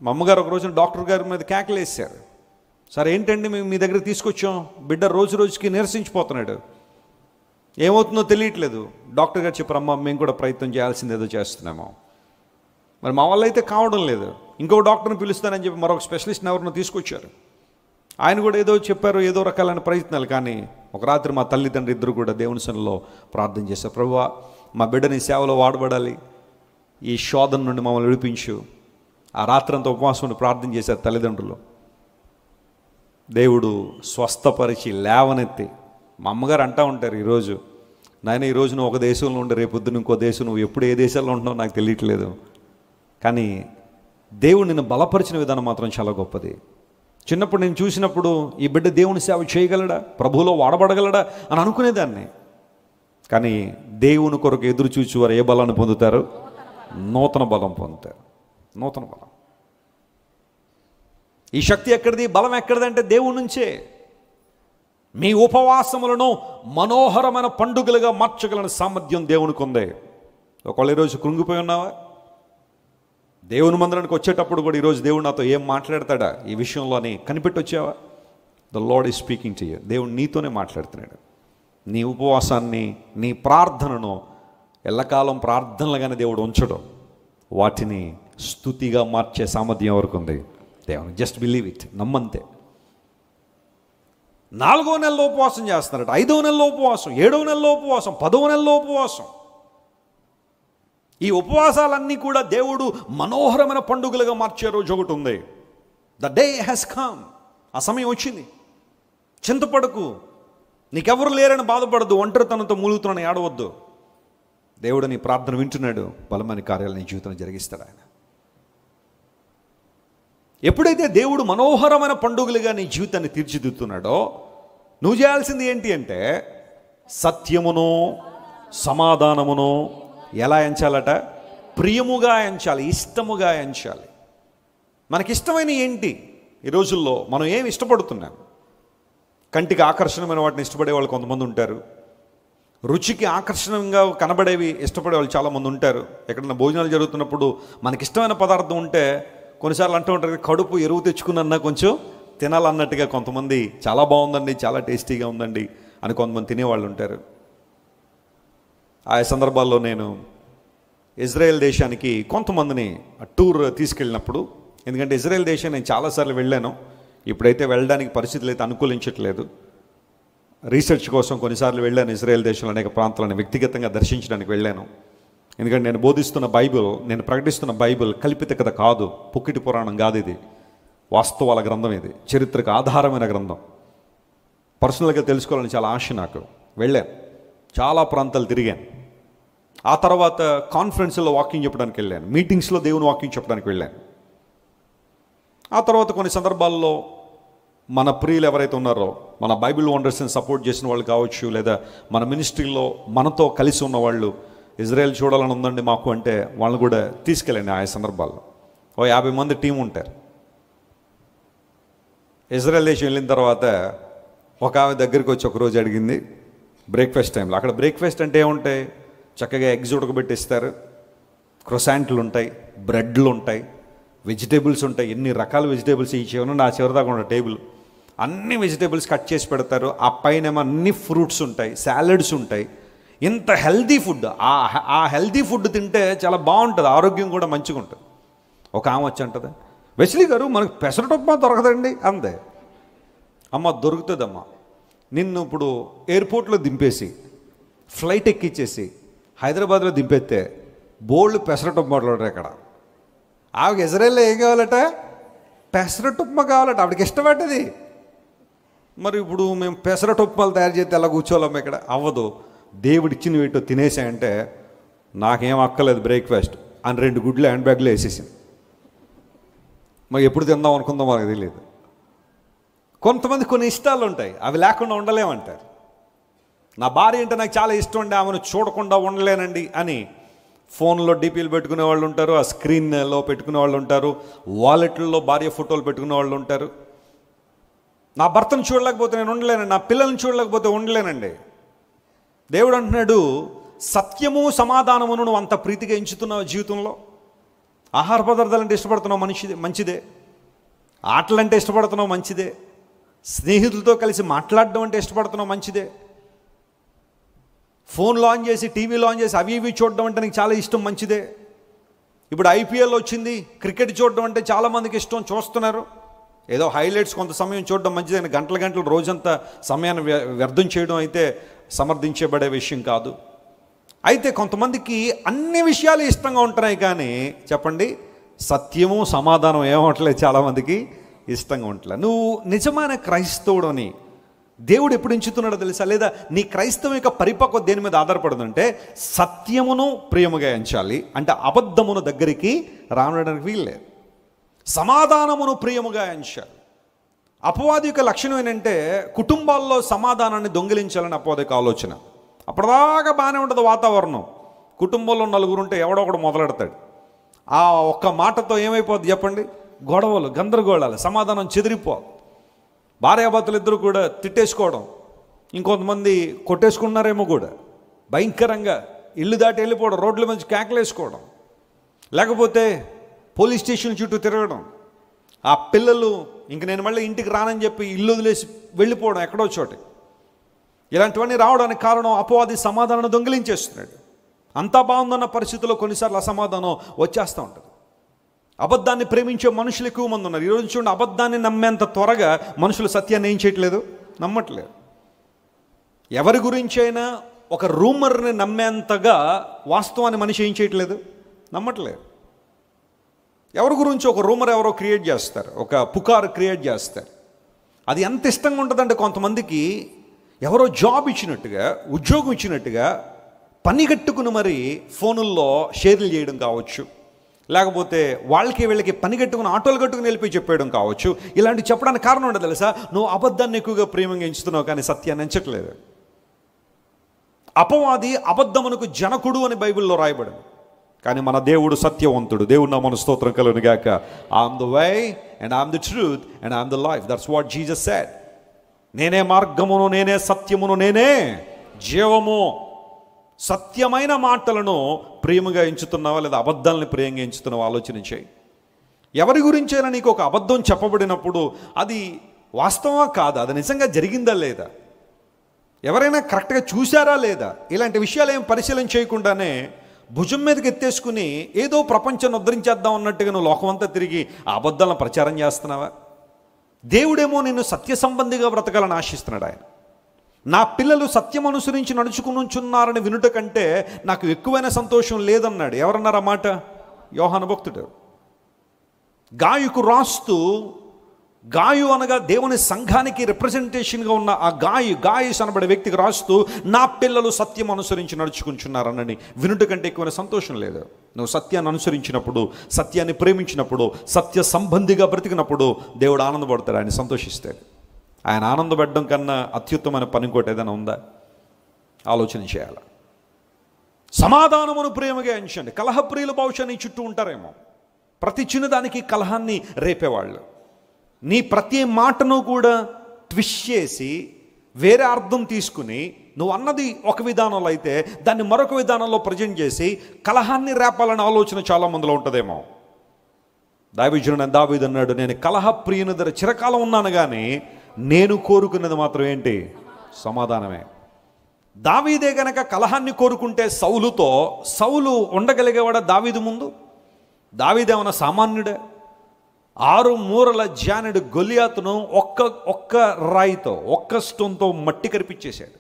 మా అమ్మగారు ఒక రోజున డాక్టర్ గారి మీద కేకలేసారు. సరే ఏంటండి మేము మీ దగ్గర తీసుకొచ్చాం, బిడ్డ రోజు రోజుకి నీరసించిపోతున్నాడు, ఏమవుతుందో తెలియట్లేదు. డాక్టర్ గారు చెప్పారు, అమ్మ మేము కూడా ప్రయత్నం చేయాల్సింది ఏదో చేస్తున్నాము. మరి మా వల్ల అయితే కావడం లేదు, ఇంకొక డాక్టర్ని పిలుస్తానని చెప్పి మరొక స్పెషలిస్ట్ని ఎవరినో తీసుకొచ్చారు. ఆయన కూడా ఏదో చెప్పారు, ఏదో రకాలైన ప్రయత్నాలు. కానీ ఒక రాత్రి మా తల్లిదండ్రులు ఇద్దరు కూడా దేవుని సన్నిధిలో ప్రార్థన చేశారు. ప్రభువా, మా బిడ్డని సేవలో వాడబడాలి, ఈ శోధన నుండి మమ్మల్ని విడిపించు. ఆ రాత్రంతా ఉపవాసం ఉండి ప్రార్థన చేశారు తల్లిదండ్రులు. దేవుడు స్వస్థపరిచి లేవనెత్తి, మా అమ్మగారు అంటూ ఉంటారు ఈరోజు, నాయన ఈరోజు నువ్వు ఒక దేశంలో ఉండి రేపొద్దున ఇంకో దేశం, నువ్వు ఎప్పుడు ఏ దేశాల్లో ఉంటున్నావు నాకు తెలియట్లేదు, కానీ దేవుడు నిన్ను బలపరిచిన విధానం మాత్రం చాలా గొప్పది. చిన్నప్పుడు నేను చూసినప్పుడు ఈ బిడ్డ దేవుని సేవ చేయగలడా, ప్రభువులో వాడబడగలడా అని అనుకునేదాన్ని. కానీ దేవుని కొరకు ఎదురు చూచేవారు ఏ బలాన్ని పొందుతారు? నూతన బలం పొందుతారు. నూతన బలం. ఈ శక్తి ఎక్కడిది, బలం ఎక్కడిదంటే దేవుడి నుంచే. మీ ఉపవాసములను మనోహరమైన పండుగలుగా మార్చగలని సామర్థ్యం దేవునికి ఉంది. ఒకవేళ ఈరోజు కృంగిపోయి ఉన్నావా? దేవుని మందిరానికి వచ్చేటప్పుడు కూడా ఈరోజు దేవుడు నాతో ఏం మాట్లాడతాడా ఈ విషయంలో అని కనిపెట్టి వచ్చావా? The lord is speaking to you. దేవుడు నీతోనే మాట్లాడుతున్నాడు. నీ ఉపవాసాన్ని, నీ ప్రార్థనను ఎల్లకాలం ప్రార్థనలుగానే దేవుడు ఉంచడం, వాటిని స్తుతిగా మార్చే సామర్థ్యం ఎవరికి ఉంది? దేవుని. జస్ట్ బిలీవ్ ఇట్, నమ్మంతే. 4వ నెలలో ఉపవాసం చేస్తున్నారట, 5వ నెలలో ఉపవాసం, 7వ నెలలో ఉపవాసం, 10వ నెలలో ఉపవాసం. ఈ ఉపవాసాలన్నీ కూడా దేవుడు మనోహరమైన పండుగలుగా మార్చే రోజు ఒకటి ఉంది. The day has come. ఆ సమయం వచ్చింది. చింతపడకు, నీకెవరు లేరని బాధపడద్దు, ఒంటరితనంతో మూలుగుతున్నాను ఏడవద్దు. దేవుడు నీ ప్రార్థన వింటున్నాడు, బలమైన కార్యాలు నీ జీవితంలో జరిగిస్తాడు ఆయన. ఎప్పుడైతే దేవుడు మనోహరమైన పండుగలుగా నీ జీవితాన్ని తీర్చిదిద్దుతున్నాడో నువ్వు చేయాల్సింది ఏంటి అంటే సత్యమును సమాధానమును ఎలా ఎంచాలట? ప్రియముగా ఎంచాలి, ఇష్టముగా ఎంచాలి. మనకిష్టమైన ఏంటి? ఈ రోజుల్లో మనం ఏమి ఇష్టపడుతున్నాం? కంటికి ఆకర్షణమైన వాటిని ఇష్టపడే వాళ్ళు కొంతమంది ఉంటారు. రుచికి ఆకర్షణంగా కనబడేవి ఇష్టపడే వాళ్ళు చాలామంది ఉంటారు. ఎక్కడైనా భోజనాలు జరుగుతున్నప్పుడు మనకిష్టమైన పదార్థం ఉంటే కొన్నిసార్లు అంటూ ఉంటారు, కడుపు ఎరువు తెచ్చుకున్నా కొంచెం తినాలన్నట్టుగా. కొంతమంది చాలా బాగుందండి, చాలా టేస్టీగా ఉందండి అని కొంతమంది తినేవాళ్ళు ఉంటారు. ఆ సందర్భాల్లో నేను ఇజ్రాయెల్ దేశానికి కొంతమందిని టూర్ తీసుకెళ్ళినప్పుడు, ఎందుకంటే ఇజ్రాయెల్ దేశం నేను చాలాసార్లు వెళ్ళాను, ఇప్పుడైతే వెళ్ళడానికి పరిస్థితులు అయితే అనుకూలించట్లేదు. రీసెర్చ్ కోసం కొన్నిసార్లు వెళ్ళాను ఇజ్రాయెల్ దేశంలో అనేక ప్రాంతాలను వ్యక్తిగతంగా దర్శించడానికి వెళ్ళాను. ఎందుకంటే నేను బోధిస్తున్న బైబిల్, నేను ప్రకటిస్తున్న బైబిల్ కల్పిత కథ కాదు, పుక్కిటి పురాణం కాదు, ఇది వాస్తవాల గ్రంథం, ఇది చరిత్రకు ఆధారమైన గ్రంథం. పర్సనల్గా తెలుసుకోవాలని చాలా ఆశ నాకు. వెళ్ళాను, చాలా ప్రాంతాలు తిరిగాను. ఆ తర్వాత కాన్ఫరెన్స్లో వాకింగ్ చెప్పడానికి వెళ్ళాను, మీటింగ్స్లో దేవుని వాకింగ్ చెప్పడానికి వెళ్ళాను. ఆ తర్వాత కొన్ని సందర్భాల్లో మన ప్రియులు ఎవరైతే ఉన్నారో, మన బైబిల్ వండర్స్ని సపోర్ట్ చేసిన వాళ్ళు కావచ్చు, లేదా మన మినిస్ట్రీలో మనతో కలిసి ఉన్న వాళ్ళు ఇజ్రాయెల్ చూడాలని ఉందండి మాకు అంటే వాళ్ళని కూడా తీసుకెళ్ళండి. ఆ సందర్భాల్లో 50 మంది టీం ఉంటారు. ఇజ్రాయెల్ దేశం వెళ్ళిన తర్వాత ఒక ఆమె దగ్గరికి వచ్చి ఒకరోజు అడిగింది, బ్రేక్ఫాస్ట్ టైంలో. అక్కడ బ్రేక్ఫాస్ట్ అంటే ఏముంటాయి? చక్కగా ఎగ్స్ ఉడకబెట్టిస్తారు, క్రొసాంట్లు ఉంటాయి, బ్రెడ్లు ఉంటాయి, వెజిటేబుల్స్ ఉంటాయి. ఎన్ని రకాల వెజిటేబుల్స్ ఈ చివరి నా చివరి దాకా ఉన్న టేబుల్ అన్ని వెజిటేబుల్స్ కట్ చేసి పెడతారు. ఆ పైన అన్ని ఫ్రూట్స్ ఉంటాయి, సాలడ్స్ ఉంటాయి. ఇంత హెల్దీ ఫుడ్, ఆ హెల్దీ ఫుడ్ తింటే చాలా బాగుంటుంది, ఆరోగ్యం కూడా మంచిగా ఉంటుంది. ఒక ఆమె వచ్చి అంటది, వెస్లీ గారు మనకు పెసరటొప్ప దొరకదండి అంతే. అమ్మ దొరుకుతుందమ్మా, నిన్ను ఇప్పుడు ఎయిర్పోర్ట్లో దింపేసి ఫ్లైట్ ఎక్కిచ్చేసి హైదరాబాద్లో దింపేస్తే బోల్డ్ పెసరటొప్ప మాట్లాడరు ఇక్కడ. ఆవిడకి ఇజ్రాయెల్లో ఏం కావాలట? పెసరటుప్మా కావాలట, ఆవిడకి ఇష్టపడ్డది. మరి ఇప్పుడు మేము పెసరటుప్మాలు తయారు చేస్తే ఎలా కూర్చోవాలమ్మా? ఇక్కడ అవ్వదు. దేవుడిచ్చిన వీటితో తినేసాయంటే నాకేం అక్కలేదు బ్రేక్ఫాస్ట్ అని 2 గుడ్లు హ్యాండ్ బ్యాగ్లో వేసేసింది. మరి ఎప్పుడు తిందాం అనుకుందాం మనకు తెలియదు. కొంతమంది కొన్ని ఇష్టాలు ఉంటాయి, అవి లేకుండా ఉండలేమంటారు. నా భార్య అంటే నాకు చాలా ఇష్టం అండి, ఆమెను చూడకుండా ఉండలేనండి అని ఫోన్లో డీపీలు పెట్టుకునే వాళ్ళు ఉంటారు, ఆ స్క్రీన్లో పెట్టుకునే వాళ్ళు ఉంటారు, వాలెట్లలో భార్య ఫోటోలు పెట్టుకునే వాళ్ళు ఉంటారు. నా భర్తను చూడలేకపోతే నేను ఉండలేనండి, నా పిల్లల్ని చూడలేకపోతే ఉండలేనండి. దేవుడు అంటున్నాడు, సత్యము సమాధానమును నువ్వు అంత ప్రీతిగా ఎంచుతున్నావు జీవితంలో. ఆహార పదార్థాలు అంటే ఇష్టపడుతున్నావు, మంచిదే. ఆటలంటే ఇష్టపడుతున్నావు, మంచిదే. స్నేహితులతో కలిసి మాట్లాడడం అంటే ఇష్టపడుతున్నావు, మంచిదే. ఫోన్ ఆన్ చేసి టీవీలో ఆన్ చేసి అవి ఇవి చూడడం అంటే నీకు చాలా ఇష్టం, మంచిదే. ఇప్పుడు ఐపీఎల్ వచ్చింది, క్రికెట్ చూడడం అంటే చాలామందికి ఇష్టం, చూస్తున్నారు. ఏదో హైలైట్స్ కొంత సమయం చూడడం మంచిదే, గంటల గంటలు రోజంతా సమయాన్ని వ్యర్థం చేయడం అయితే సమర్థించబడే విషయం కాదు. అయితే కొంతమందికి అన్ని విషయాలు ఇష్టంగా ఉంటున్నాయి, కానీ చెప్పండి సత్యము సమాధానం ఏమవట్లేదు, చాలామందికి ఇష్టంగా ఉండట్లేదు. నువ్వు నిజమైన క్రైస్తవుడు అని దేవుడు ఎప్పుడు ఎంచుతున్నాడో తెలుసా? లేదా నీ క్రైస్తవం యొక్క పరిపక్వత దేని మీద ఆధారపడుతుందంటే సత్యమును ప్రియముగా ఎంచాలి, అంటే అబద్ధమును దగ్గరికి రావడానికి వీల్లేదు. సమాధానమును ప్రియముగా ఎంచాలి. అపవాది యొక్క లక్షణం ఏంటంటే కుటుంబాల్లో సమాధానాన్ని దొంగిలించాలని అపవాది యొక్క ఆలోచన. అప్పటిదాకా బాగానే ఉంటుంది వాతావరణం, కుటుంబంలో 4 ఉంటే ఎవడో ఒకడు మొదలెడతాడు. ఆ ఒక్క మాటతో ఏమైపోద్ది చెప్పండి? గొడవలు, గందరగోళాలు, సమాధానం చెదిరిపోదు. భార్యాభర్తలు ఇద్దరు కూడా తిట్టేసుకోవడం, ఇంకొంతమంది కొట్టేసుకున్నారేమో కూడా, భయంకరంగా ఇల్లు దాటి వెళ్ళిపోవడం, రోడ్ల మంచి కేకలేసుకోవడం, లేకపోతే పోలీస్ స్టేషన్ చుట్టూ తిరగడం. ఆ పిల్లలు ఇంక నేను మళ్ళీ ఇంటికి రానని చెప్పి ఇల్లు వదిలేసి వెళ్ళిపోవడం ఎక్కడో చోటి. ఇలాంటివన్నీ రావడానికి కారణం అపవాది సమాధానం దొంగిలించేస్తున్నాడు. అంతా బాగుందన్న పరిస్థితుల్లో కొన్నిసార్లు అసమాధానం వచ్చేస్తూ ఉంటుంది. అబద్ధాన్ని ప్రేమించే మనుషులు ఎక్కువ మంది ఉన్నారు. ఈరోజు చూడండి, అబద్ధాన్ని నమ్మేంత త్వరగా మనుషులు సత్యాన్ని ఏం చేయట్లేదు, నమ్మట్లేదు. ఎవరి గురించి అయినా ఒక రూమర్ని నమ్మేంతగా వాస్తవాన్ని మనిషి ఏం చేయట్లేదు, నమ్మట్లేదు. ఎవరి గురించి ఒక రూమర్ ఎవరో క్రియేట్ చేస్తారు, ఒక పుకారు క్రియేట్ చేస్తారు. అది ఎంత ఇష్టంగా ఉంటుందంటే కొంతమందికి ఎవరో జాబ్ ఇచ్చినట్టుగా, ఉద్యోగం ఇచ్చినట్టుగా పని కట్టుకుని మరి ఫోనుల్లో షేర్లు చేయడం కావచ్చు, లేకపోతే వీళ్ళకి పని కట్టుకుని ఆటోలు కట్టుకుని వెళ్ళిపోయి చెప్పేయడం కావచ్చు. ఇలాంటి చెప్పడానికి కారణం ఉండదు తెలుసా? నువ్వు అబద్ధాన్ని ఎక్కువగా ప్రేమగా ఎంచుతున్నావు, కానీ సత్యాన్ని ఎంచట్లేదు. అపవాది అబద్ధమునకు జనకుడు అని బైబిల్లో రాయబడింది. కానీ మన దేవుడు సత్యవంతుడు. దేవుడు నామమున స్తోత్రం కలుగును గాక. I'm the way and I'm the truth and I'm the life. That's what Jesus said. నేనే మార్గమును, నేనే సత్యమును, నేనే జీవము. సత్యమైన మాటలను ప్రేమగా ఎంచుతున్నావా లేదా అబద్ధాలని ప్రేమగా ఎంచుతున్నావా? ఆలోచన చేయి. ఎవరి గురించైనా నీకు ఒక అబద్ధం చెప్పబడినప్పుడు అది వాస్తవమా కాదా, అది నిజంగా జరిగిందా లేదా, ఎవరైనా కరెక్ట్గా చూశారా లేదా, ఇలాంటి విషయాలు ఏం పరిశీలన చేయకుండానే భుజం మీదకి ఎత్తేసుకుని ఏదో ప్రపంచాన్ని ఉద్ధరించేద్దాం అన్నట్టుగా నువ్వు లోకమంతా తిరిగి ఆ అబద్ధాలను ప్రచారం చేస్తున్నావా? దేవుడేమో నిన్ను సత్య సంబంధిగా బ్రతకాలని ఆశిస్తున్నాడు. ఆయన నా పిల్లలు సత్యం అనుసరించి నడుచుకునుచున్నారని వినుట కంటే నాకు ఎక్కువైన సంతోషం లేదన్నాడు. ఎవరన్నారు ఆ మాట? యోహాను భక్తుడు. గాయుకు రాస్తూ, గాయు అనగా దేవుని సంఘానికి రిప్రజెంటేషన్గా ఉన్న ఆ గాయస్ అనబడే వ్యక్తికి రాస్తూ, నా పిల్లలు సత్యం అనుసరించి నడుచుకుంటున్నారనని వినుట కంటే ఎక్కువైన సంతోషం లేదు. నువ్వు సత్యాన్ని అనుసరించినప్పుడు, సత్యాన్ని ప్రేమించినప్పుడు, సత్య సంబంధిగా బ్రతికినప్పుడు దేవుడు ఆనందపడతాడు, ఆయన సంతోషిస్తాడు. ఆయన ఆనందపడడం కన్నా అత్యుత్తమైన పని ఇంకోటి ఏదైనా ఉందా? ఆలోచన చేయాలి. సమాధానమును ప్రేమగా ఎంచండి. కలహప్రియులు బహుశా నీ చుట్టూ ఉంటారేమో. ప్రతి చిన్నదానికి కలహాన్ని రేపేవాళ్ళు. నీ ప్రతి మాటను కూడా ట్విస్ట్ చేసి వేరే అర్థం తీసుకుని నువ్వు అన్నది ఒక విధానంలో అయితే దాన్ని మరొక విధానంలో ప్రజెంట్ చేసి కలహాన్ని రేపాలనే ఆలోచన చాలా మందిలో ఉంటుందేమో. దావీదును దావీదు అన్నాడు, నేను కలహప్రియుని దగ్గర చిరకాలం ఉన్నాను, కానీ నేను కోరుకున్నది మాత్రం ఏంటి? సమాధానమే. దావీదే గనక కలహాన్ని కోరుకుంటే సౌలు ఉండగలిగేవాడా దావీదు ముందు? దావీదేమన్నా సామాన్యుడే? 6 మూరల జానుడు గొలియాతును ఒక్క రాయితో, ఒక్క స్టోన్తో మట్టి కరిపించేశాడు.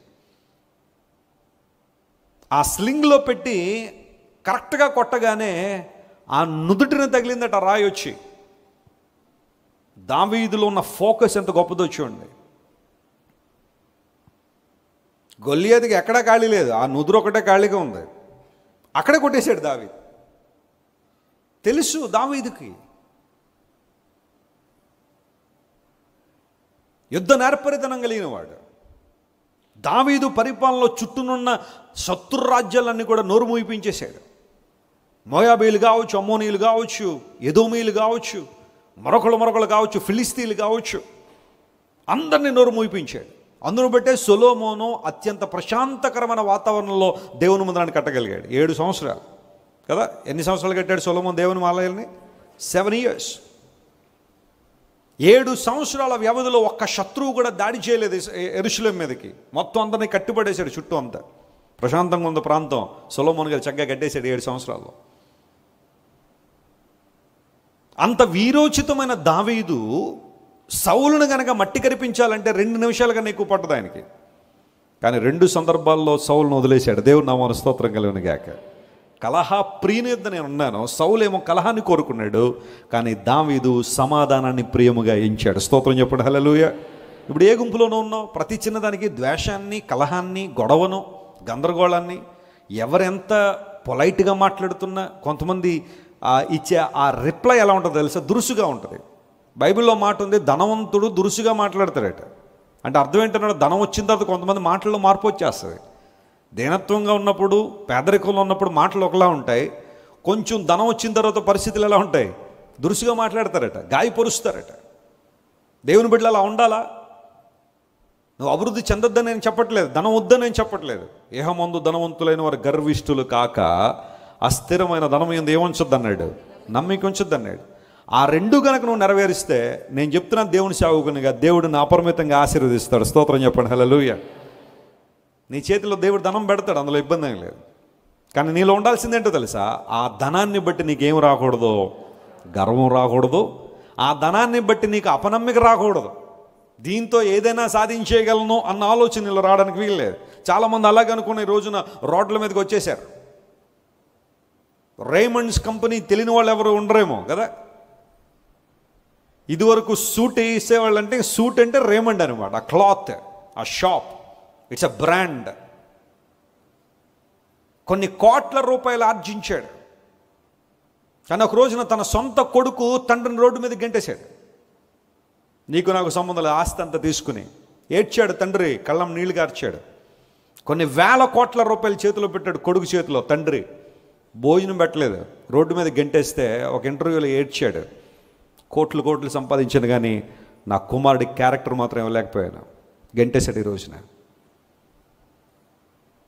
ఆ స్లింగ్లో పెట్టి కరెక్ట్గా కొట్టగానే ఆ నుదుటిని తగిలిందట రాయి వచ్చి. దావీదులో ఉన్న ఫోకస్ ఎంత గొప్పదో చూడండి. గొలియాతుకి ఎక్కడా ఖాళీ లేదు, ఆ నుదురు ఒకటే ఖాళీగా ఉంది, అక్కడే కొట్టేశాడు దావీదు. తెలుసు దావీదుకి యుద్ధ నేర్పరితనం కలిగిన వాడు. దావీదు పరిపాలనలో చుట్టూనున్న శత్రు రాజ్యాలన్నీ కూడా నోరు మూయించేశాడు. మోయాబీలు కావచ్చు, అమ్మోనీయులు కావచ్చు, ఎదోమీయులు కావచ్చు, మరొకళ్ళు కావచ్చు, ఫిలిస్తీన్లు కావచ్చు, అందరినీ నోరు మూయించాడు. అందును బట్టే సొలొమోను అత్యంత ప్రశాంతకరమైన వాతావరణంలో దేవుని మందిరాన్ని కట్టగలిగాడు. 7 సంవత్సరాలు కదా. ఎన్ని సంవత్సరాలు కట్టాడు సొలొమోను దేవుని ఆలయాల్ని? 7 years. 7 సంవత్సరాల వ్యవధిలో ఒక్క శత్రువు కూడా దాడి చేయలేదు యెరూషలేము మీదకి. మొత్తం అందరినీ కట్టిపడేశాడు. చుట్టూ అంతా ప్రశాంతంగా ఉన్న ప్రాంతం సొలొమోను గారు చక్కగా కట్టేశాడు 7 సంవత్సరాల్లో. అంత వీరోచితమైన దావీదు సౌలును గనక మట్టి కరిపించాలంటే 2 నిమిషాలు కన్నా ఎక్కువ పట్టదు ఆయనకి. కానీ 2 సందర్భాల్లో సౌలును వదిలేశాడు. దేవుని నామమున స్తోత్రం కలుగును గాక. కలహ ప్రియుని యొద్ద నేను ఉన్నాను. సౌలేమో కలహాన్ని కోరుకున్నాడు, కానీ దావీదు సమాధానాన్ని ప్రియముగా ఎంచాడు. స్తోత్రం చెప్పండి, హల్లెలూయా. ఇప్పుడు ఏ గుంపులోనూ ఉన్నావు? ప్రతి చిన్నదానికి ద్వేషాన్ని, కలహాన్ని, గొడవను, గందరగోళాన్ని, ఎవరెంత పొలైట్గా మాట్లాడుతున్నా కొంతమంది ఇచ్చే ఆ రిప్లై ఎలా ఉంటుందో తెలుసా? దురుసుగా ఉంటుంది. బైబిల్లో మాట ఉంది, ధనవంతుడు దురుసుగా మాట్లాడతాడట. అంటే అర్థం ఏంటన్నాడు? ధనం వచ్చిన తర్వాత కొంతమంది మాటల్లో మార్పు వచ్చేస్తుంది. దీనత్వంగా ఉన్నప్పుడు, పేదరికంలో ఉన్నప్పుడు మాటలు ఒకలా ఉంటాయి. కొంచెం ధనం వచ్చిన తర్వాత పరిస్థితులు ఎలా ఉంటాయి? దురుసుగా మాట్లాడతారట, గాయపరుస్తారట. దేవుని బిడ్డలు అలా ఉండాలా? నువ్వు అభివృద్ధి చెందొద్దని నేను చెప్పట్లేదు, ధనం వద్దని నేను చెప్పట్లేదు. ఏహమందు ధనవంతులైన వారు గర్విష్ఠులు కాక అస్థిరమైన ధనం ఏంది ఏముంచొద్దు అన్నాడు, నమ్మిక ఉంచొద్దు అన్నాడు. ఆ 2 కనుక నువ్వు నెరవేరిస్తే నేను చెప్తున్నాను, దేవుని సేవకునిగా దేవుడిని అపరిమితంగా ఆశీర్వదిస్తాడు. స్తోత్రం చెప్పండి, హల్లెలూయా. నీ చేతిలో దేవుడు ధనం పెడతాడు, అందులో ఇబ్బంది ఏం లేదు. కానీ నీలో ఉండాల్సిందేంటో తెలుసా? ఆ ధనాన్ని బట్టి నీకేం రాకూడదు? గర్వం రాకూడదు. ఆ ధనాన్ని బట్టి నీకు అపనమ్మిక రాకూడదు. దీంతో ఏదైనా సాధించేయగలను అన్న ఆలోచన నీలో రావడానికి వీల్లేదు. చాలామంది అలాగే అనుకున్న ఈ రోజున రోడ్ల మీదకి వచ్చేసారు. రేమండ్స్ కంపెనీ తెలియని వాళ్ళు ఎవరు ఉండరేమో కదా. ఇదివరకు సూట్ వేసేవాళ్ళు అంటే సూట్ అంటే రేమండ్ అనమాట, ఆ క్లాత్, ఆ షాప్. It's a brand. కొన్ని కోట్ల రూపాయలు ఆర్జించాడు, కానీ ఒక రోజున తన సొంత కొడుకు తండ్రిని రోడ్డు మీద గెంటేశాడు. నీకు నాకు సంబంధం లేదు ఆస్తి అంతా తీసుకుని ఏడ్చాడు తండ్రి, కళ్ళం నీళ్లు గార్చాడు. కొన్ని వేల కోట్ల రూపాయలు చేతిలో పెట్టాడు కొడుకు చేతిలో. తండ్రి భోజనం పెట్టలేదు, రోడ్డు మీద గెంటేస్తే ఒక ఇంటర్వ్యూలో ఏడ్చాడు. కోట్లు కోట్లు సంపాదించాను కానీ నా కుమారుడి క్యారెక్టర్ మాత్రం ఇవ్వలేకపోయాను, గెంటేశాడు ఈ రోజున.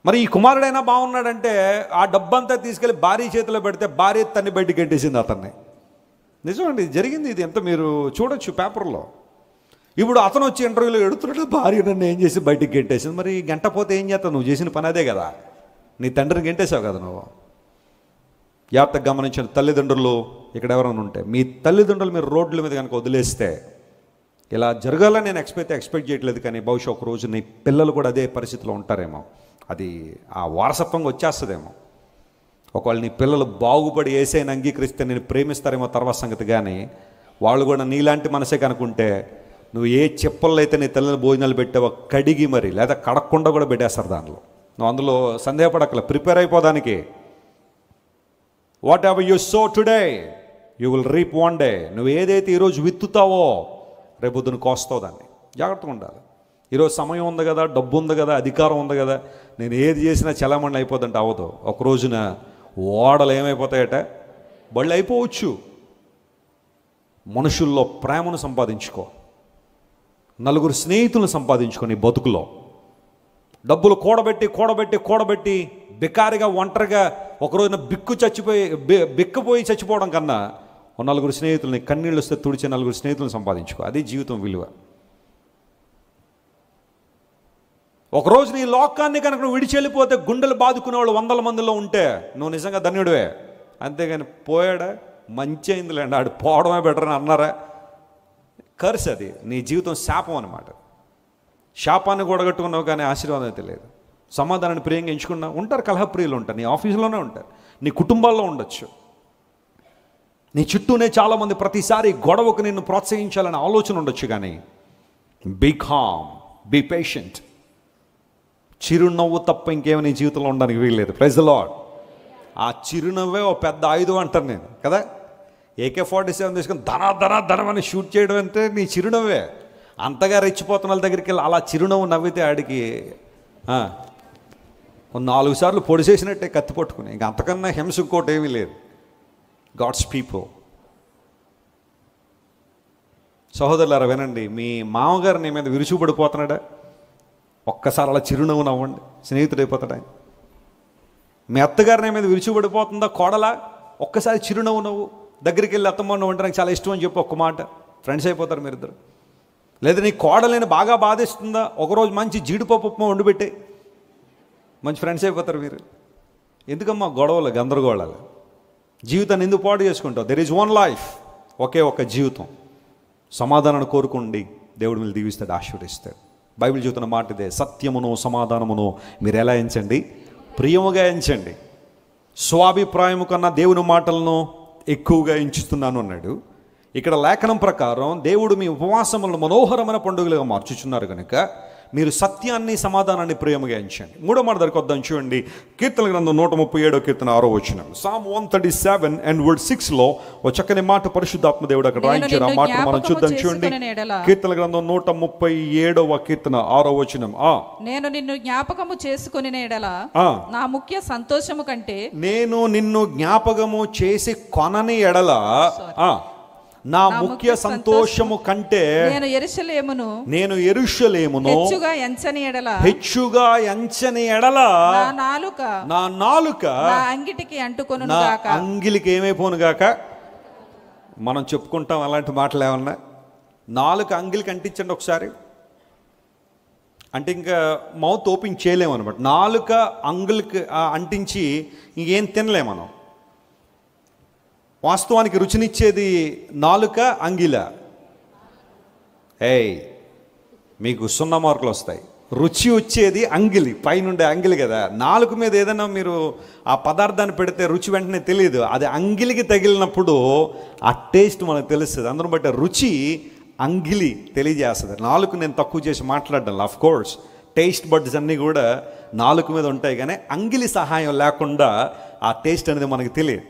మరి ఈ కుమారుడైనా బాగున్నాడంటే ఆ డబ్బంతా తీసుకెళ్ళి భార్య చేతిలో పెడితే భార్య తన్ని బయటికి గెంటేసింది అతన్ని. నిజమండి, జరిగింది ఇది. ఎంత మీరు చూడొచ్చు పేపర్లో. ఇప్పుడు అతను వచ్చి ఇంటర్వ్యూలో ఎడుతున్నాడు, భార్య నన్ను ఏం చేసి బయటికి గెంటేసింది. మరి గంట పోతే ఏం చేస్తావు? నువ్వు చేసిన పని అదే కదా, నీ తండ్రిని గెంటేసావు కదా నువ్వు. జాగ్రత్తగా గమనించిన తల్లిదండ్రులు ఇక్కడ ఎవరైనా ఉంటే, మీ తల్లిదండ్రులు మీరు రోడ్ల మీద కనుక వదిలేస్తే, ఇలా జరగాలని నేను ఎక్స్పెక్ట్ చేయట్లేదు, కానీ బహుశా ఒక రోజు నీ పిల్లలు కూడా అదే పరిస్థితిలో ఉంటారేమో. అది ఆ వారసత్వంగా వచ్చేస్తుందేమో. ఒకవేళ నీ పిల్లలు బాగుపడి యేసయ్యను అంగీకరిస్తే నేను ప్రేమిస్తారేమో తర్వాత సంగతి, కానీ వాళ్ళు కూడా నీలాంటి మనసే కనుకుంటే నువ్వు ఏ చెప్పల్లో అయితే నీ తల్లిని భోజనాలు పెట్టావో కడిగి మరి, లేదా కడగకుండా కూడా పెట్టేస్తారు దానిలో. నువ్వు అందులో సందేహపడక్కల, ప్రిపేర్ అయిపోదానికి. Whatever you sow today you will reap one day. నువ్వు ఏదైతే ఈరోజు విత్తుతావో రేపొద్దున కోస్తావు దాన్ని. జాగ్రత్తగా ఉండాలి. ఈరోజు సమయం ఉంది కదా, డబ్బు ఉంది కదా, అధికారం ఉంది కదా, నేను ఏది చేసినా చలామణి అయిపోద్దంటే అవ్వదు. ఒక రోజున ఓడలు ఏమైపోతాయట, బళ్ళు అయిపోవచ్చు. మనుషుల్లో ప్రేమను సంపాదించుకో, నలుగురు స్నేహితులను సంపాదించుకో. నీ బతుకులో డబ్బులు కూడబెట్టి బికారిగా ఒంటరిగా ఒక రోజున బిక్కుపోయి చచ్చిపోవడం కన్నా ఓ నలుగురు స్నేహితులని, కన్నీళ్ళు వస్తే తుడిచే నలుగురు స్నేహితులను సంపాదించుకో. అది జీవితం విలువ. ఒకరోజు నీ లోకాన్ని కనుక నువ్వు విడిచి వెళ్ళిపోతే గుండెలు బాదుకునే వాళ్ళు 100 మందిలో ఉంటే నువ్వు నిజంగా ధన్యుడివే. అంతేగాని పోయాడా మంచి అయిందిలేండి, ఆడు పోవడమే బెటర్ అని అన్నారా, కర్స్. అది నీ జీవితం శాపం అన్నమాట. శాపాన్ని కూడగట్టుకున్నావు కానీ ఆశీర్వాదం అయితే లేదు. సమాధానాన్ని ప్రియంగా ఎంచుకున్నా ఉంటారు, కలహప్రియులు ఉంటారు, నీ ఆఫీసులోనే ఉంటారు, నీ కుటుంబాల్లో ఉండొచ్చు, నీ చుట్టూనే చాలామంది ప్రతిసారి గొడవకు నిన్ను ప్రోత్సహించాలనే ఆలోచన ఉండొచ్చు. కానీ బీ కామ్, బీ పేషెంట్. చిరునవ్వు తప్ప ఇంకేమీ నీ జీవితంలో ఉండడానికి వీల్లేదు. Praise the Lord. ఆ చిరునవ్వే ఓ పెద్ద ఆయుధం అంటారు నేను కదా. AK-47 తీసుకొని ధనమని షూట్ చేయడం అంటే నీ చిరునవ్వే. అంతగా రెచ్చిపోతున్న వాళ్ళ దగ్గరికి వెళ్ళి అలా చిరునవ్వు నవ్వితే ఆడికి 4 సార్లు పొడిసేసినట్టే కత్తి పట్టుకుని. ఇంక అంతకన్నా హింస ఇంకోటి ఏమీ లేదు. God's people. సహోదరులారా వినండి, మీ మామగారు నీ మీద విరుచుపడిపోతున్నాడా, ఒక్కసారి అలా చిరునవ్వు నవ్వండి, స్నేహితుడైపోతాడా. మీ అత్తగారు నీ మీద విరుచుపడిపోతుందా కోడలా, ఒక్కసారి చిరునవ్వు నవ్వు. దగ్గరికి వెళ్ళి అత్తమ్మ నువ్వు అంటే నాకు చాలా ఇష్టం అని చెప్పి ఒక్క మాట, ఫ్రెండ్స్ అయిపోతారు మీరిద్దరు. లేదా నీ కోడలేని బాగా బాధిస్తుందా, ఒకరోజు మంచి జీడిపప్పు ఉప్మా వండిపెట్టే, మంచి ఫ్రెండ్స్ అయిపోతారు మీరు. ఎందుకమ్మా గొడవలు, గందరగోళాలు? జీవితాన్ని ఎందుకు పాడు చేసుకుంటావు? దెర్ ఈజ్ వన్ లైఫ్, ఒకే ఒక జీవితం. సమాధానాన్ని కోరుకోండి, దేవుడు మీరు దీవిస్తాడు, ఆశీర్వదిస్తాడు. బైబిల్ చెబుతున్న మాట ఇదే, సత్యమును సమాధానమును మీరు ఎలా ఎంచండి? ప్రియముగా ఎంచండి. స్వాభిప్రాయము కన్నా దేవుని మాటలను ఎక్కువగా ఎంచుతున్నాను అన్నాడు. ఇక్కడ లేఖనం ప్రకారం దేవుడు మీ ఉపవాసములను మనోహరమైన పండుగలుగా మార్చుచున్నారు కనుక మీరు సత్యాన్ని సమాధానాన్ని ప్రేమగా ఎంచండి. 3వ మాట దగ్గరికి వద్దాం చూడండి. కీర్తన గ్రంథం 137 కీర్తన 6వ వచనం. Psalm 137 and verse 6లో ఒక చక్కని మాట పరిశుద్ధాత్మ దేవుడు అక్కడ రాయించారు. ఆ మాట మనం చూద్దాం చూడండి. కీర్తన గ్రంథం 137వ కీర్తన 6వ వచనం. నేను నిన్ను జ్ఞాపకము చేసుకొనిన ఎడల నా ముఖ్య సంతోషము కంటే, నేను నిన్ను జ్ఞాపకము చేసి కొనని ఎడల నా ముఖ్య సంతోషము కంటే నేను యెరూషలేమును హెచ్చుగా ఎంచని ఎడల నా నాలుక అంగిటికి అంటుకొనును గాక. అంగిలికి ఏమైపోను గాక. మనం చెప్పుకుంటాం అలాంటి మాటలు ఏమన్నా. నాలుక అంగిలికి అంటించండి ఒకసారి అంటే ఇంకా మౌత్ ఓపెన్ చేయలేము అనమాట. నాలుక అంగిలికి అంటించి ఇంకేం తినలేము మనం. వాస్తవానికి రుచినిచ్చేది నాలుక, అంగిల. మీకు 0 మార్కులు వస్తాయి. రుచి వచ్చేది అంగిలి, పైనుండే అంగిలి కదా. నాలుక మీద ఏదైనా మీరు ఆ పదార్థాన్ని పెడితే రుచి వెంటనే తెలియదు. అది అంగిలికి తగిలినప్పుడు ఆ టేస్ట్ మనకు తెలుస్తుంది. అందరం బట్టి రుచి అంగిలి తెలియజేస్తుంది. నాలుగు నేను తక్కువ చేసి మాట్లాడడం, ఆఫ్ కోర్స్ టేస్ట్ బడ్స్ అన్నీ కూడా నాలుక మీద ఉంటాయి, కానీ అంగిలి సహాయం లేకుండా ఆ టేస్ట్ అనేది మనకు తెలియదు.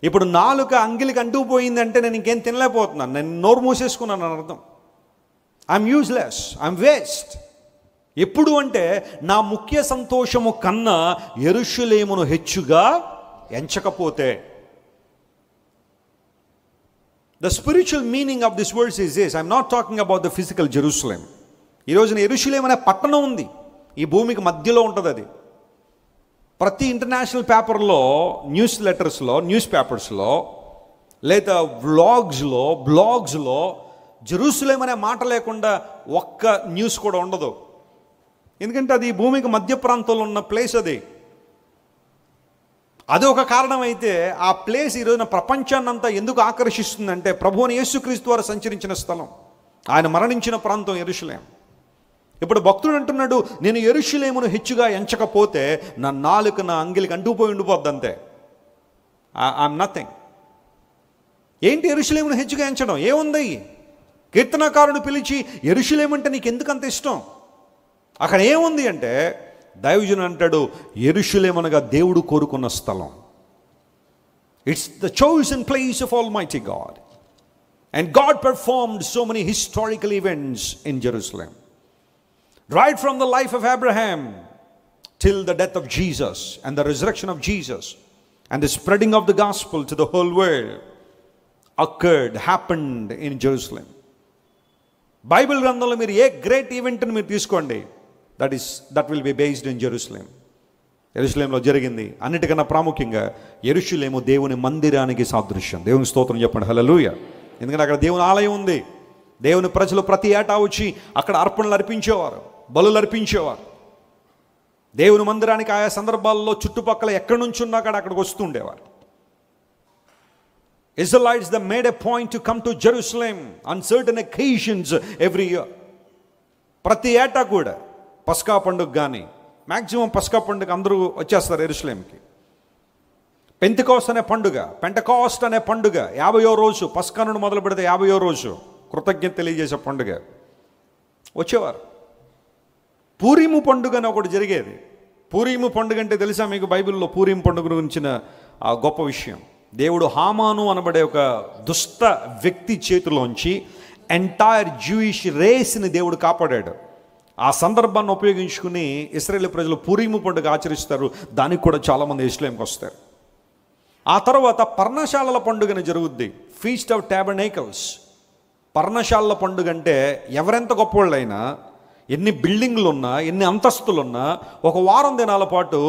ఇప్పుడు నాలుక అంగిలికి అంటుకుపోయిందంటే నేను ఇంకేం తినలేకపోతున్నాను, నేను నోరు మూసేసుకున్నాను అని అర్థం. I'm useless, I'm waste. ఎప్పుడు అంటే నా ముఖ్య సంతోషము కన్నా యెరూషలేమును హెచ్చుగా ఎంచకపోతే. The spiritual meaning of this verse is this. I'm not talking about the physical Jerusalem. ఈ రోజున యెరూషలేము అనే పట్టణం ఉంది, ఈ భూమికి మధ్యలో ఉంటుంది. అది ప్రతి ఇంటర్నేషనల్ పేపర్లో, న్యూస్ లెటర్స్లో, న్యూస్ పేపర్స్లో, లేదా బ్లాగ్స్లో జెరూసలేం అనే మాట లేకుండా ఒక్క న్యూస్ కూడా ఉండదు. ఎందుకంటే అది భూమికి మధ్య ప్రాంతంలో ఉన్న ప్లేస్. అది ఒక కారణం అయితే ఆ ప్లేస్ ఈరోజున ప్రపంచాన్నంతా ఎందుకు ఆకర్షిస్తుందంటే ప్రభువుని యేసుక్రీస్తు వారు సంచరించిన స్థలం, ఆయన మరణించిన ప్రాంతం యెరూషలేం. ఇప్పుడు భక్తుడు అంటున్నాడు, నేను యెరూషలేమును హెచ్చుగా ఎంచకపోతే నా నాలుక నా అంగిలికి అంటుకుపోయి ఉండిపోద్ది అంతే. I'm nothing. ఏంటి యెరూషలేమును హెచ్చుగా ఎంచడం? ఏముంది? కీర్తనకారుని పిలిచి యెరూషలేం అంటే నీకు ఎందుకు అంత ఇష్టం? అక్కడ ఏముంది అంటే దైవజనుడు అంటాడు, యెరూషలేం అనగా దేవుడు కోరుకున్న స్థలం. It's the chosen place of almighty God. And God performed so many historical events in Jerusalem. Right from the life of Abraham till the death of Jesus and the resurrection of Jesus and the spreading of the gospel to the whole world happened in Jerusalem. Bible గ్రంథంలో మీరు a great ఈవెంట్ని మీరు తీసుకోండి, that will be based in Jerusalem. యెరూషలేంలో జరిగింది. అన్నిటికన్నా ప్రాముఖ్యంగా యెరూషలేము దేవుని మందిరానికి సాదృశ్యం. దేవుని స్తోత్రం చెప్పండి, హల్లెలూయా. ఎందుకంటే అక్కడ దేవుని ఆలయం ఉంది. దేవుని ప్రజలు ప్రతి ఏటా వచ్చి అక్కడ అర్పణలు అర్పించేవారు, బలులు అర్పించేవారు. దేవుని మందిరానికి ఆయా సందర్భాల్లో చుట్టుపక్కల ఎక్కడి నుంచి ఉన్నా అక్కడికి వస్తుండేవారు. Israelites they made a point to come to Jerusalem on certain occasions every year. ప్రతి ఏటా కూడా పస్కా పండుగ కానీ, మ్యాక్సిమం పస్కా పండుగ అందరూ వచ్చేస్తారు యెరూషలేంకి. పెంతెకోస్ట్ అనే పండుగ, పెంటెకోస్ట్ అనే పండుగ 50వ రోజు, పస్కా నుండి మొదలు పెడితే 50వ రోజు కృతజ్ఞత తెలియజేసే పండుగ వచ్చేవారు. పూరీము పండుగ అని ఒకటి జరిగేది. పూరీము పండుగ అంటే తెలుసా మీకు? బైబిల్లో పూరీము పండుగ గురించిన ఆ గొప్ప విషయం. దేవుడు హామాను అనబడే ఒక దుష్ట వ్యక్తి చేతిలోంచి ఎంటైర్ జూయిష్ రేస్ని దేవుడు కాపాడాడు. ఆ సందర్భాన్ని ఉపయోగించుకుని ఇశ్రాయేలు ప్రజలు పూరీము పండుగ ఆచరిస్తారు. దానికి కూడా చాలామంది యెరూషలేంకి వస్తారు. ఆ తర్వాత పర్ణశాలల పండుగని జరుగుద్ది, ఫీస్ట్ ఆఫ్ టాబర్నేకల్స్. పర్ణశాలల పండుగ అంటే ఎవరెంత గొప్పవాళ్ళైనా, ఎన్ని బిల్డింగ్లు ఉన్నా, ఎన్ని అంతస్తులున్నా, ఒక వారం దినాల పాటు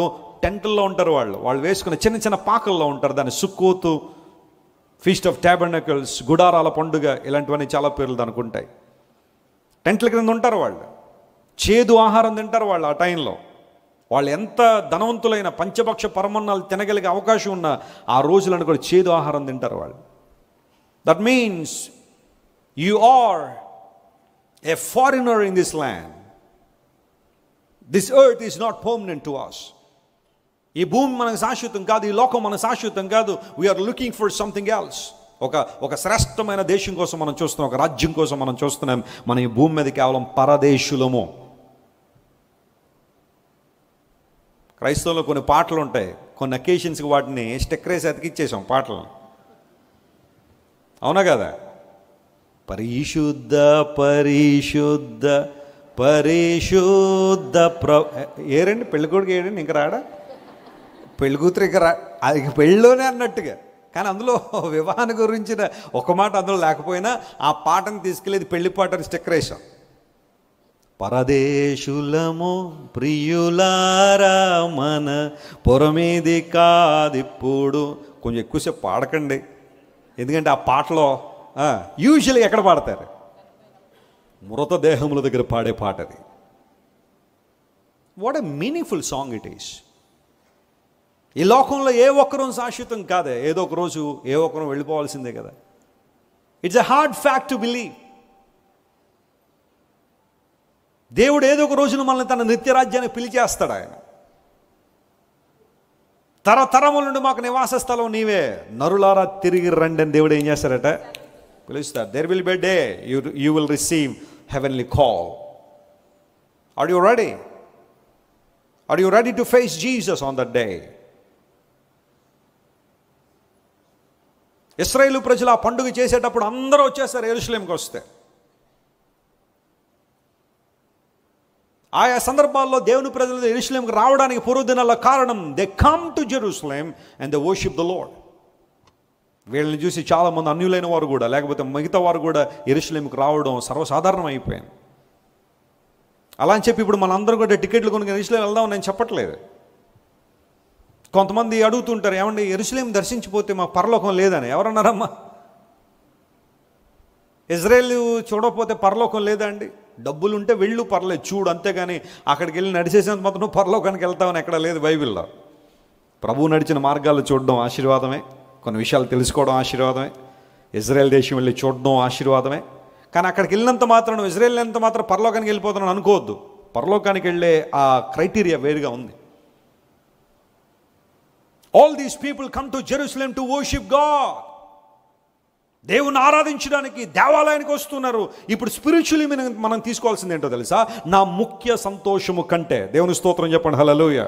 టెంటుల్లో ఉంటారు. వాళ్ళు వేసుకున్న చిన్న చిన్న పాకల్లో ఉంటారు. దాన్ని సుక్కోతు, ఫీస్ట్ ఆఫ్ టాబర్నేకల్స్, గుడారాల పండుగ, ఇలాంటివన్నీ చాలా పేర్లు దానికి ఉంటాయి. టెంట్ల క్రింద ఉంటారు వాళ్ళు. చేదు ఆహారం తింటారు వాళ్ళు. ఆ టైంలో వాళ్ళు ఎంత ధనవంతులైన పంచభక్ష పరమన్నాలు తినగలిగే అవకాశం ఉన్న ఆ రోజులను కూడా చేదు ఆహారం తింటారు వాళ్ళు. That means you are a foreigner in this land. This earth is not permanent to us. ఈ భూమి మనకు శాశ్వతం కాదు, ఈ లోకం మనకు శాశ్వతం కాదు. We are looking for something else. ఒక శ్రేష్టమైన దేశం కోసం మనం చూస్తున్నాం, ఒక రాజ్యం కోసం మనం చూస్తున్నాం. మనం ఈ భూమి మీద కేవలం పరదేశులము. క్రైస్తవంలో కొన్ని పాటలు ఉంటాయి, కొన్ని అకేషన్స్కి వాటిని స్టిక్కరేసి అతికిచ్చేసాం పాటలు, అవునా కదా? పరిశుద్ధ పరిశుద్ధ పరిశుద్ధ ఏరండి పెళ్ళికొడుకు ఏడండి, ఇంకా రాడా? పెళ్ళికూతురు ఇంకా అది పెళ్ళిలోనే అన్నట్టుగా. కానీ అందులో వివాహాన్ని గురించిన ఒక మాట అందులో లేకపోయినా ఆ పాటను తీసుకెళ్ళేది పెళ్లి పాటని స్టిక్కర్ వేసాం. పరదేశులము ప్రియులారా మన పొరమీది కాదిప్పుడు. కొంచెం ఎక్కువసేపు పాడకండి, ఎందుకంటే ఆ పాటలో యూజువల్లీ ఎక్కడ పాడతారు? మృతదేహముల దగ్గర పాడే పాట అది. What a meaningful song it is. ఈ లోకంలో ఏ ఒక్కరూ శాశ్వతం కాదే, ఏదో ఒక రోజు ఏ ఒక్కరూ వెళ్ళిపోవాల్సిందే కదా. It's a hard fact to believe. దేవుడు ఏదో ఒక రోజున మనల్ని తన నిత్యరాజ్యాన్ని పిలిచేస్తాడు. ఆయన తరతరముల నుండి మాకు నివాస స్థలం నీవే, నరులారా తిరిగి రండి అని దేవుడు ఏం చేస్తారట? పిలుస్తారు. There will be a day you will receive heavenly call. Are you ready? Are you ready to face Jesus on that day? ఇశ్రాయేలు ప్రజలు ఆ పండుగ చేసేటప్పుడు అందరూ వచ్చేస్తారు యెరూషలేంకి వస్తే. ఆయా సందర్భాల్లో దేవుని ప్రజలు యెరూషలేంకి రావడానికి పూర్వదినాల కారణం, they come to Jerusalem and they worship the lord. వీళ్ళని చూసి చాలామంది అన్యులైన వారు కూడా, లేకపోతే మిగతా వారు కూడా యెరూషలేంకి రావడం సర్వసాధారణం అయిపోయింది. అలా అని చెప్పి ఇప్పుడు మనందరం కూడా టికెట్లు కొనుక్కొని యెరూషలేం వెళ్దాం నేను చెప్పట్లేదు. కొంతమంది అడుగుతుంటారు, ఏమండి యెరూషలేం దర్శించిపోతే మా పరలోకం లేదని. ఎవరన్నారమ్మా? ఇజ్రాయేల్ చూడకపోతే పరలోకం లేదా అండి? డబ్బులు ఉంటే వెళ్ళు, పర్లేదు, చూడు, అంతేగాని అక్కడికి వెళ్ళి నడిచేసినంత మాత్రం నువ్వు పరలోకానికి వెళ్తావని ఎక్కడ లేదు బైబిల్లో. ప్రభువు నడిచిన మార్గాలు చూడడం ఆశీర్వాదమే, కొన్ని విషయాలు తెలుసుకోవడం ఆశీర్వాదమే, ఇజ్రాయేల్ దేశం వెళ్ళి చూడడం ఆశీర్వాదమే. కానీ అక్కడికి వెళ్ళినంత మాత్రం, ఇజ్రాయేల్ వెళ్ళినంత మాత్రం పరలోకానికి వెళ్ళిపోతున్నాను అనుకోవద్దు. పరలోకానికి వెళ్ళే ఆ క్రైటీరియా వేరుగా ఉంది. All these people come to Jerusalem to worship God. దేవుని ఆరాధించడానికి దేవాలయానికి వస్తున్నారు. ఇప్పుడు స్పిరిచువల్లీ మనం తీసుకోవాల్సింది ఏంటో తెలుసా? నా ముఖ్య సంతోషము కంటే, దేవుని స్తోత్రం చెప్పండి, హల్లెలూయా.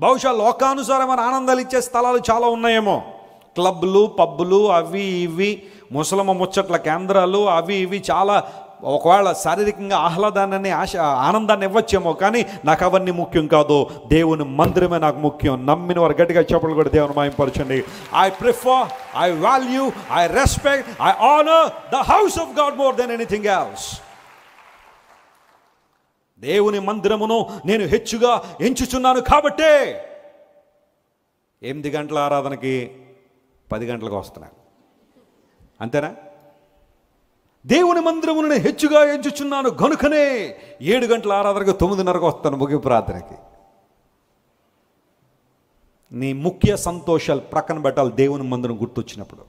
బహుశా లోకానుసారమైన ఆనందాలు ఇచ్చే స్థలాలు చాలా ఉన్నాయేమో, క్లబ్లు, పబ్బులు, అవి ఇవి, ముసలమ్మ ముచ్చట్ల కేంద్రాలు, అవి ఇవి చాలా ఒకవేళ శారీరకంగా ఆహ్లాదాన్ని, ఆనందాన్ని ఇవ్వచ్చేమో, కానీ నాకు అవన్నీ ముఖ్యం కాదు. దేవుని మందిరమే నాకు ముఖ్యం. నమ్మిన వారు గట్టిగా చెప్పలు కూడా దేవుని మహిమపరచండి. I prefer, I value, I respect, I honour the house of God more than anything else. దేవుని మందిరమును నేను హెచ్చుగా ఎంచుచున్నాను కాబట్టే 8 గంటల ఆరాధనకి 10 గంటలకు వస్తున్నాను. అంతేనా? దేవుని మందిరమును నేను హెచ్చుగా ఎంచుచున్నాను గనుకనే 7 గంటల ఆరాధనకు 9:30కు వస్తాను ముగింపు ప్రార్థనకి. నీ ముఖ్య సంతోషాలు ప్రక్కన పెట్టాలి. దేవుని మందిరం గుర్తొచ్చినప్పుడు,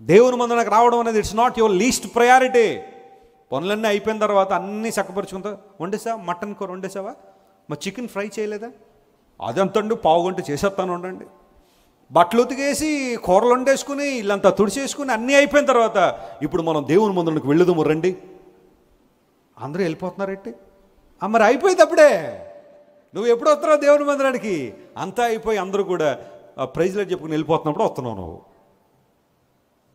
దేవుని మందిరానికి రావడం అనేది it's not your least priority. పనులన్నీ అయిపోయిన తర్వాత అన్నీ చక్కపరుచుకుంటా, వండేసావా మటన్ కూర, వండేసావా మా చికెన్ ఫ్రై చేయలేదా, అదంతండి పావు గంట చేసేస్తాను ఉండండి, బట్టలు ఉతికేసి కూరలు వండేసుకుని ఇల్లంతా తుడిచేసుకుని అన్నీ అయిపోయిన తర్వాత ఇప్పుడు మనం దేవుని మందిరానికి వెళ్ళుదాము రండి. అందరూ వెళ్ళిపోతున్నారేంటి? మరి అయిపోయింది అప్పుడే. నువ్వు ఎప్పుడు వస్తున్నావు దేవుని మందిరానికి? అంతా అయిపోయి అందరూ కూడా ప్రైజ్లెట్ చెప్పుకుని వెళ్ళిపోతున్నప్పుడు వస్తున్నావు నువ్వు.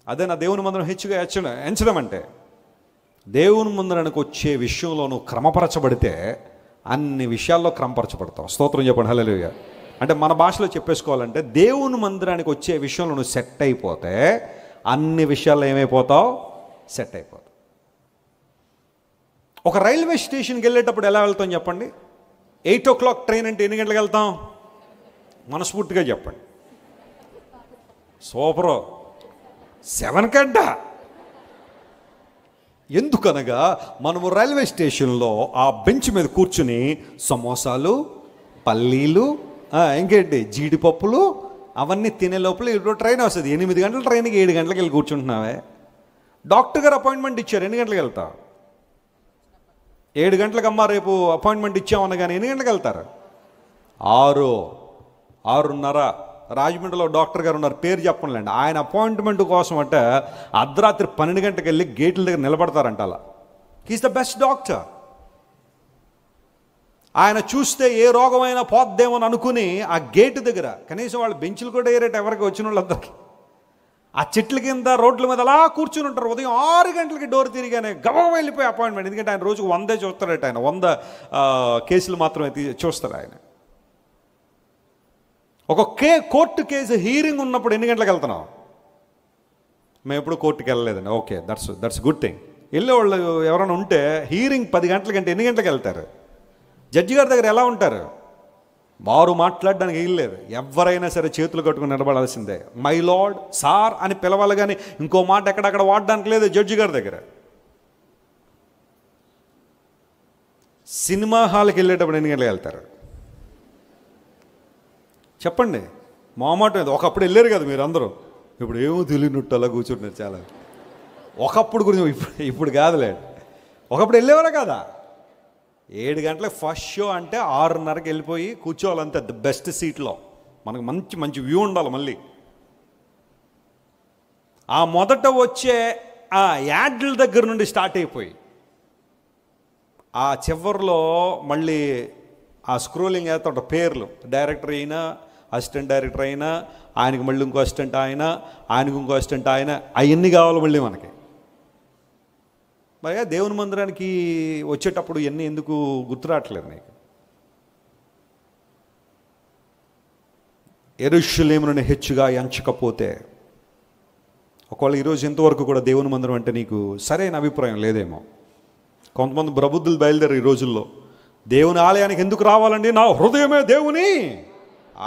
అదే నా దేవుని మందిరం హెచ్చుగా ఎంచడం అంటే. దేవుని మందిరానికి వచ్చే విషయంలో నువ్వు క్రమపరచబడితే అన్ని విషయాల్లో క్రమపరచబడతావు. స్తోత్రం చెప్పండి, హల్లెలూయా. అంటే మన భాషలో చెప్పేసుకోవాలంటే, దేవుని మందిరానికి వచ్చే విషయంలో నువ్వు సెట్ అయిపోతే అన్ని విషయాల్లో ఏమైపోతావు? సెట్ అయిపోతావు. ఒక రైల్వే స్టేషన్కి వెళ్ళేటప్పుడు ఎలా వెళ్తాం చెప్పండి? 8 o'clock ట్రైన్ అంటే ఎన్ని గంటలకు వెళ్తాం? మనస్ఫూర్తిగా చెప్పండి. సూపరు, 7 గంట. ఎందుకనగా మనము రైల్వే స్టేషన్లో ఆ బెంచ్ మీద కూర్చుని సమోసాలు, పల్లీలు, ఇంకేంటి జీడిపప్పులు అవన్నీ తినే లోపల ఇప్పుడు ట్రైన్ వస్తుంది. 8 గంటల ట్రైన్కి 7 గంటలకు వెళ్ళి కూర్చుంటున్నావే. డాక్టర్ గారు అపాయింట్మెంట్ ఇచ్చారు, ఎన్ని గంటలకు వెళ్తావు? 7 గంటలకు అమ్మ రేపు అపాయింట్మెంట్ ఇచ్చామన్న కానీ ఎన్ని గంటలకు వెళ్తారు? 6, 6:30. రాజమండ్రిలో డాక్టర్ గారు ఉన్నారు, పేరు చెప్పనులేండి. ఆయన అపాయింట్మెంట్ కోసం అంటే అర్ధరాత్రి 12 గంటలకు వెళ్ళి గేట్ల దగ్గర నిలబడతారంట. అలా హీస్ ద బెస్ట్ డాక్టర్. ఆయన చూస్తే ఏ రోగమైనా పోద్దేమని అనుకుని ఆ గేటు దగ్గర కనీసం వాళ్ళు బెంచులు కూడా వేరేట ఎవరికి వచ్చిన వాళ్ళందరికీ ఆ చెట్ల కింద రోడ్ల మీద అలా కూర్చుని ఉంటారు. ఉదయం 6 గంటలకి డోర్ తిరిగానే గబగబా వెళ్ళిపోయి అపాయింట్మెంట్. ఎందుకంటే ఆయన రోజుకు 100 చూస్తారట. ఆయన 100 కేసులు మాత్రమే చూస్తారు ఆయన. ఒక కోర్టు కేసు హీరింగ్ ఉన్నప్పుడు ఎన్ని గంటలకు వెళ్తున్నాం? మేము ఎప్పుడు కోర్టుకి వెళ్ళలేదండి. Okay, that's good thing. వెళ్ళేవాళ్ళు ఎవరైనా ఉంటే హీరింగ్ 10 గంటల కంటే ఎన్ని గంటలకు వెళ్తారు? జడ్జి గారి దగ్గర ఎలా ఉంటారు? వారు మాట్లాడడానికి వీల్లేదు. ఎవరైనా సరే చేతులు కట్టుకుని నిలబడాల్సిందే. మై లార్డ్, సార్ అని పిలవాలి, కానీ ఇంకో మాట ఎక్కడక్కడ వాడడానికి లేదు జడ్జి గారి దగ్గర. సినిమా హాల్కి వెళ్ళేటప్పుడు ఎన్ని గంటలకు వెళ్తారు చెప్పండి? మొహమాట మీద. ఒకప్పుడు వెళ్ళారు కదా మీరు అందరూ, ఇప్పుడు ఏమో తెలియనట్టు అలా కూర్చుంటున్నారు చాలా. ఒకప్పుడు గురించి ఇప్పుడు కాదులే. ఒకప్పుడు వెళ్ళేవారా కదా? 7 గంటలకు ఫస్ట్ షో అంటే 6:30కి వెళ్ళిపోయి కూర్చోవాలంతే ద బెస్ట్ సీట్లో. మనకు మంచి మంచి వ్యూ ఉండాలి. మళ్ళీ ఆ మొదట వచ్చే ఆ యాడ్ల దగ్గర నుండి స్టార్ట్ అయిపోయి ఆ చివరిలో మళ్ళీ ఆ స్క్రోలింగ్ వేస్తుంట పేర్లు, డైరెక్టర్ అయినా అసిస్టెంట్ డైరెక్టర్ అయినా, ఆయనకి మళ్ళీ ఇంకో అసిస్టెంట్ ఆయనకు ఇంకో అసిస్టెంట్ అవన్నీ కావాలి మళ్ళీ మనకి. మరి దేవుని మందిరానికి వచ్చేటప్పుడు ఇవన్నీ ఎందుకు గుర్తురావట్లేదు నీకు? యెరూషలేమును హెచ్చుగా ఎంచకపోతే, ఒకవేళ ఈరోజు ఎంతవరకు కూడా దేవుని మందిరం అంటే నీకు సరైన అభిప్రాయం లేదేమో. కొంతమంది ప్రబుద్ధులు బయలుదేరు ఈ రోజుల్లో, దేవుని ఆలయానికి ఎందుకు రావాలండి, నా హృదయమే దేవుని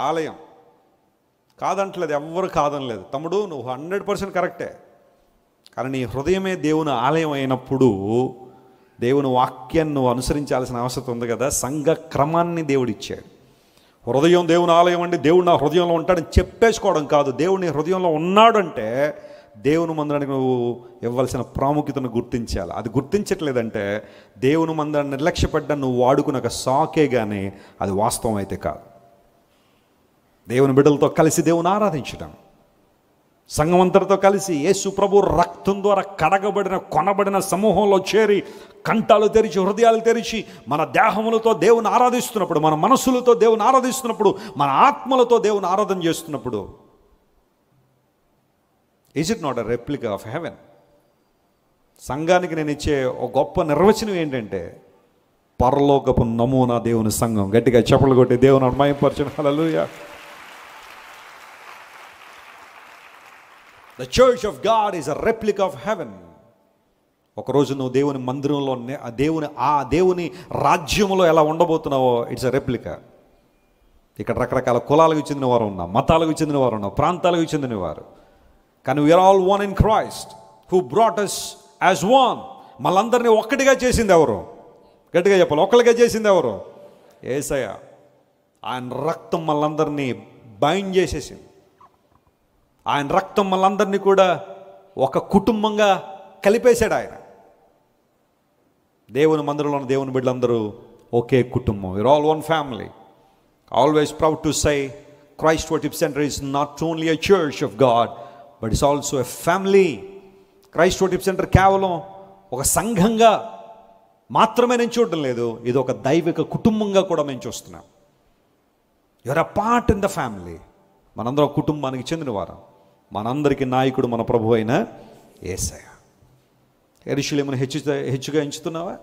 ఆలయం. కాదంటలేదు, ఎవ్వరు కాదనలేదు. తమ్ముడు నువ్వు 100% కరెక్టే. కానీ నీ హృదయమే దేవుని ఆలయం అయినప్పుడు దేవుని వాక్యాన్ని నువ్వు అనుసరించాల్సిన అవసరం ఉంది కదా. సంఘ క్రమాన్ని దేవుడిచ్చాడు. హృదయం దేవుని ఆలయం అండి, దేవుడు నా హృదయంలో ఉంటాడని చెప్పేసుకోవడం కాదు. దేవుని హృదయంలో ఉన్నాడంటే దేవుని మందిరానికి నువ్వు ఇవ్వాల్సిన ప్రాముఖ్యతను గుర్తించాలి. అది గుర్తించట్లేదంటే దేవుని మందిరాన్ని నిర్లక్ష్యపడ్డా నువ్వు వాడుకున్న ఒక సాకే కానీ అది వాస్తవం అయితే కాదు. దేవుని బిడ్డలతో కలిసి దేవుని ఆరాధించడం, సంఘమంతటితో కలిసి యేసు ప్రభు రక్తం ద్వారా కడగబడిన కొనబడిన సమూహంలో చేరి కంఠాలు తెరిచి హృదయాలు తెరిచి మన దేహములతో దేవుని ఆరాధిస్తున్నప్పుడు, మన మనసులతో దేవుని ఆరాధిస్తున్నప్పుడు, మన ఆత్మలతో దేవుని ఆరాధన చేస్తున్నప్పుడు, is it not a replica of haven? సంఘానికి నేను ఇచ్చే ఒక గొప్ప నిర్వచనం ఏంటంటే పరలోకపు నమూనా దేవుని సంఘం. గట్టిగా చప్పట్లు కొట్టి దేవుని మహిమపరచు. హల్లెలూయా. The church of God is a replica of heaven. ఒకరోజు నువ్వు దేవుని మందిరంలో దేవుని రాజ్యంలో ఎలా ఉండబోతున్నావో ఇట్స్ ఎ రెప్లికా. ఇక్కడ రకరకాల కులాలకు చెందిన వారు ఉన్నారు, మతాలకు చెందిన వారు ఉన్నారు, ప్రాంతాలకు చెందిన వారు. కానీ we are all one in Christ who brought us as one. మళ్ళందరినీ ఒక్కటిగా చేసింది ఎవరు? గట్టిగా చెప్పాలి, ఒక్కటిగా చేసింది ఎవరు? యేసయ్య. ఆయన రక్తం మళ్ళందరినీ బైండ్ చేసేసింది. ఆయన రక్తం మళ్ళందరినీ కూడా ఒక కుటుంబంగా కలిపేశాడు ఆయన. దేవుని మందిరంలో ఉన్న దేవుని బిడ్డలందరూ ఒకే కుటుంబం. We are all one family. Always proud to say Christ Worship Centre is not only a church of God but it's also a family. Christ Worship Centre కేవలం ఒక సంఘంగా మాత్రమే నేను చూడడం లేదు, ఇది ఒక దైవిక కుటుంబంగా కూడా మేము చూస్తున్నాం. You're a part in the family. మనందరం కుటుంబానికి చెందినవారు. మనందరికీ నాయకుడు మన ప్రభు అయిన యేసయ్య. యెరూషలేమును హెచ్చుగా ఎంచుతున్నావా?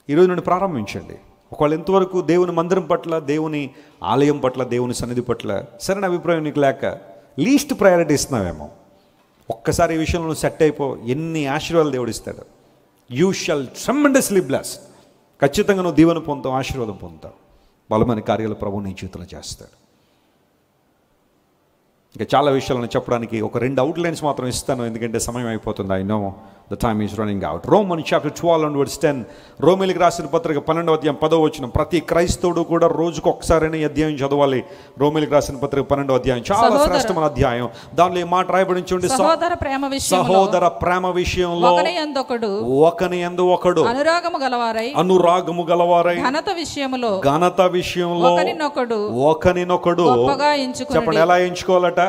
ఈరోజు నుండి ప్రారంభించండి. ఒకవేళ ఎంతవరకు దేవుని మందిరం పట్ల, దేవుని ఆలయం పట్ల, దేవుని సన్నిధి పట్ల సరైన అభిప్రాయం నీకు లేక లీస్ట్ ప్రయారిటీ ఇస్తున్నావేమో. ఒక్కసారి ఈ విషయంలో సెట్ అయిపో, ఎన్ని ఆశీర్వాదాలు దేవుడు ఇస్తాడు. You shall tremendously blessed. ఖచ్చితంగా నువ్వు దీవెన పొందుతావు, ఆశీర్వాదం పొందుతావు. బలమైన కార్యాలు ప్రభు నీ జీవితంలో చేస్తాడు. ఇంకా చాలా విషయాలను చెప్పడానికి ఒక 2 అవుట్లైన్స్ మాత్రం ఇస్తాను, ఎందుకంటే సమయం అయిపోతుంది. I know the time is running out. Roman chapter 12:10. రోమీయులకు రాసిన పత్రిక 12వ అధ్యాయం 10వ వచనం. ప్రతి క్రైస్తవుడు కూడా రోజుకు ఒకసారైనా ఈ అధ్యాయం చదవాలి. రోమీయులకు రాసిన పత్రిక 12వ అధ్యాయం చాలా శ్రేష్టమైన అధ్యాయం. దానిలో ఈ మాట రాయబడి ఉంచండి, సహోదర ప్రేమ విషయంలో ఒకని యందు ఒకడు అనురాగము గలవారై ఘనత విషయంలో ఒకనినొకడు చెప్పండి. ఎలా ఎంచుకోవాలట?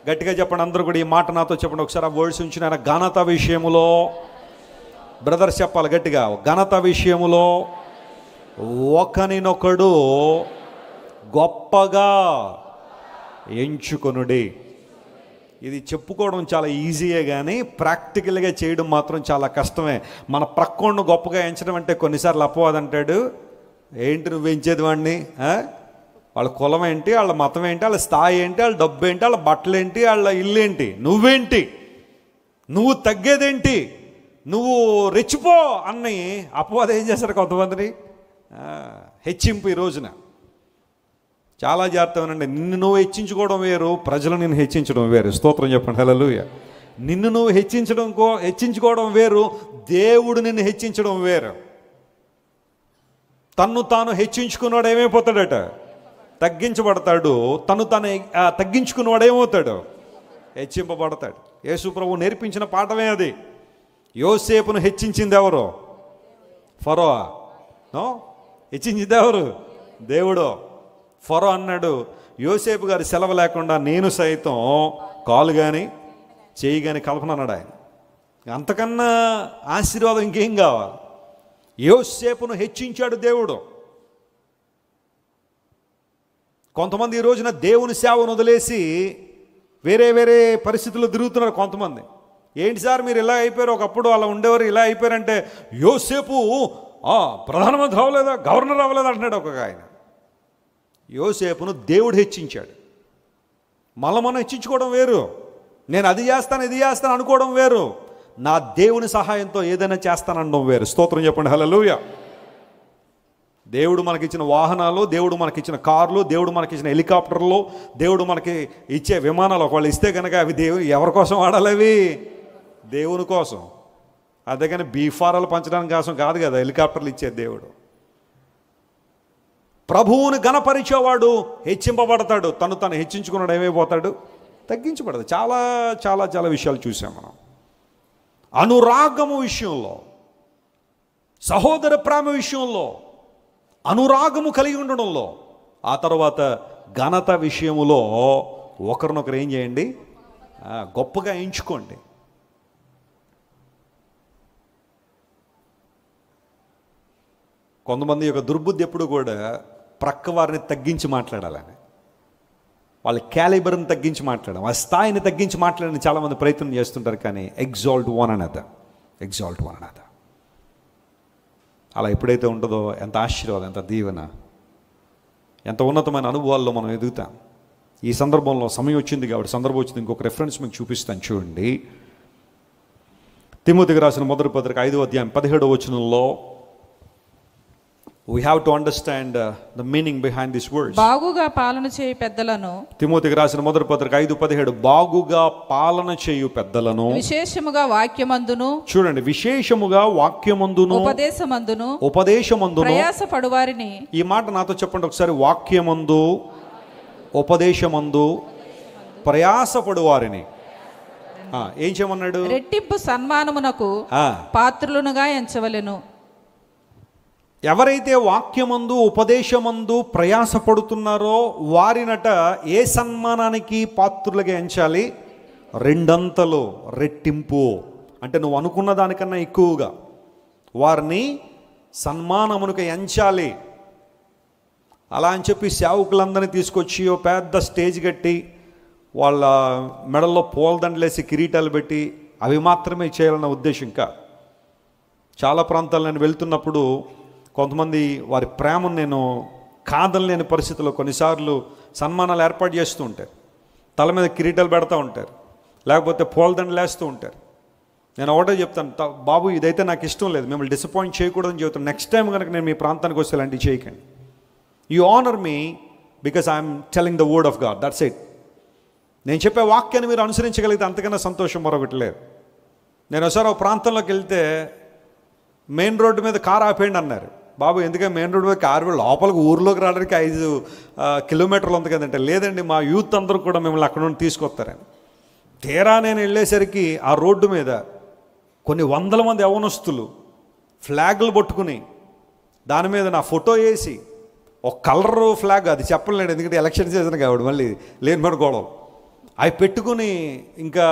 గట్టిగా చెప్పండి అందరూ కూడా. ఈ మాట నాతో చెప్పండి ఒకసారి. ఆ వర్డ్స్ ఉంచిన ఆయన ఘనత విషయములో, బ్రదర్స్ చెప్పాలి గట్టిగా, ఘనత విషయములో ఒకనినొకడు గొప్పగా ఎంచుకొనుడి. ఇది చెప్పుకోవడం చాలా ఈజీయే కానీ ప్రాక్టికల్గా చేయడం మాత్రం చాలా కష్టమే. మన ప్రక్కోణ్ణి గొప్పగా ఎంచడం అంటే కొన్నిసార్లు అపవాదం అంటాడు, ఏంటి నువ్వు ఎంచేది వాడిని, వాళ్ళ కులం ఏంటి, వాళ్ళ మతం ఏంటి, వాళ్ళ స్థాయి ఏంటి, వాళ్ళ డబ్బు ఏంటి, వాళ్ళ బట్టలు ఏంటి, వాళ్ళ ఇల్లు ఏంటి, నువ్వేంటి, నువ్వు తగ్గేదేంటి, నువ్వు రెచ్చిపో అన్నీ అపవాదం ఏం చేస్తారు కొంతమందిని హెచ్చింపు. ఈ రోజున చాలా జాగ్రత్తగానండి. నిన్ను నువ్వు హెచ్చించుకోవడం వేరు, ప్రజలు నిన్ను హెచ్చించడం వేరు. స్తోత్రం చెప్పండి. హల్లెలూయా. నిన్ను నువ్వు హెచ్చించుకోవడం వేరు, దేవుడు నిన్ను హెచ్చించడం వేరు. తన్ను తాను హెచ్చించుకున్నాడు ఏమైపోతాడట? తగ్గించబడతాడు. తను తాను తగ్గించుకున్నవాడు ఏమవుతాడు? హెచ్చింపబడతాడు. యేసు ప్రభువు నేర్పించిన పాఠమే అది. యోసేపును హెచ్చించింది ఎవరు? ఫరో. హెచ్చించింది ఎవరు? దేవుడు. ఫరో అన్నాడు, యోసేపు గారి సెలవు లేకుండా నేను సైతం కాలు కానీ చేయి కానీ కలపనన్నాడు ఆయన. అంతకన్నా ఆశీర్వాదం ఇంకేం కావాలి? యోసేపును హెచ్చించాడు దేవుడు. కొంతమంది ఈ రోజున దేవుని సేవను వదిలేసి వేరే వేరే పరిస్థితుల్లో తిరుగుతున్నారు కొంతమంది. ఏంటి సార్ మీరు ఇలా అయిపోయారు, ఒకప్పుడు అలా ఉండేవారు, ఇలా అయిపోయారంటే యోసేపు ప్రధానమంత్రి అవ్వలేదా, గవర్నర్ అవ్వలేదా అంటున్నాడు ఒక ఆయన. యోసేపును దేవుడు హెచ్చించాడు. మనం హెచ్చించుకోవడం వేరు, నేను అది చేస్తాను ఇది చేస్తాను అనుకోవడం వేరు, నా దేవుని సహాయంతో ఏదైనా చేస్తాననడం వేరు. స్తోత్రం చెప్పండి, హల్లెలూయా. దేవుడు మనకిచ్చిన వాహనాలు, దేవుడు మనకిచ్చిన కార్లు, దేవుడు మనకిచ్చిన హెలికాప్టర్లు, దేవుడు మనకి ఇచ్చే విమానాలు ఒకవేళ ఇస్తే కనుక అవి ఎవరి కోసం వాడాలి? అవి దేవుని కోసం. అదే కానీ బీఫారాలు పంచడానికి కోసం కాదు కదా హెలికాప్టర్లు ఇచ్చేది దేవుడు. ప్రభువుని గణపరిచేవాడు హెచ్చింపబడతాడు, తను హెచ్చించుకున్నాడు ఏమైపోతాడు? తగ్గించబడదు. చాలా చాలా చాలా విషయాలు చూసాం మనం. అనురాగము విషయంలో, సహోదర ప్రేమ విషయంలో, అనురాగము కలిగి ఉండడంలో, ఆ తర్వాత ఘనత విషయములో ఒకరినొకరు ఏం చేయండి? గొప్పగా ఎంచుకోండి. కొంతమంది యొక్క దుర్బుద్ధి ఎప్పుడు కూడా ప్రక్క వారిని తగ్గించి మాట్లాడాలని, వాళ్ళ క్యాలిబర్ని తగ్గించి మాట్లాడడం, ఆ స్థాయిని తగ్గించి మాట్లాడని చాలామంది ప్రయత్నం చేస్తుంటారు. కానీ exalt one another, exalt one another. అలా ఎప్పుడైతే ఉంటుందో ఎంత ఆశీర్వాదం, ఎంత దీవెన, ఎంత ఉన్నతమైన అనుభవాల్లో మనం ఎదుగుతాం. ఈ సందర్భంలో సమయం వచ్చింది కాబట్టి సందర్భం వచ్చింది, ఇంకొక రెఫరెన్స్ మీకు చూపిస్తాను చూడండి. తిమోతికి రాసిన మొదటి పత్రిక 5వ అధ్యాయం 17వ వచనంలో we have to understand the meaning behind these words. బాగుగా పాలన చేయు పెద్దలను, తిమోతికి రాసిన మొదటి పత్రిక 5:17, బాగుగా పాలన చేయు పెద్దలను, విశేషముగా వాక్యమందును, చూడండి, విశేషముగా వాక్యమందును, ఉపదేశమందును ప్రయాసపడు వారిని. ఈ మాట నాతో చెప్పండి ఒకసారి. వాక్యమందు, ఉపదేశమందు ప్రయాసపడు వారిని ఏం చేయమన్నాడు? రెట్టింపు సన్మానమునకు పాత్రులుగా ఎంచవలెను. ఎవరైతే వాక్యమందు, ఉపదేశమందు ప్రయాసపడుతున్నారో వారినట ఏ సన్మానానికి పాత్రులుగా ఎంచాలి? రెండంతలు, రెట్టింపు. అంటే నువ్వు అనుకున్న దానికన్నా ఎక్కువగా వారిని సన్మానమునకు ఎంచాలి. అలా అని చెప్పి సేవకులందరినీ తీసుకొచ్చి ఓ పెద్ద స్టేజ్ కట్టి వాళ్ళ మెడల్లో పూలదండలేసి కిరీటాలు పెట్టి అవి మాత్రమే చేయాలన్న ఉద్దేశం ఇంకా. చాలా ప్రాంతాలు నేను వెళ్తున్నప్పుడు కొంతమంది వారి ప్రేమను నేను కాదనలేని పరిస్థితుల్లో కొన్నిసార్లు సన్మానాలు ఏర్పాటు చేస్తూ ఉంటారు. తల మీద కిరీటాలు పెడతా ఉంటారు, లేకపోతే పూలదండలు వేస్తూ ఉంటారు. నేను ఒకటే చెప్తాను, బాబు ఇదైతే నాకు ఇష్టం లేదు, మిమ్మల్ని డిసప్పాయింట్ చేయకూడదని చెబుతాను. నెక్స్ట్ టైం కనుక నేను మీ ప్రాంతానికి వస్తే ఇలాంటివి చేయకండి. You honour me because I'm telling the word of God, that's it. నేను చెప్పే వాక్యాన్ని మీరు అనుసరించగలిగితే అంతకన్నా సంతోషం మరొకటి లేదు. నేను ఒకసారి ఒక ప్రాంతంలోకి వెళ్తే మెయిన్ రోడ్డు మీద కారు ఆపేయండి అన్నారు. బాబు ఎందుకంటే మెయిన్ రోడ్డు మీద కారు లోపలికి ఊర్లోకి రావడానికి 5 కిలోమీటర్లు ఉంది కదంటే, లేదండి మా యూత్ అందరూ కూడా మిమ్మల్ని అక్కడ నుండి తీసుకొస్తారని. తీరా నేను వెళ్ళేసరికి ఆ రోడ్డు మీద కొన్ని వందల మంది యవ్వనస్తులు ఫ్లాగ్లు పట్టుకుని దాని మీద నా ఫోటో వేసి, ఒక కలర్ ఫ్లాగ్, అది చెప్పలేడు ఎందుకంటే ఎలక్షన్ సీజన్ కాబట్టి మళ్ళీ లేని మన గొడవలు, అవి పెట్టుకుని ఇంకా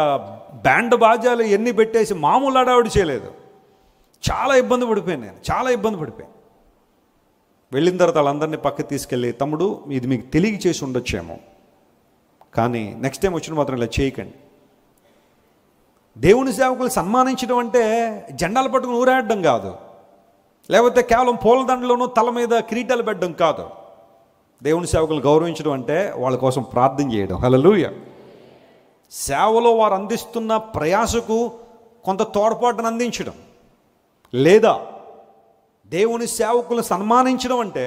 బ్యాండ్ బాజాలు ఎన్ని పెట్టేసి మామూలు అడావిడి చేయలేదు. చాలా ఇబ్బంది పడిపోయాను నేను, చాలా ఇబ్బంది పడిపోయాను. వెళ్ళిన తర్వాత వాళ్ళందరినీ పక్కకి తీసుకెళ్ళి, తమ్ముడు ఇది మీకు తెలియ చేసి ఉండొచ్చేమో, కానీ నెక్స్ట్ టైం వచ్చిన మాత్రం ఇలా చేయకండి. దేవుని సేవకులు సన్మానించడం అంటే జెండాలు పట్టుకుని ఊరాడడం కాదు, లేకపోతే కేవలం పూలదండలోనూ తల మీద కిరీటాలు పెట్టడం కాదు. దేవుని సేవకులు గౌరవించడం అంటే వాళ్ళ కోసం ప్రార్థన చేయడం. హల్లెలూయా. సేవలో వారు అందిస్తున్న ప్రయాసకు కొంత తోడ్పాటును అందించడం, లేదా దేవుని సేవకులను సన్మానించడం అంటే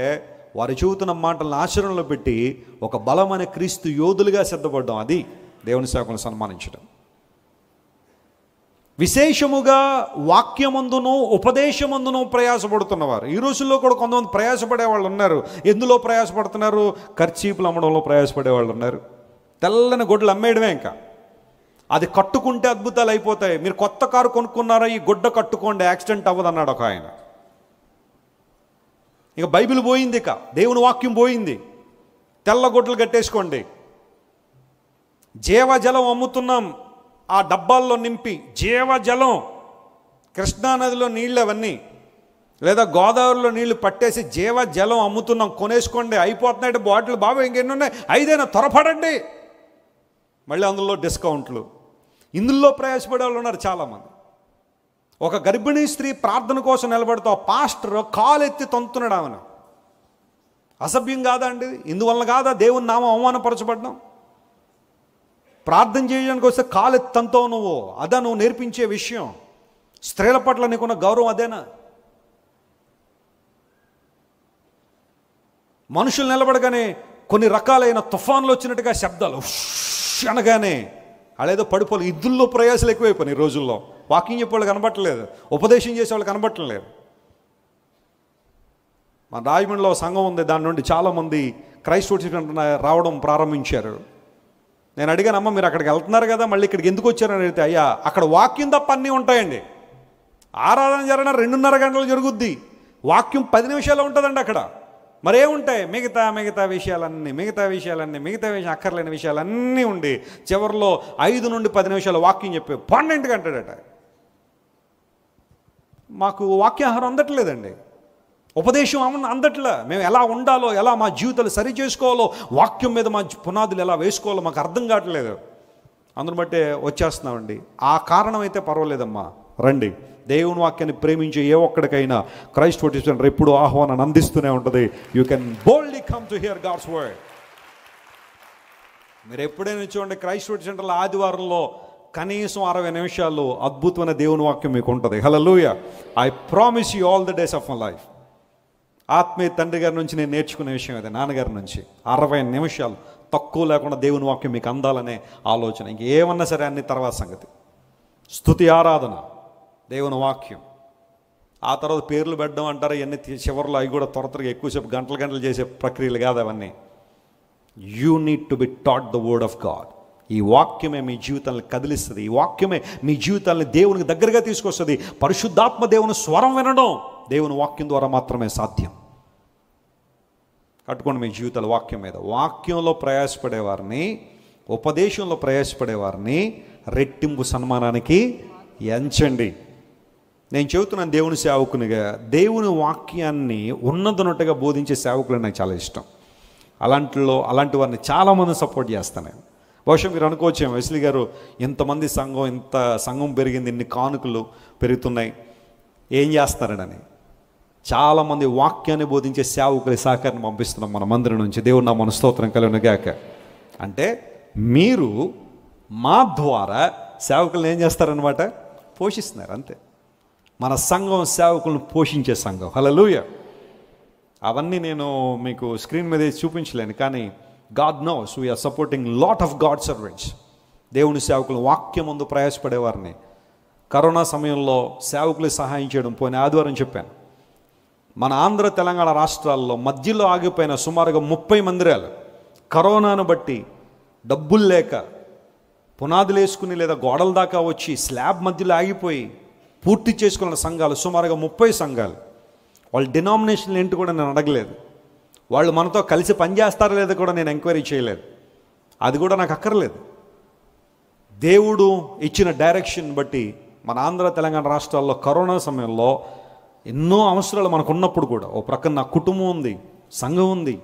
వారు చెబుతున్న మాటలను ఆచరణలో పెట్టి ఒక బలమైన క్రీస్తు యోధులుగా సిద్ధపడడం. అది దేవుని సేవకులను సన్మానించడం. విశేషముగా వాక్యమందును ఉపదేశమందును ప్రయాసపడుతున్నవారు. ఈ రోజుల్లో కూడా కొంతమంది ప్రయాసపడే వాళ్ళు ఉన్నారు. ఎందులో ప్రయాసపడుతున్నారు? కర్చీపులు అమ్మడంలో ప్రయాసపడే వాళ్ళు ఉన్నారు. తెల్లని గుడ్డలు అమ్మేయడమే. ఇంకా అది కట్టుకుంటే అద్భుతాలు అయిపోతాయి. మీరు కొత్త కారు కొనుక్కున్నారా, ఈ గుడ్డ కట్టుకోండి, యాక్సిడెంట్ అవ్వదు అన్నాడు ఒక ఆయన. ఇక బైబిల్ పోయింది, ఇక దేవుని వాక్యం పోయింది. తెల్ల గుడ్డలు కట్టేసుకోండి. జీవజలం అమ్ముతున్నాం ఆ డబ్బాల్లో నింపి, జీవజలం, కృష్ణానదిలో నీళ్ళు అవన్నీ. లేదా గోదావరిలో నీళ్లు పట్టేసి జీవ జలం అమ్ముతున్నాం, కొనేసుకోండి, అయిపోతున్నాయి బాటిల్, బాబు ఇంకెన్ని ఉన్నాయి, 5 త్వరపడండి, మళ్ళీ అందులో డిస్కౌంట్లు. ఇందులో ప్రయాసపడే వాళ్ళు ఉన్నారు చాలామంది. ఒక గర్భిణీ స్త్రీ ప్రార్థన కోసం నిలబడుతూ పాస్టర్ కాలెత్తి తొంతున్నాడు ఆమెను. అసభ్యం కాదా అండి? ఇందువల్ల కాదా దేవుని నామం అవమానపరచబడ్డాం? ప్రార్థన చేయడానికి వస్తే కాలెత్తి తంతావు నువ్వు, అదా నువ్వు నేర్పించే విషయం? స్త్రీల పట్ల నీకున్న గౌరవం అదేనా? మనుషులు నిలబడగానే కొన్ని రకాలైన తుఫాన్లు వచ్చినట్టుగా శబ్దాలు అనగానే అదేదో పడిపోలు. ఇద్దుల్లో ప్రయాసాలు ఎక్కువైపోయినాయి ఈ రోజుల్లో. వాకింగ్ చెప్పేవాళ్ళు కనబట్టలేదు, ఉపదేశం చేసేవాళ్ళు కనబట్టలేదు. మన రాజమండ్రిలో సంఘం ఉంది, దాని నుండి చాలామంది క్రైస్తవులు రావడం ప్రారంభించారు. నేను అడిగాను, అమ్మ మీరు అక్కడికి వెళ్తున్నారు కదా, మళ్ళీ ఇక్కడికి ఎందుకు వచ్చారని అడిగితే, అయ్యా అక్కడ వాక్యం తప్ప అన్నీ ఉంటాయండి. ఆరాధన జరిగిన 2.5 గంటలు జరుగుద్ది, వాక్యం 10 నిమిషాలు ఉంటుందండి అక్కడ. మరేముంటాయి? మిగతా విషయాలు అక్కర్లేని విషయాలన్నీ ఉండి చివరిలో 5 నుండి 10 నిమిషాలు వాక్యం చెప్పే 12 గంటడట. మాకు వాక్యాహారం అందట్లేదండి, ఉపదేశం అందట్లే. మేము ఎలా ఉండాలో, ఎలా మా జీవితాలు సరి చేసుకోవాలో, వాక్యం మీద మా పునాదులు ఎలా వేసుకోవాలో మాకు అర్థం కావట్లేదు. అందుని బట్టే వచ్చేస్తున్నామండి. ఆ కారణం అయితే పర్వాలేదమ్మా, రండి. దేవుని వాక్యాన్ని ప్రేమించే ఏ ఒక్కడికైనా క్రైస్ట్ సెంటర్ ఎప్పుడు ఆహ్వానాన్ని అందిస్తూనే ఉంటుంది. You can boldly come to hear God's word. మీరు ఎప్పుడైనా చూడండి, క్రైస్ట్ సెంటర్లో ఆదివారంలో కనీసం 60 నిమిషాలు అద్భుతమైన దేవుని వాక్యం మీకు ఉంటుంది. హల్లెలూయా. I promise you all the days of my life. ఆత్మీయ తండ్రి గారి నుంచి నేను నేర్చుకునే విషయం అదే, నాన్నగారి నుంచి. 60 నిమిషాలు తక్కువ లేకుండా దేవుని వాక్యం మీకు అందాలనే ఆలోచన. ఇంకేమన్నా సరే అన్ని తర్వాత సంగతి. స్తుతి, ఆరాధన, దేవుని వాక్యం. ఆ తర్వాత పేర్లు పెట్టడం అంటారు, ఇవన్నీ చివరిలో అవి కూడా త్వరగా ఎక్కువసేపు గంటలు చేసే ప్రక్రియలు కాదు అవన్నీ. You need to be taught the word of God. ఈ వాక్యమే మీ జీవితాన్ని కదిలిస్తుంది. ఈ వాక్యమే మీ జీవితాన్ని దేవునికి దగ్గరగా తీసుకొస్తుంది. పరిశుద్ధాత్మ దేవుని స్వరం వినడం దేవుని వాక్యం ద్వారా మాత్రమే సాధ్యం. కట్టుకోండి మీ జీవితాలు వాక్యం మీద. వాక్యంలో ప్రయాసపడేవారిని, ఉపదేశంలో ప్రయాసపడేవారిని రెట్టింపు సన్మానానికి ఎంచండి. నేను చెబుతున్నాను దేవుని సేవకునిగా, దేవుని వాక్యాన్ని ఉన్నదన్నట్టుగా బోధించే సేవకులు నాకు చాలా ఇష్టం. అలాంటి వారిని చాలామంది సపోర్ట్ చేస్తాను నేను. బహుశా మీరు అనుకోవచ్చేమో, వెస్లీ గారు ఇంతమంది సంఘం, ఇంత సంఘం పెరిగింది, ఇన్ని కానుకలు పెరుగుతున్నాయి, ఏం చేస్తారని. చాలామంది వాక్యాన్ని బోధించే సేవకుల సహకారాన్ని పంపిస్తున్నాం మన మందిరం నుంచి. దేవుడు నా మన స్తోత్రం కలుగునుగాక. అంటే మీరు మా ద్వారా సేవకులను ఏం చేస్తారనమాట? పోషిస్తున్నారు అంతే. మన సంఘం సేవకులను పోషించే సంఘం. హల్లెలూయా. అవన్నీ నేను మీకు స్క్రీన్ మీద చూపించలేను, కానీ God knows we're supporting lot of God servants. దేవుని సేవకులు వాక్యం ముందు ప్రయాసపడేవారిని. కరోనా సమయంలో సేవకులు సహాయం చేయడం, పోయిన ఆదివారం చెప్పాను, మన ఆంధ్ర తెలంగాణ రాష్ట్రాల్లో మధ్యలో ఆగిపోయిన సుమారుగా 30 మందిరాలు కరోనాను బట్టి డబ్బులు లేక పునాదులు వేసుకుని లేదా గోడల దాకా వచ్చి స్లాబ్ మధ్యలో ఆగిపోయి పూర్తి చేసుకున్న సంఘాలు సుమారుగా 30 సంఘాలు. వాళ్ళ డినామినేషన్లు ఏంటి కూడా నేను అడగలేదు. వాళ్ళు మనతో కలిసి పనిచేస్తారో లేదో కూడా నేను ఎంక్వైరీ చేయలేదు. అది కూడా నాకు అక్కర్లేదు. దేవుడు ఇచ్చిన డైరెక్షన్ బట్టి మన ఆంధ్ర తెలంగాణ రాష్ట్రాల్లో కరోనా సమయంలో ఎన్నో అవసరాలు మనకు ఉన్నప్పుడు కూడా, ఓ ప్రక్కన నా కుటుంబం ఉంది, సంఘం ఉంది,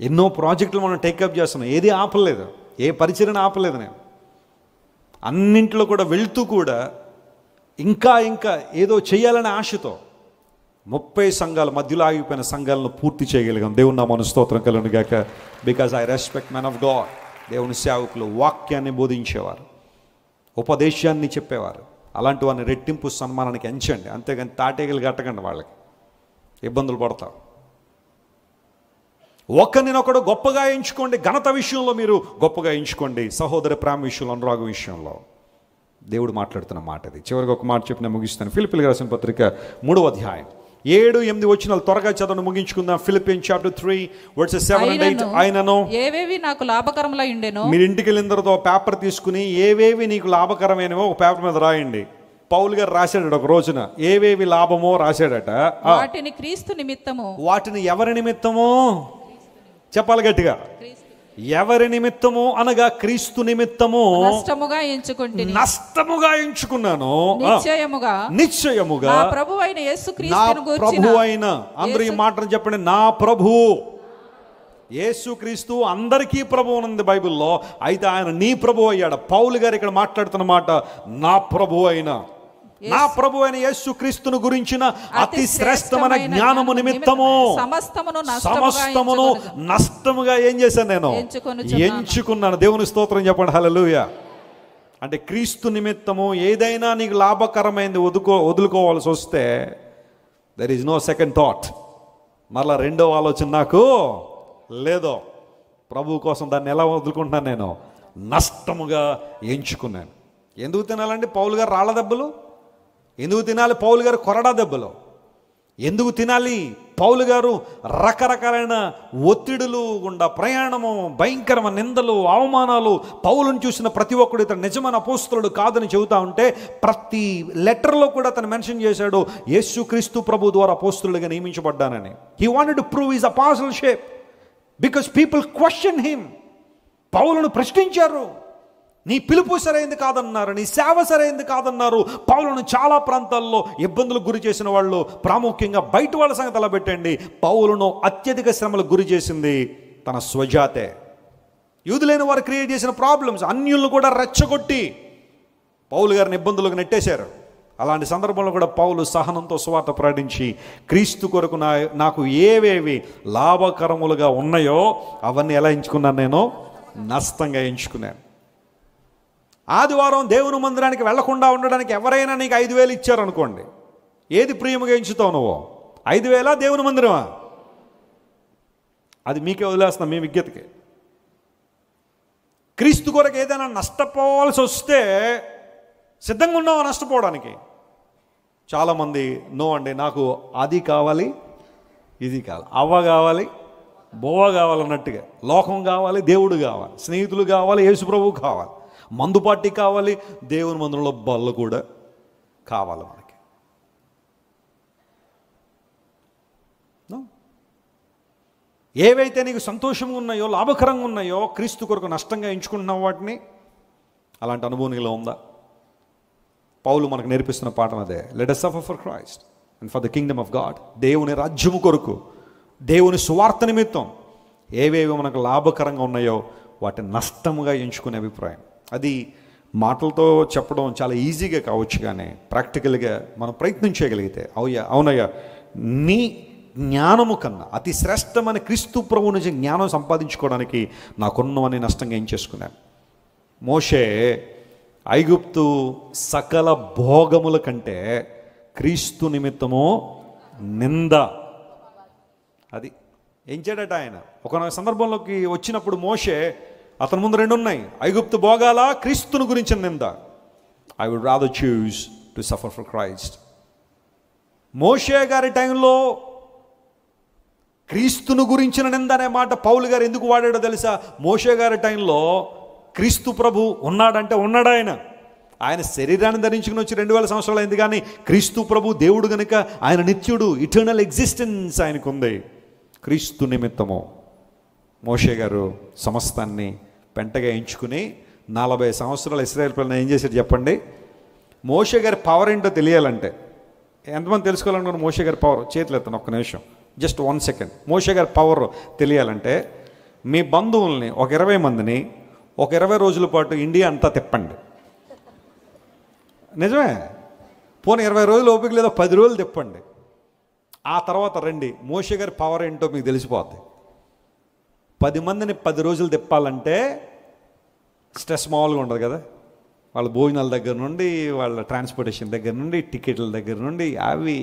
ఎన్నో ప్రాజెక్టులు మనం టేకప్ చేస్తున్నాం. ఏది ఆపలేదు, ఏ పరిచర్యను ఆపలేదు. నేను అన్నింటిలో కూడా వెళ్తూ కూడా ఇంకా ఏదో చేయాలనే ఆశతో 30 సంఘాలు, మధ్యలో ఆగిపోయిన సంఘాలను పూర్తి చేయగలిగాం. దేవుని నామమున స్తోత్రం కలుగును గాక. Because I respect men of God. దేవుని సేవకులు వాక్యాన్ని బోధించేవారు, ఉపదేశాన్ని చెప్పేవారు. అలాంటి వారిని రెట్టింపు సన్మానానికి ఎంచండి, అంతేగాని తాటేగలు కట్టకండి, వాళ్ళకి ఇబ్బందులు పడతారు. ఒకరినొకడు గొప్పగా ఎంచుకోండి. ఘనత విషయంలో మీరు గొప్పగా ఎంచుకోండి. సహోదర ప్రేమ విషయంలో, అనురాగం విషయంలో దేవుడు మాట్లాడుతున్న మాట ఇది. చివరిగా ఒక మాట చెప్పి నేను ముగిస్తాను. ఫిలిప్పీయులకు రాసిన పత్రిక 3వ అధ్యాయం 7-8 వచనాలు త్వరగా చదవను ముగించుకుందాం. Philippians chapter 3 verses 7 and 8. ఆయనను ఏవేవి నాకు లాభకరములై ఉండెనో. మీరు ఇంటికి వెళ్ళిన తర్వాత పేపర్ తీసుకుని ఏవేవి నీకు లాభకరమైనవో ఒక పేపర్ మీద రాయండి. పౌలు గారు రాశాడట ఒక రోజున, ఏవేవి లాభమో రాశాడట. వాటిని క్రీస్తు నిమిత్తము. వాటిని ఎవరి నిమిత్తమో చెప్పాలి గట్టిగా. ఎవరి నిమిత్తము అనగా క్రీస్తు నిమిత్తము నష్టముగా ఎంచుకున్నాను. నిశ్చయముగా నా ప్రభువైన యేసుక్రీస్తును గూర్చిన, అందరూ ఈ మాటను చెప్పండి, నా ప్రభు యేసుక్రీస్తు అందరికీ ప్రభు ఉంది బైబిల్లో. అయితే ఆయన నీ ప్రభు అయ్యాడు. పౌలు గారు ఇక్కడ మాట్లాడుతున్న మాట నా ప్రభు అయిన యేసుక్రీస్తును గురించిన అతి శ్రేష్టమైన జ్ఞానము నిమిత్తము సమస్తమును నష్టముగా ఏం చేశాను, నేను ఎంచుకున్నాను. దేవుని స్తోత్రం చెప్పండి, హల్లెలూయా. అంటే క్రీస్తు నిమిత్తము ఏదైనా నీకు లాభకరమైనది వదులుకోవాల్సి వస్తే there is no second thought, మరలా రెండో ఆలోచన నాకు లేదో. ప్రభు కోసం దాన్ని ఎలా వదులుకుంటున్నాను, నేను నష్టముగా ఎంచుకున్నాను. ఎందుకు తినాలండి పౌలు గారు రాళ్ళ దెబ్బలు? ఎందుకు తినాలి పౌలు గారు కొరడా దెబ్బలు? ఎందుకు తినాలి పౌలు గారు రకరకాలైన ఒత్తిడులు గుండా ప్రయాణము, భయంకరమైన నిందలు, అవమానాలు? పౌలును చూసిన ప్రతి ఒక్కడు ఇతను నిజమైన అపోస్తలుడు కాదని చెబుతా ఉంటే ప్రతి లెటర్లో కూడా అతను మెన్షన్ చేశాడు, యేసుక్రీస్తు ప్రభు ద్వారా అపోస్తలుడిగా నియమించబడ్డానని. He wanted to prove his apostleship because people question him. పౌలును ప్రశ్నించారు, నీ పిలుపు సరైంది కాదన్నారు, నీ సేవ సరైంది కాదన్నారు. పౌలును చాలా ప్రాంతాల్లో ఇబ్బందులకు గురి చేసిన వాళ్ళు, ప్రాముఖ్యంగా బయట వాళ్ళ సంగతి అలా పెట్టండి, పౌలును అత్యధిక శ్రమలకు గురి చేసింది తన స్వజాతే. యూదులైన వారు క్రియేట్ చేసిన ప్రాబ్లమ్స్ అన్యులను కూడా రెచ్చగొట్టి పౌలు గారిని ఇబ్బందులకు నెట్టేశారు. అలాంటి సందర్భంలో కూడా పౌలు సహనంతో సువార్త ప్రకటించి క్రీస్తు కొరకు నాకు ఏవేవి లాభకరములుగా ఉన్నాయో అవన్నీ ఎలా ఎంచుకున్నాను, నేను నష్టంగా ఎంచుకున్నాను. ఆదివారం దేవుని మందిరానికి వెళ్లకుండా ఉండడానికి ఎవరైనా నీకు 5,000 ఇచ్చారనుకోండి, ఏది ప్రియముగా ఎంచుతావు నువ్వు? 5,000 దేవుని మందిరమా? అది మీకే వదిలేస్తున్నా, మీ విజ్ఞతకి. క్రీస్తు కొరకు ఏదైనా నష్టపోవాల్సి వస్తే సిద్ధంగా ఉన్నావా నష్టపోవడానికి? చాలామంది నో అండి, నాకు అది కావాలి, ఇది కావాలి, అవ్వ కావాలి, బోవ కావాలన్నట్టుగా, లోకం కావాలి, దేవుడు కావాలి, స్నేహితులు కావాలి, యేసుప్రభు కావాలి, మందు పార్టీ కావాలి, దేవుని మందిరంలో బల్ల కూడా కావాలి మనకి. ఏవైతే నీకు సంతోషంగా ఉన్నాయో, లాభకరంగా ఉన్నాయో, క్రీస్తు కొరకు నష్టంగా ఎంచుకుంటున్నావు వాటిని. అలాంటి అనుభవం నీలో ఉందా? పౌలు మనకు నేర్పిస్తున్న పాఠం అదే. Let us suffer for Christ and for the kingdom of God. దేవుని రాజ్యము కొరకు, దేవుని సువార్త నిమిత్తం ఏవేవి మనకు లాభకరంగా ఉన్నాయో వాటిని నష్టముగా ఎంచుకునే అభిప్రాయం. అది మాటలతో చెప్పడం చాలా ఈజీగా కావచ్చు, కానీ ప్రాక్టికల్గా మనం ప్రయత్నం చేయగలిగితే అవునయ్యా, నీ జ్ఞానము కన్నా అతి శ్రేష్టమైన క్రీస్తు ప్రభువు నుంచి జ్ఞానం సంపాదించుకోవడానికి నాకున్నవని నష్టంగా ఏం చేసుకున్నాను. మోషే ఐగుప్తు సకల భోగముల కంటే క్రీస్తు నిమిత్తము నింద, అది ఎంచాడట ఆయన. ఒక సందర్భంలోకి వచ్చినప్పుడు మోషే, అతని ముందు 2 ఉన్నాయి, ఐగుప్తు భోగాల, క్రీస్తుని గురించిన నింద. I would rather choose to suffer for Christ. మోషే గారి టైంలో క్రీస్తును గురించిన నింద అనే మాట పౌలు గారు ఎందుకు వాడాడో తెలుసా? మోషే గారి టైంలో క్రీస్తు ప్రభు ఉన్నాడంటే ఉన్నాడు. ఆయన శరీరాన్ని ధరించుకుని వచ్చి 2000 సంవత్సరాలు అయింది, కానీ క్రీస్తు ప్రభు దేవుడు గనుక ఆయన నిత్యుడు, ఇటర్నల్ ఎగ్జిస్టెన్స్ ఆయనకు ఉంది. క్రీస్తు నిమిత్తము మోషే గారు సమస్తాన్ని పెంటగా ఎంచుకుని 40 సంవత్సరాలు ఇశ్రాయేల్ పిల్లల్ని ఏం చేశారు చెప్పండి? మోషే గారి పవర్ ఏంటో తెలియాలంటే, ఎంతమంది తెలుసుకోవాలనుకున్న మోషే గారి పవర్? చేతులు ఎత్తాను ఒక్క నిమిషం, జస్ట్ 1 సెకండ్. మోషే గారి పవర్ తెలియాలంటే మీ బంధువుల్ని ఒక 20 మందిని ఒక 20 రోజుల పాటు ఇండియా అంతా తిప్పండి. నిజమే, పోనీ 20 రోజులు ఓపిక లేదా 10 రోజులు తిప్పండి. ఆ తర్వాత రండి, మోషే గారి పవర్ ఏంటో మీకు తెలిసిపోద్ది. 10 మందిని 10 రోజులు తిప్పాలంటే స్ట్రెస్ మామూలుగా ఉండదు కదా. వాళ్ళ భోజనాల దగ్గర నుండి, వాళ్ళ ట్రాన్స్పోర్టేషన్ దగ్గర నుండి, టికెట్ల దగ్గర నుండి, అవి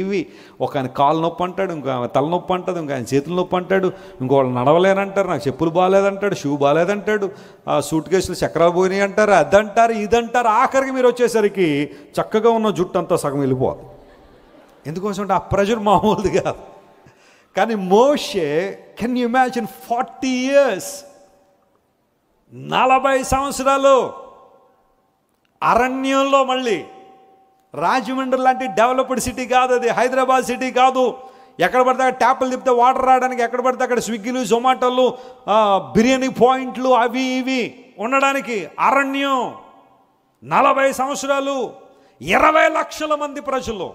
ఇవి. ఒక ఆయన కాలు నొప్పి అంటాడు, ఇంకో ఆయన తలనొప్పి అంటాడు, ఇంకో ఆయన చేతుల నొప్పి అంటాడు, ఇంకో వాళ్ళు నడవలేనంటారు, నాకు చెప్పులు బాగాలేదంటాడు, షూ బాగాలేదంటాడు, ఆ సూట్ కేసులు చక్రాలు పోయినాయి అంటారు, అదంటారు ఇదంటారు. ఆఖరికి మీరు వచ్చేసరికి చక్కగా ఉన్న జుట్టు అంతా సగం వెళ్ళిపోదు. ఎందుకోసం అంటే ఆ ప్రెషర్ మామూలుది కాదు. కానీ మోషే, కెన్ యూ ఇమాజిన్ 40 years, 40 సంవత్సరాలు అరణ్యంలో, మళ్ళీ రాజమండ్రి లాంటి డెవలప్డ్ సిటీ కాదు అది, హైదరాబాద్ సిటీ కాదు, ఎక్కడ పడితే అక్కడ ట్యాపులు తిప్పితే వాటర్ రావడానికి, ఎక్కడ పడితే అక్కడ స్విగ్గీలు, జొమాటోలు, బిర్యానీ పాయింట్లు అవి ఇవి ఉండడానికి అరణ్యం. 40 సంవత్సరాలు 20 లక్షల మంది ప్రజలు,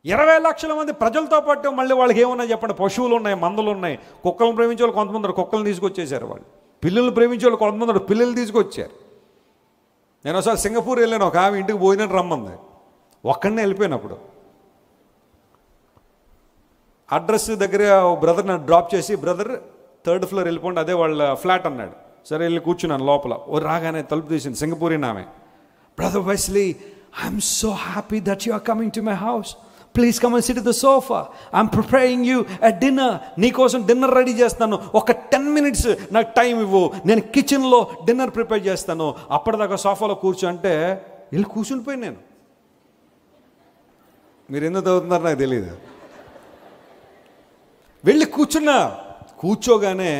20 లక్షల మంది ప్రజలతో పాటు మళ్ళీ వాళ్ళకి ఏమున్నాయి చెప్పండి? పశువులు ఉన్నాయి, మందలు ఉన్నాయి. కుక్కలను ప్రేమించే వాళ్ళు కొంతమంది కుక్కలను తీసుకొచ్చేసారు వాళ్ళు. పిల్లలు ప్రేమించే వాళ్ళు కొంతమంది పిల్లలు తీసుకొచ్చారు. నేను ఒకసారి సింగపూర్ వెళ్ళాను, ఒక ఆమె ఇంటికి పోయినట్టు రమ్మంది. ఒక్కడనే వెళ్ళిపోయినప్పుడు అడ్రస్ దగ్గర బ్రదర్ నన్ను డ్రాప్ చేసి, బ్రదర్ 3rd ఫ్లోర్ వెళ్ళిపోండి, అదే వాళ్ళ ఫ్లాట్ అన్నాడు. సరే వెళ్ళి కూర్చున్నాను లోపల. ఓ రాగానే తలుపు తీసింది సింగపూరిన్ ఆమె. Brother Wesley, I'm so happy that you are coming to my house. Please come and sit the sofa. I'm preparing you a dinner. నీకోసం డిన్నర్ రెడీ చేస్తాను. ఒక 10 minutes నాకు టైం ఇవ్వు, నేను కిచెన్లో డిన్నర్ ప్రిపేర్ చేస్తాను. అప్పటిదాకా సోఫాలో కూర్చో అంటే వెళ్ళి కూర్చునిపోయి నేను. మీరు ఎందుకు చదువుతున్నారో నాకు తెలియదు. వెళ్ళి కూర్చున్నా. కూర్చోగానే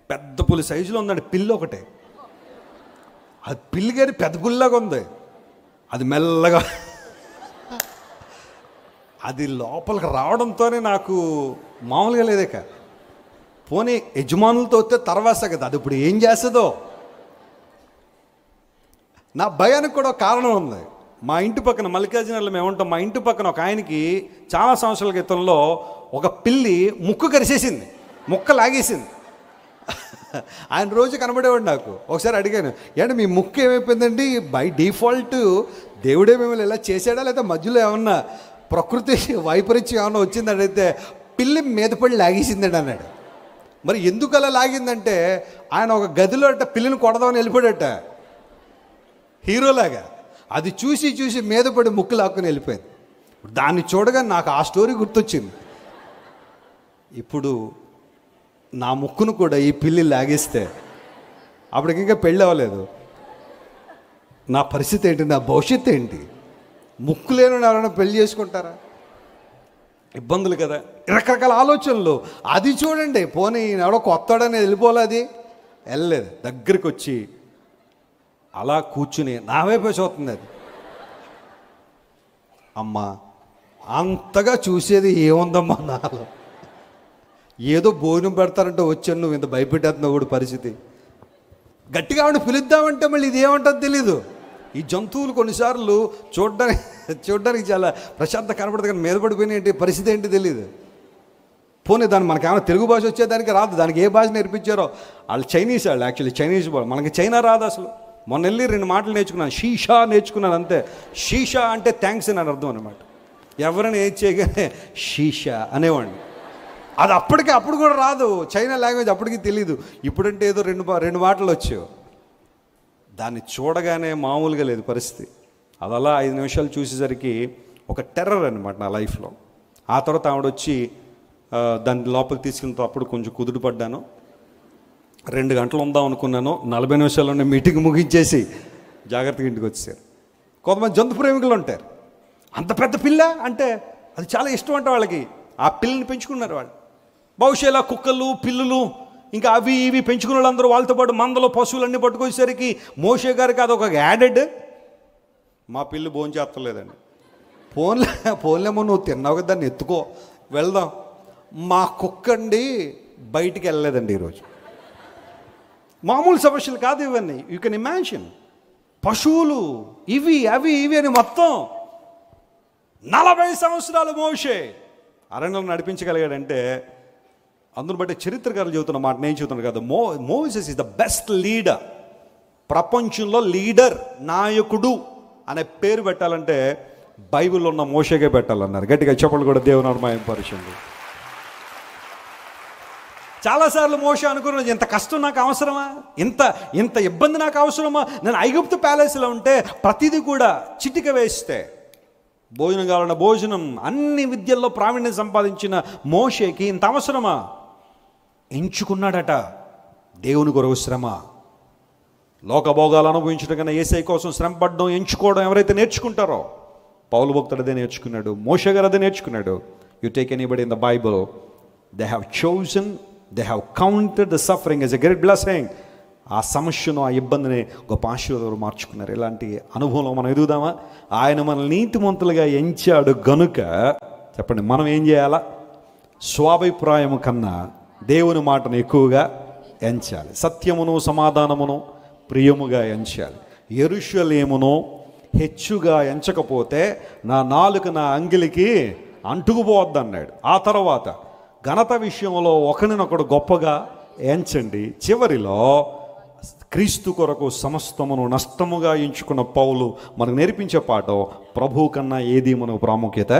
పెద్ద పులి సైజులో ఉందండి పిల్లి ఒకటే. అది పిల్లి గారి పెద్ద పుల్లాగా ఉంది. అది మెల్లగా అది లోపలికి రావడంతోనే నాకు మామూలుగా లేదేక. పోనీ యజమానులతో వస్తే తర్వాత కదా, అది ఇప్పుడు ఏం చేస్తుందో. నా భయానికి కూడా కారణం ఉంది. మా ఇంటి పక్కన మల్లికార్జునలో మేము ఉంటాం. మా ఇంటి పక్కన ఒక ఆయనకి చాలా సంవత్సరాల క్రితంలో ఒక పిల్లి ముక్కు కరిసేసింది, ముక్క లాగేసింది. ఆయన రోజు కనబడేవాడు నాకు. ఒకసారి అడిగాను, ఏంటంటే మీ ముక్కు ఏమైపోయిందండి? బై డిఫాల్ట్ దేవుడే మిమ్మల్ని ఇలా చేశాడా, లేదా మధ్యలో ఏమన్నా ప్రకృతి వైపరీత్యం ఏమన్నా వచ్చిందని అయితే పిల్లి మీద పడి లాగేసిందండి అన్నాడు. మరి ఎందుకు అలా లాగిందంటే ఆయన ఒక గదిలో అట్ట పిల్లిని కొడదామని వెళ్ళిపోయాడట హీరోలాగా. అది చూసి చూసి మీద పడి ముక్కు లాక్కుని వెళ్ళిపోయింది. దాన్ని చూడగా నాకు ఆ స్టోరీ గుర్తొచ్చింది. ఇప్పుడు నా ముక్కును కూడా ఈ పిల్లి లాగేస్తే అప్పటికి ఇంకా పెళ్ళి అవ్వలేదు. నా పరిస్థితి ఏంటి? నా భవిష్యత్తు ఏంటి? ముక్కు లేని ఎవరైనా పెళ్లి చేసుకుంటారా? ఇబ్బందులు కదా, రకరకాల ఆలోచనలు. అది చూడండి, పోనీ ఎవడో కొత్తడని వెళ్ళిపోలే, అది వెళ్ళలేదు. దగ్గరికి వచ్చి అలా కూర్చుని నా వైపే చూస్తుంది. అది అమ్మా అంతగా చూసేది ఏముందమ్మా నాలో? ఏదో భోజనం పెడతారంటే వచ్చాను, నువ్వు ఇంత భయపెట్టేస్తున్నావు కూడా పరిస్థితి. గట్టిగా ఆవిడ పిలుద్దామంటే మళ్ళీ ఇది ఏమంటుందో తెలీదు. ఈ జంతువులు కొన్నిసార్లు చూడడానికి చాలా ప్రశాంత కనపడదు, కానీ మీద పడిపోయిన పరిస్థితి ఏంటి తెలీదు. పోనీ దాన్ని మనకేమైనా తెలుగు భాష వచ్చేదానికి రాదు. దానికి ఏ భాష నేర్పించారో వాళ్ళు చైనీస్, వాళ్ళు యాక్చువల్లీ చైనీస్. మనకి చైనా రాదు అసలు. మొన్న వెళ్ళి 2 మాటలు నేర్చుకున్నాను. షీషా నేర్చుకున్నాను అంతే. షీషా అంటే థ్యాంక్స్ అని అర్థం అనమాట. ఎవరైనా ఏది చేయగానే షీషా అనేవాడిని. అది అప్పుడు కూడా రాదు. చైనా లాంగ్వేజ్ అప్పటికి తెలీదు. ఇప్పుడంటే ఏదో 2 మాటలు వచ్చావు. దాన్ని చూడగానే మామూలుగా లేదు పరిస్థితి. అది అలా 5 నిమిషాలు చూసేసరికి ఒక టెర్రర్ అనమాట నా లైఫ్లో. ఆ తర్వాత ఆవిడ వచ్చి దాన్ని లోపలికి తీసుకెళ్తే అప్పుడు కొంచెం కుదురు పడ్డాను. 2 గంటలు ఉందాం అనుకున్నాను. 40 నిమిషాల్లోనే మీటింగ్ ముగించేసి జాగ్రత్తగా ఇంటికి వచ్చేసారు. కొంతమంది జంతు ప్రేమికులు ఉంటారు. అంత పెద్ద పిల్ల అంటే అది చాలా ఇష్టం అంట వాళ్ళకి. ఆ పిల్లని పెంచుకున్నారు వాళ్ళు. బహుశా ఇలా కుక్కలు, పిల్లులు, ఇంకా అవి ఇవి పెంచుకున్న వాళ్ళందరూ వాళ్ళతో పాటు మందలో పశువులన్నీ పట్టుకొచ్చేసరికి మోషే గారికి అదొక యాడెడ్. మా పిల్లి భోంచేస్తలేదండి. ఫోన్లేమో నువ్వు తిన్నావు కదా, దాన్ని ఎత్తుకో వెళ్దాం. మా కుక్కండి బయటికి వెళ్ళలేదండి ఈరోజు. మామూలు సమస్యలు కాదు ఇవన్నీ. You can imagine. పశువులు ఇవి అవి ఇవి అని మొత్తం 40 సంవత్సరాలు మోషే అరణ్యంలో నడిపించగలిగాడంటే అందును బట్టి చరిత్రకారులు చెబుతున్న మాట నేను చెబుతున్నాను కదా. Moses is the best leader. ప్రపంచంలో లీడర్, నాయకుడు అనే పేరు పెట్టాలంటే బైబిల్లో ఉన్న మోషేకే పెట్టాలన్నారు. గట్టిగా చెప్పలు కూడా దేవుని నామమున పరిశుద్ధుడు. చాలాసార్లు మోషే అనుకున్నాను, ఇంత కష్టం నాకు అవసరమా, ఇంత ఇబ్బంది నాకు అవసరమా? నేను ఐగుప్తు ప్యాలెస్లో ఉంటే ప్రతిదీ కూడా చిటిక వేస్తే భోజనం కావాలన్న భోజనం, అన్ని విద్యల్లో ప్రావీణ్యం సంపాదించిన మోషేకి ఇంత అవసరమా? ఎంచుకున్నాడట దేవుని కొరకు శ్రమ. లోకభోగాలు అనుభవించడం కన్నా యేసయ్య కోసం శ్రమ పడడం, ఎంచుకోవడం ఎవరైతే నేర్చుకుంటారో, పౌలు భక్తుడు అదే నేర్చుకున్నాడు, మోషే గారు అదే నేర్చుకున్నాడు. You take anybody in the Bible, they have chosen, they have counted the suffering as a great blessing. ఆ సమస్యను, ఆ ఇబ్బందిని గొప్ప ఆశీర్వాదాలు మార్చుకున్నారు. ఇలాంటి అనుభవంలో మనం ఎదుగుదామా? ఆయన మనల్ని నీతిమంతులుగా ఎంచాడు గనుక చెప్పండి, మనం ఏం చేయాలా? స్వాభిప్రాయము కన్నా దేవుని మాటను ఎక్కువగా ఎంచాలి. సత్యమును సమాధానమును ప్రియముగా ఎంచాలి. యెరూషలేమును హెచ్చుగా ఎంచకపోతే నా నాలుక నా అంగిలికి అంటుకుపోవద్దన్నాడు. ఆ తర్వాత ఘనత విషయంలో ఒకరినొకడు గొప్పగా ఎంచండి. చివరిలో క్రీస్తు కొరకు సమస్తమును నష్టముగా ఎంచుకున్న పౌలు మనకు నేర్పించే పాఠం, ప్రభు కన్నా ఏది మనకు ప్రాముఖ్యత.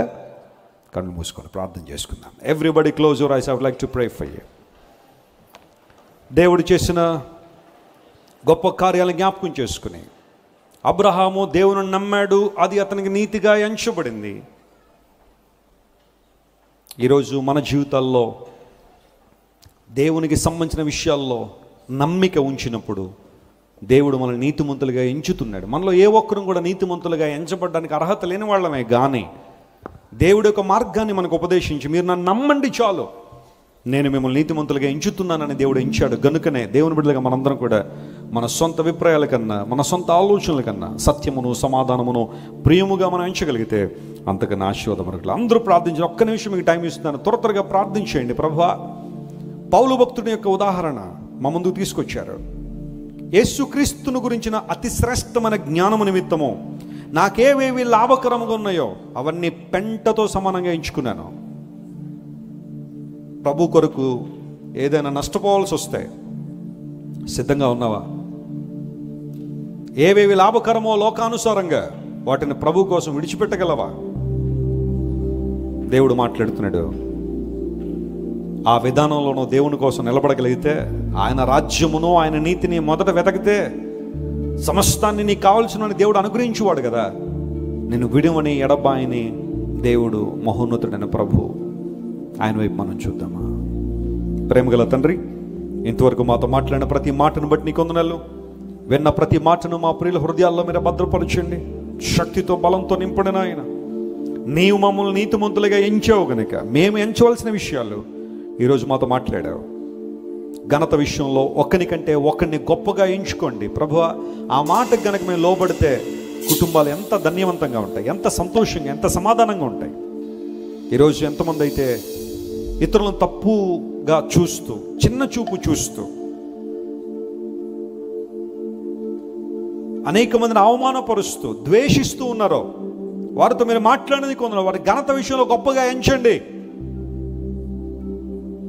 కళ్ళు మూసుకొని ప్రార్థన చేసుకుందాం. Everybody close your eyes. I would like to pray for you. దేవుడు చేసిన గొప్ప కార్యాలను జ్ఞాపకం చేసుకుని, అబ్రహాము దేవుని నమ్మాడు, అది అతనికి నీతిగా ఎంచబడింది. ఈరోజు మన జీవితాల్లో దేవునికి సంబంధించిన విషయాల్లో నమ్మిక ఉంచినప్పుడు దేవుడు మనల్ని నీతిమంతులుగా ఎంచుతున్నాడు. మనలో ఏ ఒక్కరూ కూడా నీతిమంతులుగా ఎంచబడడానికి అర్హత లేని వాళ్ళమే, కానీ దేవుడి యొక్క మార్గాన్ని మనకు ఉపదేశించి, మీరు నన్ను నమ్మండి చాలు, నేను మిమ్మల్ని నీతిమంతులుగా ఎంచుతున్నానని దేవుడు ఎంచాడు. గనుకనే దేవుని బిడ్డలుగా మనందరం కూడా మన సొంత అభిప్రాయాల కన్నా, మన సొంత ఆలోచనల కన్నా సత్యమును సమాధానమును ప్రియముగా మనం ఎంచగలిగితే అంతకన్నా ఆశీర్వాదం మనకు. అందరూ ప్రార్థించి, ఒక్క నిమిషం మీకు టైం ఇస్తున్నాను, త్వరగా ప్రార్థించేయండి. ప్రభువా, పౌలు భక్తుని యొక్క ఉదాహరణ మా ముందుకు తీసుకొచ్చారు. యేసుక్రీస్తును గురించిన అతి శ్రేష్టమైన జ్ఞానము నిమిత్తము నాకేవేవి లాభకరముగా ఉన్నాయో అవన్నీ పెంటతో సమానంగా ఎంచుకున్నాను. ప్రభు కొరకు ఏదైనా నష్టపోవాల్సి వస్తే సిద్ధంగా ఉన్నావా? ఏవేవి లాభకరమో లోకానుసారంగా వాటిని ప్రభు కోసం విడిచిపెట్టగలవా? దేవుడు మాట్లాడుతున్నాడు. ఆ విధానంలోనూ దేవుని కోసం నిలబడగలిగితే, ఆయన రాజ్యమును ఆయన నీతిని మొదట వెతకితే సమస్తాన్ని నీకు కావాల్సిన దేవుడు అనుగ్రహించేవాడు కదా. నేను విడువని ఎడబాయిని దేవుడు మహోన్నతుడైన ప్రభు. ఆయన వైపు మనం చూద్దామా? ప్రేమగల తండ్రి, ఇంతవరకు మాతో మాట్లాడిన ప్రతి మాటను బట్టి నీకు వందనాలు. విన్న ప్రతి మాటను మా ప్రియుల హృదయాల్లో మీరు భద్రపరచండి. శక్తితో బలంతో నింపడిన ఆయన, నీవు మమ్మల్ని నీతిమంతులుగా ఎంచావు గనుక మేము ఎంచవలసిన విషయాలు ఈరోజు మాతో మాట్లాడావు. ఘనత విషయంలో ఒకరికంటే ఒకరిని గొప్పగా ఎంచుకోండి ప్రభువా. ఆ మాటకు గనక మేము లోబడితే కుటుంబాలు ఎంత ధన్యవంతంగా ఉంటాయి, ఎంత సంతోషంగా, ఎంత సమాధానంగా ఉంటాయి. ఈరోజు ఎంతమంది అయితే ఇతరులను తప్పుగా చూస్తూ, చిన్న చూపు చూస్తూ, అనేక మందిని అవమానపరుస్తూ, ద్వేషిస్తూ ఉన్నారో వారితో మీరు మాట్లాడేది కొందరు వారి ఘనత విషయంలో గొప్పగా ఎంచండి.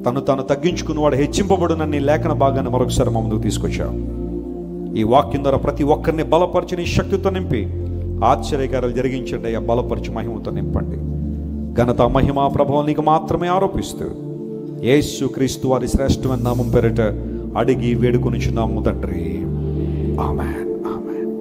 తను తగ్గించుకున్నవాడు హెచ్చింపబడున నీ లేఖన భాగాన్ని మరొకసారి మా ముందుకు తీసుకొచ్చావు. ఈ వాక్యం ద్వారా ప్రతి ఒక్కరిని బలపరిచి నీ శక్తితో నింపి ఆశ్చర్యకార్యాలు జరిగించండి. ఆ బలపరిచి మహిమతో నింపండి. ఘనత మహిమ ప్రభావం నీకు మాత్రమే ఆరోపిస్తూ యేసు క్రీస్తు వారి శ్రేష్టమైన నామం పేరిట అడిగి వేడుకొనిచున్నాము తండ్రి. ఆమేన్.